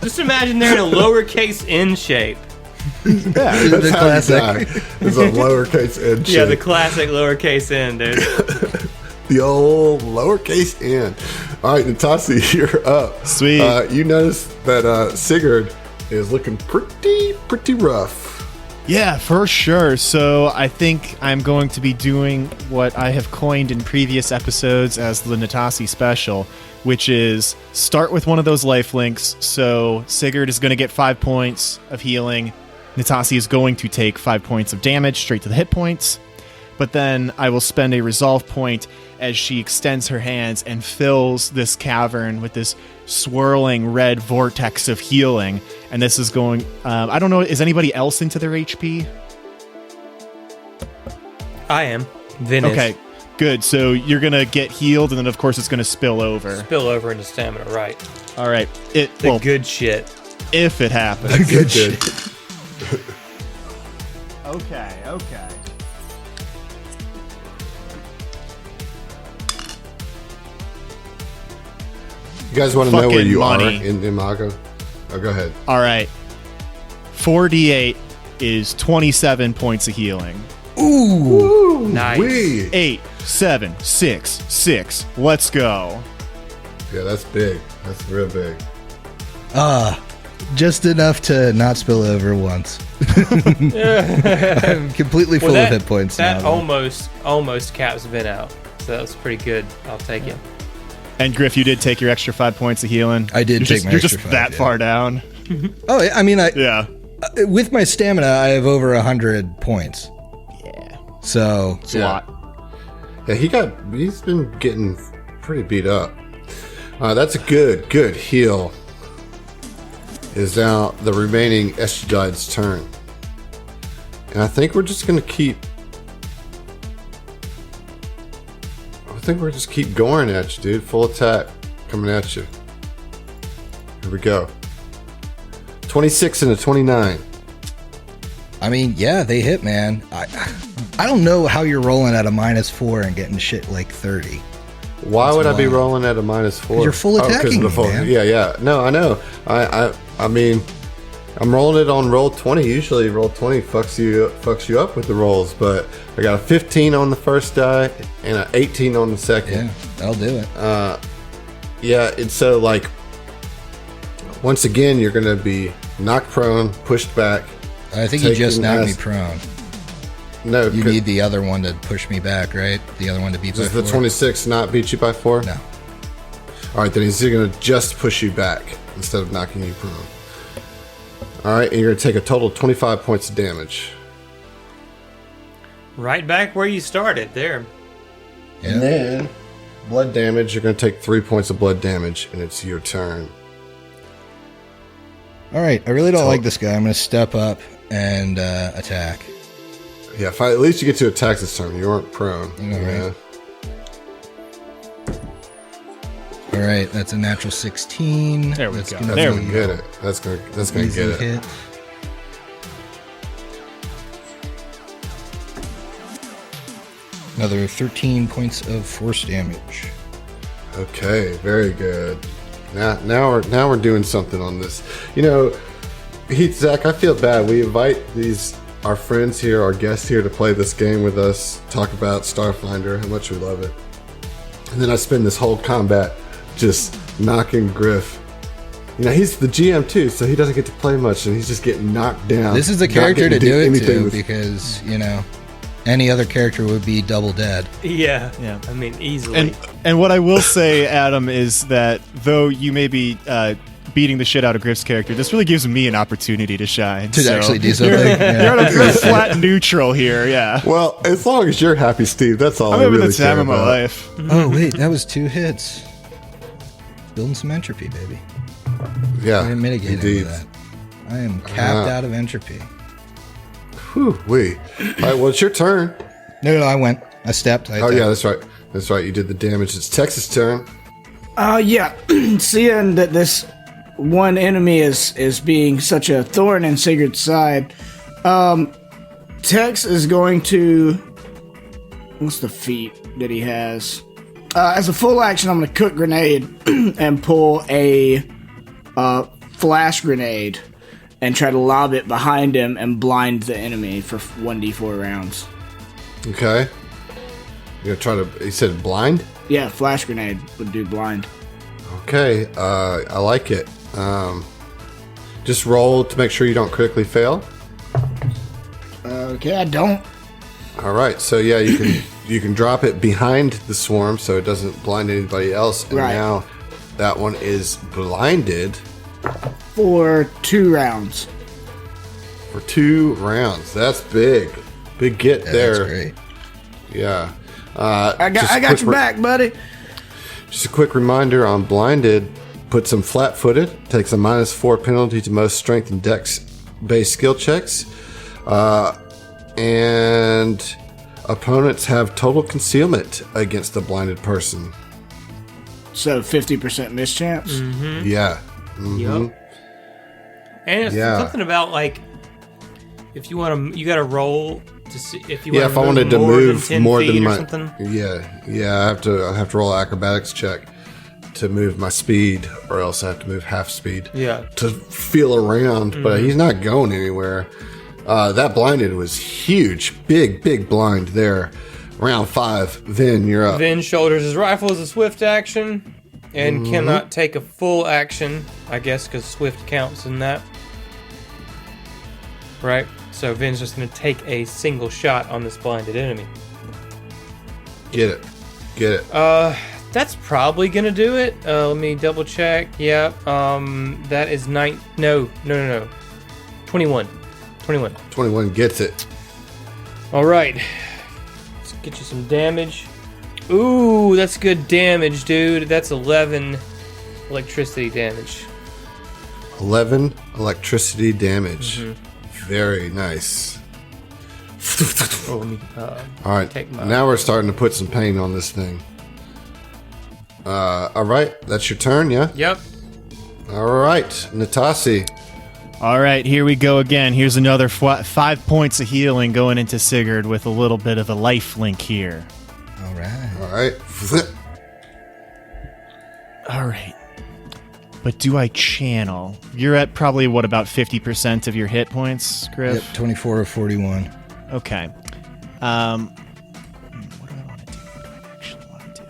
[SPEAKER 3] Just imagine they're in a lowercase n shape.
[SPEAKER 1] Yeah, that's how classic. It's a lowercase n shape.
[SPEAKER 3] Yeah, the classic lowercase n, dude.
[SPEAKER 1] The old lowercase n. All right, Natasi, you're up.
[SPEAKER 4] Sweet.
[SPEAKER 1] You notice that Sigurd is looking pretty rough.
[SPEAKER 4] Yeah, for sure. So I think I'm going to be doing what I have coined in previous episodes as the Natasi special, which is start with one of those life links. So Sigurd is going to get 5 points of healing. Natasi is going to take 5 points of damage straight to the hit points. But then I will spend a resolve point as she extends her hands and fills this cavern with this swirling red vortex of healing. And this is going... I don't know, is anybody else into their HP?
[SPEAKER 3] I am. Vin is.
[SPEAKER 4] Okay, good. So you're going to get healed, and then, of course, it's going to spill over.
[SPEAKER 3] Spill over into stamina, right.
[SPEAKER 4] All right.
[SPEAKER 3] The good shit.
[SPEAKER 4] If it happens.
[SPEAKER 1] Good shit.
[SPEAKER 4] Okay.
[SPEAKER 1] You guys want to know where
[SPEAKER 4] Fucking
[SPEAKER 1] you
[SPEAKER 4] money.
[SPEAKER 1] are in Imago? Oh, go ahead.
[SPEAKER 4] All right. 4d8 is 27 points of healing.
[SPEAKER 1] Ooh,
[SPEAKER 3] Nice.
[SPEAKER 1] wee.
[SPEAKER 4] 8, 7, 6, 6. Let's go.
[SPEAKER 1] Yeah, that's big. That's real big.
[SPEAKER 2] Just enough to not spill over once. I'm completely full of hit points
[SPEAKER 3] that
[SPEAKER 2] now.
[SPEAKER 3] almost caps Vin out. So that was pretty good. I'll take it.
[SPEAKER 4] And Griff, you did take your extra 5 points of healing.
[SPEAKER 2] I did take my
[SPEAKER 4] You're
[SPEAKER 2] extra
[SPEAKER 4] just
[SPEAKER 2] 5,
[SPEAKER 4] that
[SPEAKER 2] yeah.
[SPEAKER 4] far down.
[SPEAKER 2] Oh, yeah, I mean,
[SPEAKER 4] Yeah.
[SPEAKER 2] with my stamina, I have over 100 points.
[SPEAKER 4] Yeah.
[SPEAKER 2] So
[SPEAKER 4] It's a lot.
[SPEAKER 1] Yeah, he's been getting pretty beat up. That's a good heal. Is now the remaining Eshdide's turn. And I think we're just going to keep going at you, dude. Full attack coming at you. Here we go. 26 and a 29.
[SPEAKER 2] I mean, yeah, they hit, man. I don't know how you're rolling at a -4 and getting shit like 30.
[SPEAKER 1] Why would I be
[SPEAKER 2] wild.
[SPEAKER 1] rolling at a -4?
[SPEAKER 2] You're full
[SPEAKER 1] 'cause of
[SPEAKER 2] attacking
[SPEAKER 1] the
[SPEAKER 2] me,
[SPEAKER 1] full,
[SPEAKER 2] man.
[SPEAKER 1] Yeah. No, I know. I mean, I'm rolling it on roll 20. Usually roll 20 fucks you up with the rolls, but I got a 15 on the first die and an 18 on the second.
[SPEAKER 2] Yeah, that'll do it.
[SPEAKER 1] Yeah, it's so like once again you're gonna be knocked prone, pushed back.
[SPEAKER 2] I think you just
[SPEAKER 1] taking
[SPEAKER 2] knocked me
[SPEAKER 1] as-
[SPEAKER 2] prone.
[SPEAKER 1] No,
[SPEAKER 2] You need the other one to push me back, right? The other one to beat by
[SPEAKER 1] does the
[SPEAKER 2] 4?
[SPEAKER 1] 26 not beat you by 4?
[SPEAKER 2] No.
[SPEAKER 1] All right, then he's gonna just push you back instead of knocking you prone. All right, and you're gonna take a total of 25 points of damage.
[SPEAKER 3] Right back where you started there.
[SPEAKER 2] Yeah.
[SPEAKER 1] And then blood damage. You're gonna take 3 points of blood damage, and it's your turn.
[SPEAKER 2] All right, I really don't like this guy. I'm going to step up and attack.
[SPEAKER 1] Yeah, if at least you get to attack this turn. You aren't prone.
[SPEAKER 2] I know, right? All right, that's a natural 16.
[SPEAKER 4] There we
[SPEAKER 2] That's
[SPEAKER 4] go.
[SPEAKER 2] gonna
[SPEAKER 4] There
[SPEAKER 2] be
[SPEAKER 4] we
[SPEAKER 1] Get it. That's gonna
[SPEAKER 2] easy
[SPEAKER 1] get it.
[SPEAKER 2] hit. Another 13 points of force damage.
[SPEAKER 1] Okay, very good. Now we're doing something on this. You know, Heath, Zach, I feel bad. We invite our friends here, our guests here, to play this game with us, talk about Starfinder, how much we love it, and then I spend this whole combat just knocking Griff. He's the GM too, so he doesn't get to play much, and he's just getting knocked down.
[SPEAKER 2] This is the character to do it to,
[SPEAKER 1] with,
[SPEAKER 2] because any other character would be double dead.
[SPEAKER 3] Yeah. I mean, easily.
[SPEAKER 4] And what I will say, Adam, is that though you may be beating the shit out of Griff's character, this really gives me an opportunity to shine.
[SPEAKER 2] To actually do something.
[SPEAKER 4] You're on a flat neutral here, yeah.
[SPEAKER 1] Well, as long as you're happy, Steve, that's all
[SPEAKER 4] I'm
[SPEAKER 1] I
[SPEAKER 4] having
[SPEAKER 1] really
[SPEAKER 4] the time
[SPEAKER 1] care
[SPEAKER 4] of my
[SPEAKER 1] about.
[SPEAKER 4] life.
[SPEAKER 2] Oh, wait, that was 2 hits. Building some entropy, baby.
[SPEAKER 1] Yeah,
[SPEAKER 2] I am mitigating
[SPEAKER 1] indeed.
[SPEAKER 2] that. I am capped out of entropy.
[SPEAKER 1] Whew, wee. All right, well, it's your turn.
[SPEAKER 2] No, I went. I stepped. I
[SPEAKER 1] Oh,
[SPEAKER 2] tapped.
[SPEAKER 1] yeah, that's right. That's right. You did the damage. It's Texas' turn.
[SPEAKER 5] Yeah. Seeing that this one enemy is being such a thorn in Sigurd's side, Tex is going to... What's the feat that he has? As a full action, I'm going to cook grenade and pull a flash grenade and try to lob it behind him and blind the enemy for 1d4 rounds.
[SPEAKER 1] Okay. You're going to try to... He said blind?
[SPEAKER 5] Yeah, flash grenade would do blind.
[SPEAKER 1] Okay. I like it. Just roll to make sure you don't critically fail.
[SPEAKER 5] Okay, I don't.
[SPEAKER 1] All right. So, yeah, you can drop it behind the swarm so it doesn't blind anybody else. And
[SPEAKER 5] Right.
[SPEAKER 1] now that one is blinded
[SPEAKER 5] For 2 rounds.
[SPEAKER 1] for 2 rounds. That's big. Big get
[SPEAKER 2] Yeah,
[SPEAKER 1] there.
[SPEAKER 2] that's great.
[SPEAKER 1] Yeah.
[SPEAKER 5] I got your back, buddy.
[SPEAKER 1] Just a quick reminder on blinded, puts them flat-footed, takes a -4 penalty to most strength and dex-based skill checks, and opponents have total concealment against the blinded person.
[SPEAKER 5] So 50% mischance.
[SPEAKER 1] Yeah.
[SPEAKER 3] Yep. And it's something about like if you want to, you got to roll to see if you.
[SPEAKER 1] Yeah,
[SPEAKER 3] want
[SPEAKER 1] if I wanted to
[SPEAKER 3] more
[SPEAKER 1] move
[SPEAKER 3] than 10
[SPEAKER 1] more
[SPEAKER 3] feet
[SPEAKER 1] than
[SPEAKER 3] or
[SPEAKER 1] my
[SPEAKER 3] something.
[SPEAKER 1] yeah, I have to roll an acrobatics check to move my speed, or else I have to move half speed.
[SPEAKER 3] Yeah.
[SPEAKER 1] To feel around, but he's not going anywhere. That blinded was huge, big blind there. Round 5, Vin, you're up.
[SPEAKER 3] Vin shoulders his rifle as a swift action and cannot take a full action, I guess, because swift counts in that. Right? So Vin's just going to take a single shot on this blinded enemy.
[SPEAKER 1] Get it.
[SPEAKER 3] That's probably going to do it. Let me double check. Yeah. That is 21.
[SPEAKER 1] 21 gets it.
[SPEAKER 3] All right. Let's get you some damage. Ooh, that's good damage, dude. That's 11 electricity damage.
[SPEAKER 1] 11 electricity damage. Very nice.
[SPEAKER 3] Oh, let me,
[SPEAKER 1] All right,
[SPEAKER 3] take my-
[SPEAKER 1] now we're starting to put some paint on this thing. All right, that's your turn, yeah?
[SPEAKER 3] Yep.
[SPEAKER 1] All right, Natasi.
[SPEAKER 4] All right, here we go again. Here's another 5 points of healing going into Sigurd with a little bit of a life link here.
[SPEAKER 2] All right.
[SPEAKER 1] All right.
[SPEAKER 4] All right. But do I channel? You're at probably, what, about 50% of your hit points, Griff?
[SPEAKER 2] Yep, 24 of 41.
[SPEAKER 4] Okay. What do I want to do? What do I actually want to do?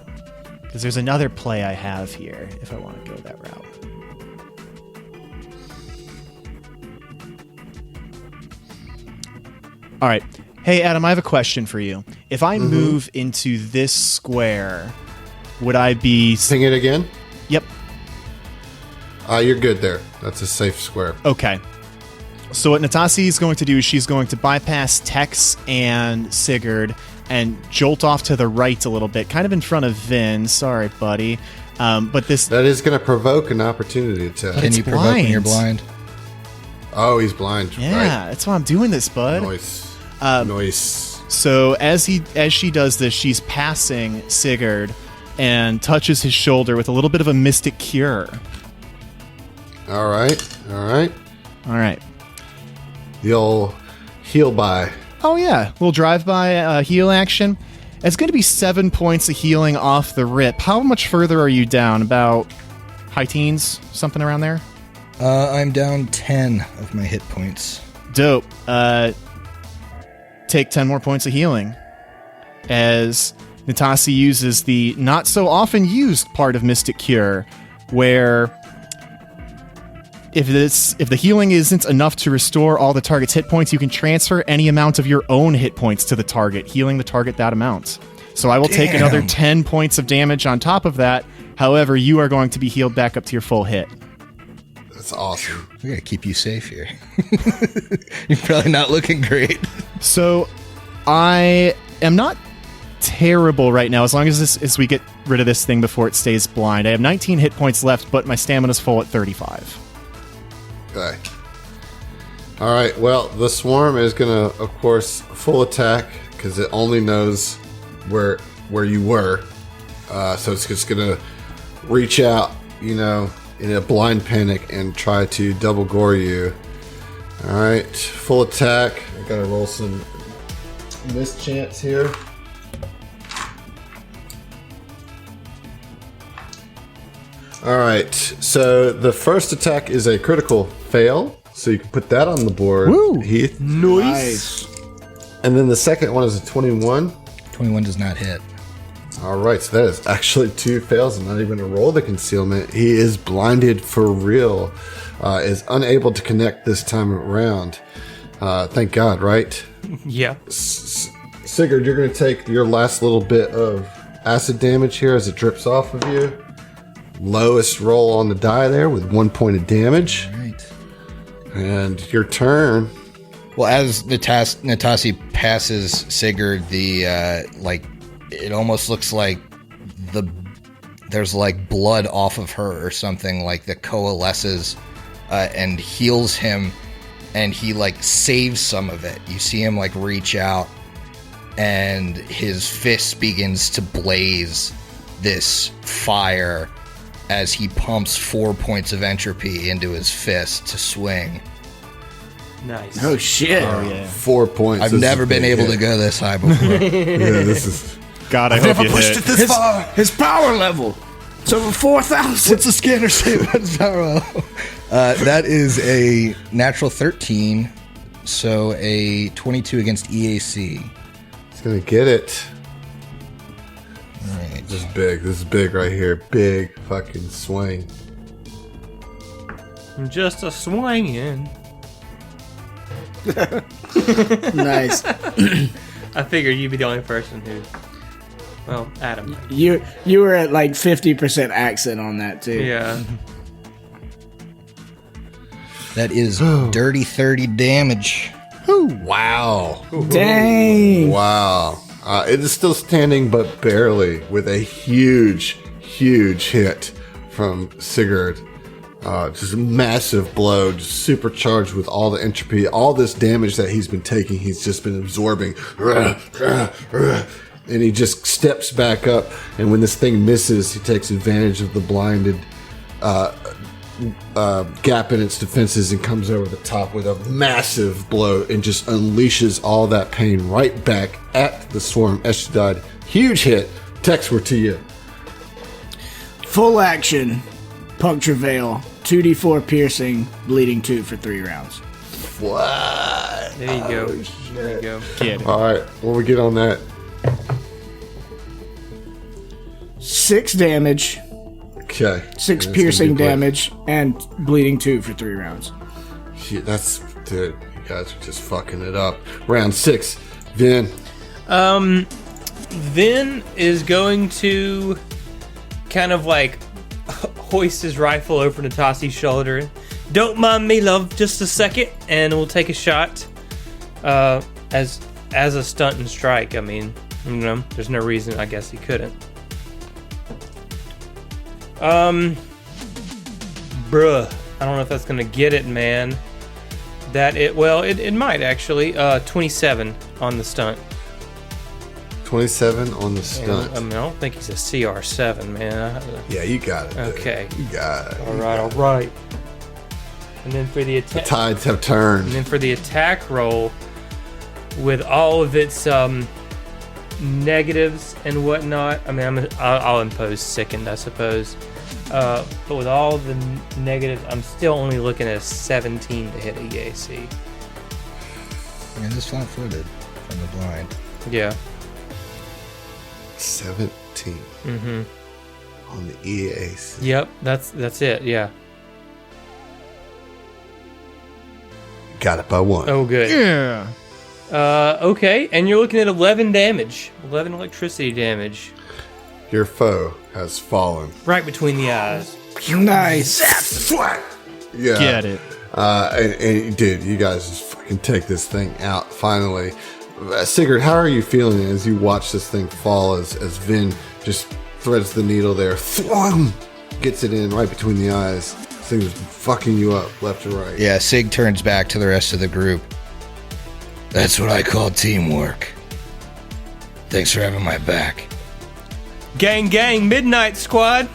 [SPEAKER 4] Because there's another play I have here if I want to go that route. All right. Hey, Adam, I have a question for you. If I move into this square, would I be...
[SPEAKER 1] Ping it again.
[SPEAKER 4] Yep.
[SPEAKER 1] You're good there. That's a safe square.
[SPEAKER 4] Okay. So what Natasi is going to do is she's going to bypass Tex and Sigurd and jolt off to the right a little bit, kind of in front of Vin. Sorry, buddy. But this...
[SPEAKER 1] That is going to provoke an opportunity attack.
[SPEAKER 2] Can
[SPEAKER 4] it's
[SPEAKER 2] you provoke when you're
[SPEAKER 4] blind.
[SPEAKER 2] blind?
[SPEAKER 1] Oh, he's blind.
[SPEAKER 4] Yeah, that's why I'm doing this, bud.
[SPEAKER 1] Right. Noise.
[SPEAKER 4] So as she does this, she's passing Sigurd and touches his shoulder with a little bit of a mystic cure.
[SPEAKER 1] All right.
[SPEAKER 4] All right.
[SPEAKER 1] The old heal by.
[SPEAKER 4] Oh yeah, little drive-by heal action. It's going to be 7 points of healing off the rip. How much further are you down? About high teens, something around there?
[SPEAKER 2] I'm down 10 of my hit points.
[SPEAKER 4] Dope. Take 10 more points of healing as Natasi uses the not so often used part of Mystic Cure, where if the healing isn't enough to restore all the target's hit points, you can transfer any amount of your own hit points to the target, healing the target that amount. So I will take another 10 points of damage on top of that. However, you are going to be healed back up to your full hit.
[SPEAKER 1] That's awesome.
[SPEAKER 2] We gotta keep you safe here. You're probably not looking great.
[SPEAKER 4] So I am not terrible right now, as long as we get rid of this thing before it stays blind. I have 19 hit points left, but my stamina's full at 35.
[SPEAKER 1] Okay. All right. Well, the swarm is gonna, of course, full attack because it only knows where you were. So it's just gonna reach out, in a blind panic and try to double gore you. All right. Full attack. I gotta roll some mischance here. All right, so the first attack is a critical fail, so you can put that on the board.
[SPEAKER 4] Woo!
[SPEAKER 1] Heath.
[SPEAKER 5] Nice.
[SPEAKER 1] And then the second one is a 21.
[SPEAKER 2] 21 does not hit.
[SPEAKER 1] All right, so that is actually 2 fails and not even a roll the concealment. He is blinded for real, is unable to connect this time around. Thank God, right?
[SPEAKER 3] Yeah.
[SPEAKER 1] Sigurd, you're going to take your last little bit of acid damage here as it drips off of you. Lowest roll on the die there with 1 point of damage.
[SPEAKER 2] All right.
[SPEAKER 1] And your turn.
[SPEAKER 2] Well, as Natasi passes Sigurd, it almost looks like there's like blood off of her or something like that coalesces and heals him, and he like saves some of it. You see him like reach out, and his fist begins to blaze this fire as he pumps 4 points of entropy into his fist to swing.
[SPEAKER 3] Nice.
[SPEAKER 5] Oh shit!
[SPEAKER 4] Oh yeah.
[SPEAKER 1] 4 points.
[SPEAKER 2] I've
[SPEAKER 1] This
[SPEAKER 2] never
[SPEAKER 1] is
[SPEAKER 2] been
[SPEAKER 1] big
[SPEAKER 2] able
[SPEAKER 1] hit.
[SPEAKER 2] to go this high before.
[SPEAKER 1] Yeah, this is.
[SPEAKER 4] God, I hope you hit.
[SPEAKER 6] this far.
[SPEAKER 5] His power level. It's over 4,000.
[SPEAKER 2] What's the scanner say about his power level? That is a natural 13, so a 22 against EAC.
[SPEAKER 1] It's gonna get it.
[SPEAKER 2] All right.
[SPEAKER 1] This is big. This is big right here. Big fucking swing.
[SPEAKER 3] Just a swinging.
[SPEAKER 5] Nice.
[SPEAKER 3] I figured you'd be the only person who. Well, Adam.
[SPEAKER 5] You were at like 50% accent on that too.
[SPEAKER 3] Yeah.
[SPEAKER 2] That is dirty 30 damage.
[SPEAKER 1] Wow.
[SPEAKER 5] Dang.
[SPEAKER 1] Wow. It is still standing, but barely, with a huge, huge hit from Sigurd. Just a massive blow, just supercharged with all the entropy, all this damage that he's been taking, he's just been absorbing. And he just steps back up, and when this thing misses, he takes advantage of the blinded gap in its defenses and comes over the top with a massive blow and just unleashes all that pain right back at the swarm. Eshdad, huge hit. Tex, we're to you.
[SPEAKER 5] Full action. Puncture Veil. 2d4 piercing. Bleeding 2 for 3 rounds.
[SPEAKER 1] What?
[SPEAKER 3] There you go. There you go.
[SPEAKER 4] Get it.
[SPEAKER 1] All right, what we get on that?
[SPEAKER 5] 6 damage.
[SPEAKER 1] Okay.
[SPEAKER 5] 6
[SPEAKER 1] That's
[SPEAKER 5] piercing
[SPEAKER 1] gonna be quick.
[SPEAKER 5] damage. And bleeding 2 for 3 rounds.
[SPEAKER 1] Shit, that's dude. You guys are just fucking it up. Round 6, Vin.
[SPEAKER 3] Vin is going to kind of like hoist his rifle over Natasi's shoulder. Don't mind me, love, just a second, and we'll take a shot. As a stunt and strike. I mean, there's no reason I guess he couldn't. Bruh, I don't know if that's gonna get it, man. It might actually. 27 on the stunt.
[SPEAKER 1] 27 on the stunt.
[SPEAKER 3] I don't think he's a CR7, man.
[SPEAKER 1] Yeah, you got it. Dude.
[SPEAKER 3] Okay.
[SPEAKER 1] You got it.
[SPEAKER 3] All right. And then for the attack,
[SPEAKER 1] Tides have turned.
[SPEAKER 3] and then for the attack roll, with all of its negatives and whatnot. I mean, I'll impose sickened, I suppose. But with all the negatives, I'm still only looking at a 17 to hit a EAC.
[SPEAKER 2] Yeah, just flat-footed from the blind.
[SPEAKER 3] Yeah.
[SPEAKER 1] 17. On the EAC.
[SPEAKER 3] Yep, that's it. Yeah.
[SPEAKER 1] Got it by 1.
[SPEAKER 3] Oh, good.
[SPEAKER 4] Yeah.
[SPEAKER 3] Okay, and you're looking at 11 damage. 11 electricity damage.
[SPEAKER 1] Your foe has fallen.
[SPEAKER 3] Right between the eyes.
[SPEAKER 5] Nice.
[SPEAKER 1] Yeah.
[SPEAKER 4] Get it.
[SPEAKER 1] And dude, you guys just fucking take this thing out finally. Sigurd, how are you feeling as you watch this thing fall as Vin just threads the needle there, thwong, gets it in right between the eyes. This thing's fucking you up left and right.
[SPEAKER 2] Yeah, Sig turns back to the rest of the group. That's what I call teamwork. Thanks for having my back.
[SPEAKER 3] Gang, gang, midnight squad.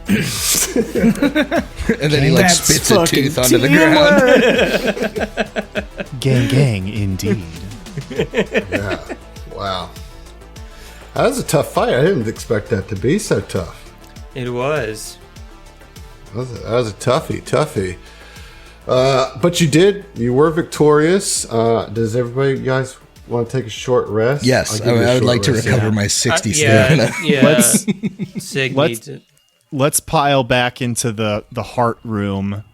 [SPEAKER 2] And then he like
[SPEAKER 5] That's
[SPEAKER 2] spits a
[SPEAKER 5] fucking
[SPEAKER 2] tooth onto the ground.
[SPEAKER 4] Gang, gang, indeed.
[SPEAKER 1] Yeah. Wow. That was a tough fight. I didn't expect that to be so tough.
[SPEAKER 3] It was.
[SPEAKER 1] That was a toughie. But you were victorious. Does everybody, you guys, want to take a short rest?
[SPEAKER 2] Yes,
[SPEAKER 1] I'll give you a
[SPEAKER 2] I would
[SPEAKER 1] short
[SPEAKER 2] like to
[SPEAKER 1] rest.
[SPEAKER 2] recover my 60 stamina.
[SPEAKER 3] Yeah. Sig
[SPEAKER 4] let's-
[SPEAKER 3] needs it.
[SPEAKER 4] Let's pile back into the heart room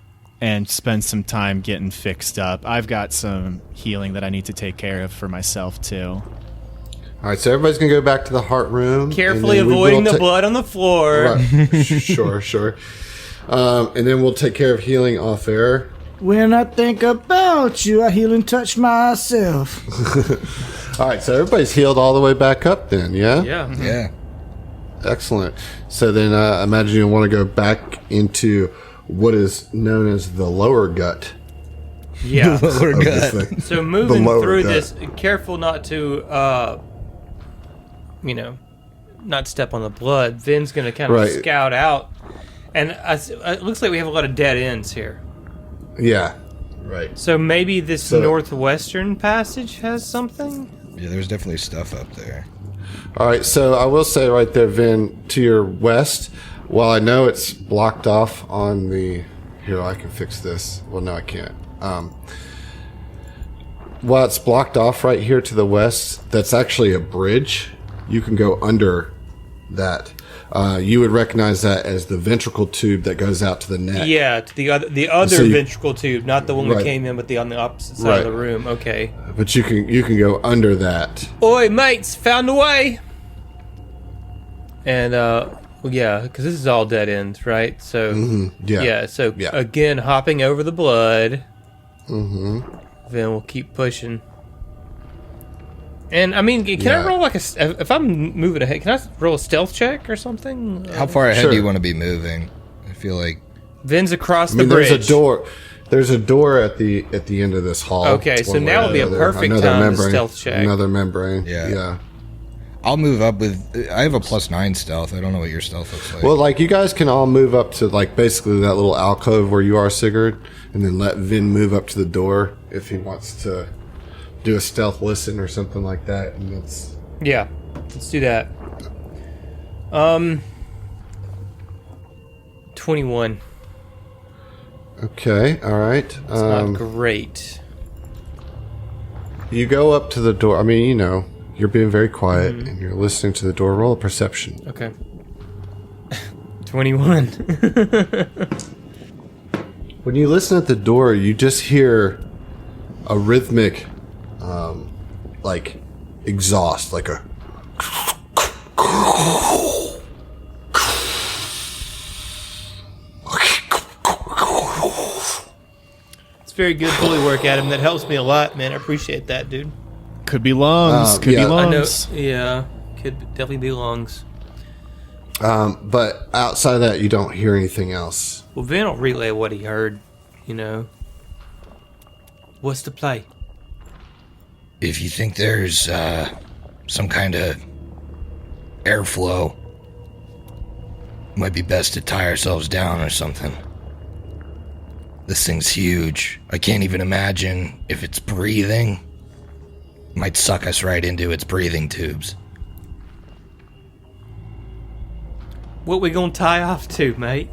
[SPEAKER 4] and spend some time getting fixed up. I've got some healing that I need to take care of for myself, too.
[SPEAKER 1] All right, so everybody's going to go back to the heart room.
[SPEAKER 3] Carefully
[SPEAKER 1] and then we
[SPEAKER 3] avoiding
[SPEAKER 1] will
[SPEAKER 3] the blood on the floor.
[SPEAKER 1] Right. Sure. And then we'll take care of healing off air.
[SPEAKER 5] When I think about you, I heal and touch myself.
[SPEAKER 1] All right, so everybody's healed all the way back up then, yeah?
[SPEAKER 3] Yeah.
[SPEAKER 2] Yeah.
[SPEAKER 1] Excellent. So then I imagine you'll want to go back into what is known as the lower gut.
[SPEAKER 3] Yeah.
[SPEAKER 2] Lower
[SPEAKER 1] of this
[SPEAKER 2] gut.
[SPEAKER 1] thing.
[SPEAKER 3] So moving
[SPEAKER 1] lower
[SPEAKER 3] through
[SPEAKER 1] gut.
[SPEAKER 3] this, careful not to, not step on the blood. Vin's going to kind of
[SPEAKER 1] Right.
[SPEAKER 3] scout out. And it looks like we have a lot of dead ends here.
[SPEAKER 1] Yeah. Right.
[SPEAKER 3] So maybe this
[SPEAKER 1] So-
[SPEAKER 3] northwestern passage has something?
[SPEAKER 2] Yeah, there's definitely stuff up there.
[SPEAKER 1] All right, so I will say right there, Vin, to your west, while I know it's blocked off on the... Here, I can fix this. Well, no, I can't. While it's blocked off right here to the west, that's actually a bridge. You can go under that. You would recognize that as the ventricle tube that goes out to the neck.
[SPEAKER 3] Yeah, to the other
[SPEAKER 1] So you-
[SPEAKER 3] ventricle tube, not the one we
[SPEAKER 1] Right.
[SPEAKER 3] came in, but on the opposite side
[SPEAKER 1] Right.
[SPEAKER 3] of the room. Okay.
[SPEAKER 1] But you can go under that.
[SPEAKER 3] Oi, mates, found a way. And yeah, because this is all dead ends, right? So
[SPEAKER 1] Yeah.
[SPEAKER 3] So
[SPEAKER 1] Yeah.
[SPEAKER 3] again, hopping over the blood. Then we'll keep pushing. And I mean, can
[SPEAKER 1] Yeah.
[SPEAKER 3] I roll like if I'm moving ahead? Can I roll a stealth check or something?
[SPEAKER 2] How far ahead
[SPEAKER 1] Sure.
[SPEAKER 2] do you want to be moving? I feel like
[SPEAKER 3] Vin's across
[SPEAKER 1] I mean,
[SPEAKER 3] the bridge.
[SPEAKER 1] there's a door. There's a door at the end of this hall.
[SPEAKER 3] Okay, so
[SPEAKER 1] one way
[SPEAKER 3] now
[SPEAKER 1] or
[SPEAKER 3] would be a
[SPEAKER 1] the other.
[SPEAKER 3] perfect
[SPEAKER 1] Another
[SPEAKER 3] time to
[SPEAKER 1] membrane.
[SPEAKER 3] stealth check.
[SPEAKER 1] Another membrane.
[SPEAKER 2] Yeah. I'll move up with. I have a +9 stealth. I don't know what your stealth looks like.
[SPEAKER 1] Well, like you guys can all move up to like basically that little alcove where you are, Sigurd, and then let Vin move up to the door if he wants to do a stealth listen or something like that. And that's
[SPEAKER 3] Yeah, let's do that. 21.
[SPEAKER 1] okay. All right.
[SPEAKER 3] It's not great.
[SPEAKER 1] You go up to the door. I mean, you know, you're being very quiet and you're listening to the door. Roll a perception.
[SPEAKER 3] Okay. 21.
[SPEAKER 1] When you listen at the door, you just hear a rhythmic, like exhaust, like a.
[SPEAKER 3] It's very good bully work, Adam. That helps me a lot, man. I appreciate that, dude.
[SPEAKER 4] Could be lungs. Could
[SPEAKER 1] yeah.
[SPEAKER 4] be
[SPEAKER 3] I know.
[SPEAKER 4] lungs.
[SPEAKER 3] Yeah, could definitely be lungs.
[SPEAKER 1] But outside of that, you don't hear anything else.
[SPEAKER 3] Well, Vin will relay what he heard, you know. What's the play?
[SPEAKER 2] if you think there's some kind of airflow, might be best to tie ourselves down or something. This thing's huge. I can't even imagine if it's breathing. It might suck us right into its breathing tubes.
[SPEAKER 3] What we gonna tie off to, mate?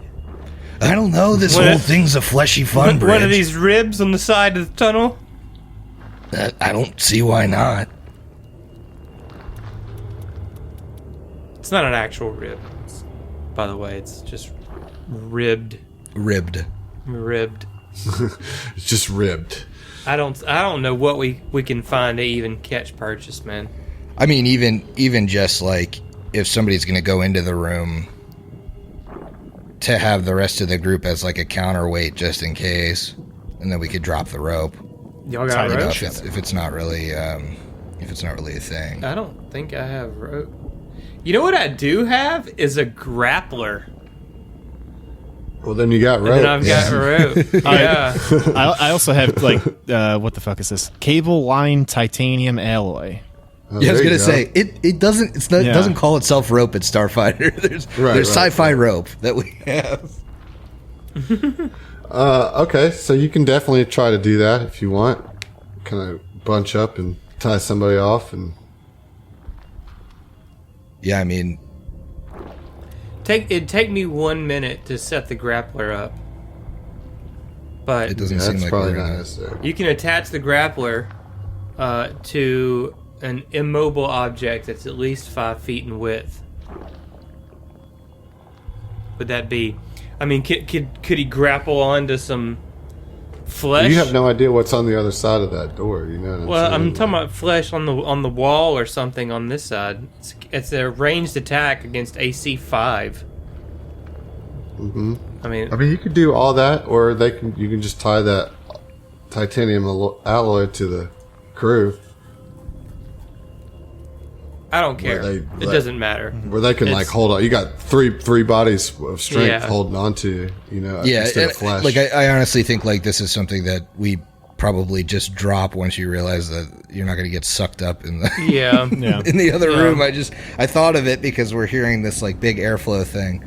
[SPEAKER 2] I don't know. This
[SPEAKER 3] What-
[SPEAKER 2] whole thing's a fleshy fun bridge.
[SPEAKER 3] One of these ribs on the side of the tunnel?
[SPEAKER 2] I don't see why not.
[SPEAKER 3] not an actual rib. By the way, it's just ribbed.
[SPEAKER 2] Ribbed.
[SPEAKER 1] It's just ribbed.
[SPEAKER 3] I don't know what we can find to even catch purchase, man.
[SPEAKER 2] I mean, even just like if somebody's going to go into the room, to have the rest of the group as like a counterweight just in case, and then we could drop the rope.
[SPEAKER 3] Y'all got rope?
[SPEAKER 2] If it's not really a thing.
[SPEAKER 3] I don't think I have rope. You know what I do have is a grappler.
[SPEAKER 1] Well, then you got rope.
[SPEAKER 3] And I've got rope. Yeah.
[SPEAKER 4] I also have like what the fuck is this? Cable line titanium alloy.
[SPEAKER 1] Oh,
[SPEAKER 2] Yeah, I was
[SPEAKER 1] there you
[SPEAKER 2] gonna say it doesn't call itself rope at Starfinder. There's sci-fi rope that we have.
[SPEAKER 1] Okay, so you can definitely try to do that if you want. Kind of bunch up and tie somebody off, and
[SPEAKER 2] Yeah, I mean,
[SPEAKER 3] It'd take me 1 minute to set the grappler up, but
[SPEAKER 2] it doesn't seem
[SPEAKER 1] that's
[SPEAKER 2] like
[SPEAKER 1] probably
[SPEAKER 2] we're
[SPEAKER 1] not
[SPEAKER 2] gonna.
[SPEAKER 1] necessary.
[SPEAKER 3] you can attach the grappler to an immobile object that's at least 5 feet in width. Would that be? I mean, could he grapple onto some flesh?
[SPEAKER 1] You have no idea what's on the other side of that door. You know what I'm
[SPEAKER 3] Well,
[SPEAKER 1] saying?
[SPEAKER 3] I'm talking about flesh on the wall or something on this side. It's a ranged attack against AC 5.
[SPEAKER 1] Mm-hmm.
[SPEAKER 3] I mean,
[SPEAKER 1] you could do all that, or you can just tie that titanium alloy to the crew,
[SPEAKER 3] I don't care. It doesn't matter.
[SPEAKER 1] where they can like hold on. You got three bodies of strength
[SPEAKER 3] Yeah.
[SPEAKER 1] holding on to you. You know,
[SPEAKER 2] Yeah,
[SPEAKER 1] instead of flesh.
[SPEAKER 2] like I honestly think like this is something that we probably just drop once you realize that you're not going to get sucked up in the
[SPEAKER 3] Yeah.
[SPEAKER 2] in the other
[SPEAKER 3] Yeah.
[SPEAKER 2] room. I thought of it because we're hearing this like big airflow thing.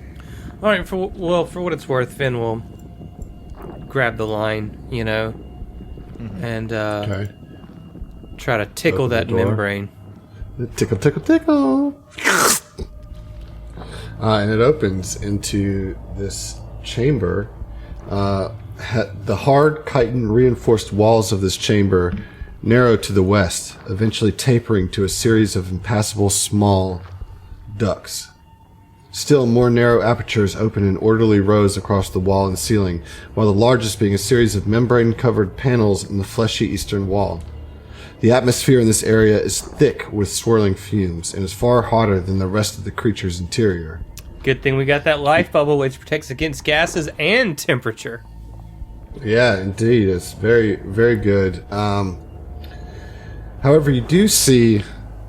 [SPEAKER 3] All right. For what it's worth, Finn will grab the line, and
[SPEAKER 1] Okay.
[SPEAKER 3] try to tickle
[SPEAKER 1] Open the
[SPEAKER 3] that
[SPEAKER 1] door.
[SPEAKER 3] membrane.
[SPEAKER 1] Tickle, tickle, tickle. And it opens into this chamber. The hard chitin reinforced walls of this chamber narrow to the west, eventually tapering to a series of impassable small ducts. Still more narrow apertures open in orderly rows across the wall and ceiling, while the largest being a series of membrane-covered panels in the fleshy eastern wall. The atmosphere in this area is thick with swirling fumes and is far hotter than the rest of the creature's interior.
[SPEAKER 3] Good thing we got that life bubble, which protects against gases and temperature.
[SPEAKER 1] Yeah, indeed. It's very, very good. However, you do see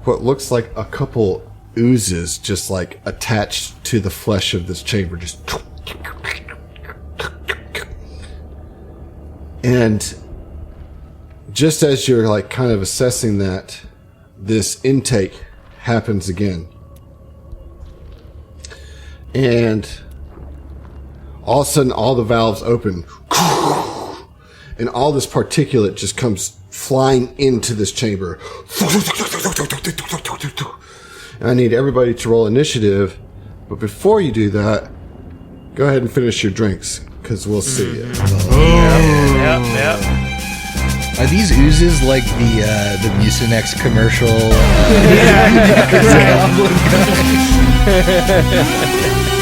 [SPEAKER 1] what looks like a couple oozes just like attached to the flesh of this chamber. Just. And just as you're like kind of assessing that, this intake happens again. And all of a sudden, all the valves open. And all this particulate just comes flying into this chamber. And I need everybody to roll initiative. But before you do that, go ahead and finish your drinks, because we'll see you.
[SPEAKER 3] Yep.
[SPEAKER 2] Are these oozes like the Mucinex commercial?
[SPEAKER 5] Yeah.
[SPEAKER 2] Goblin guy?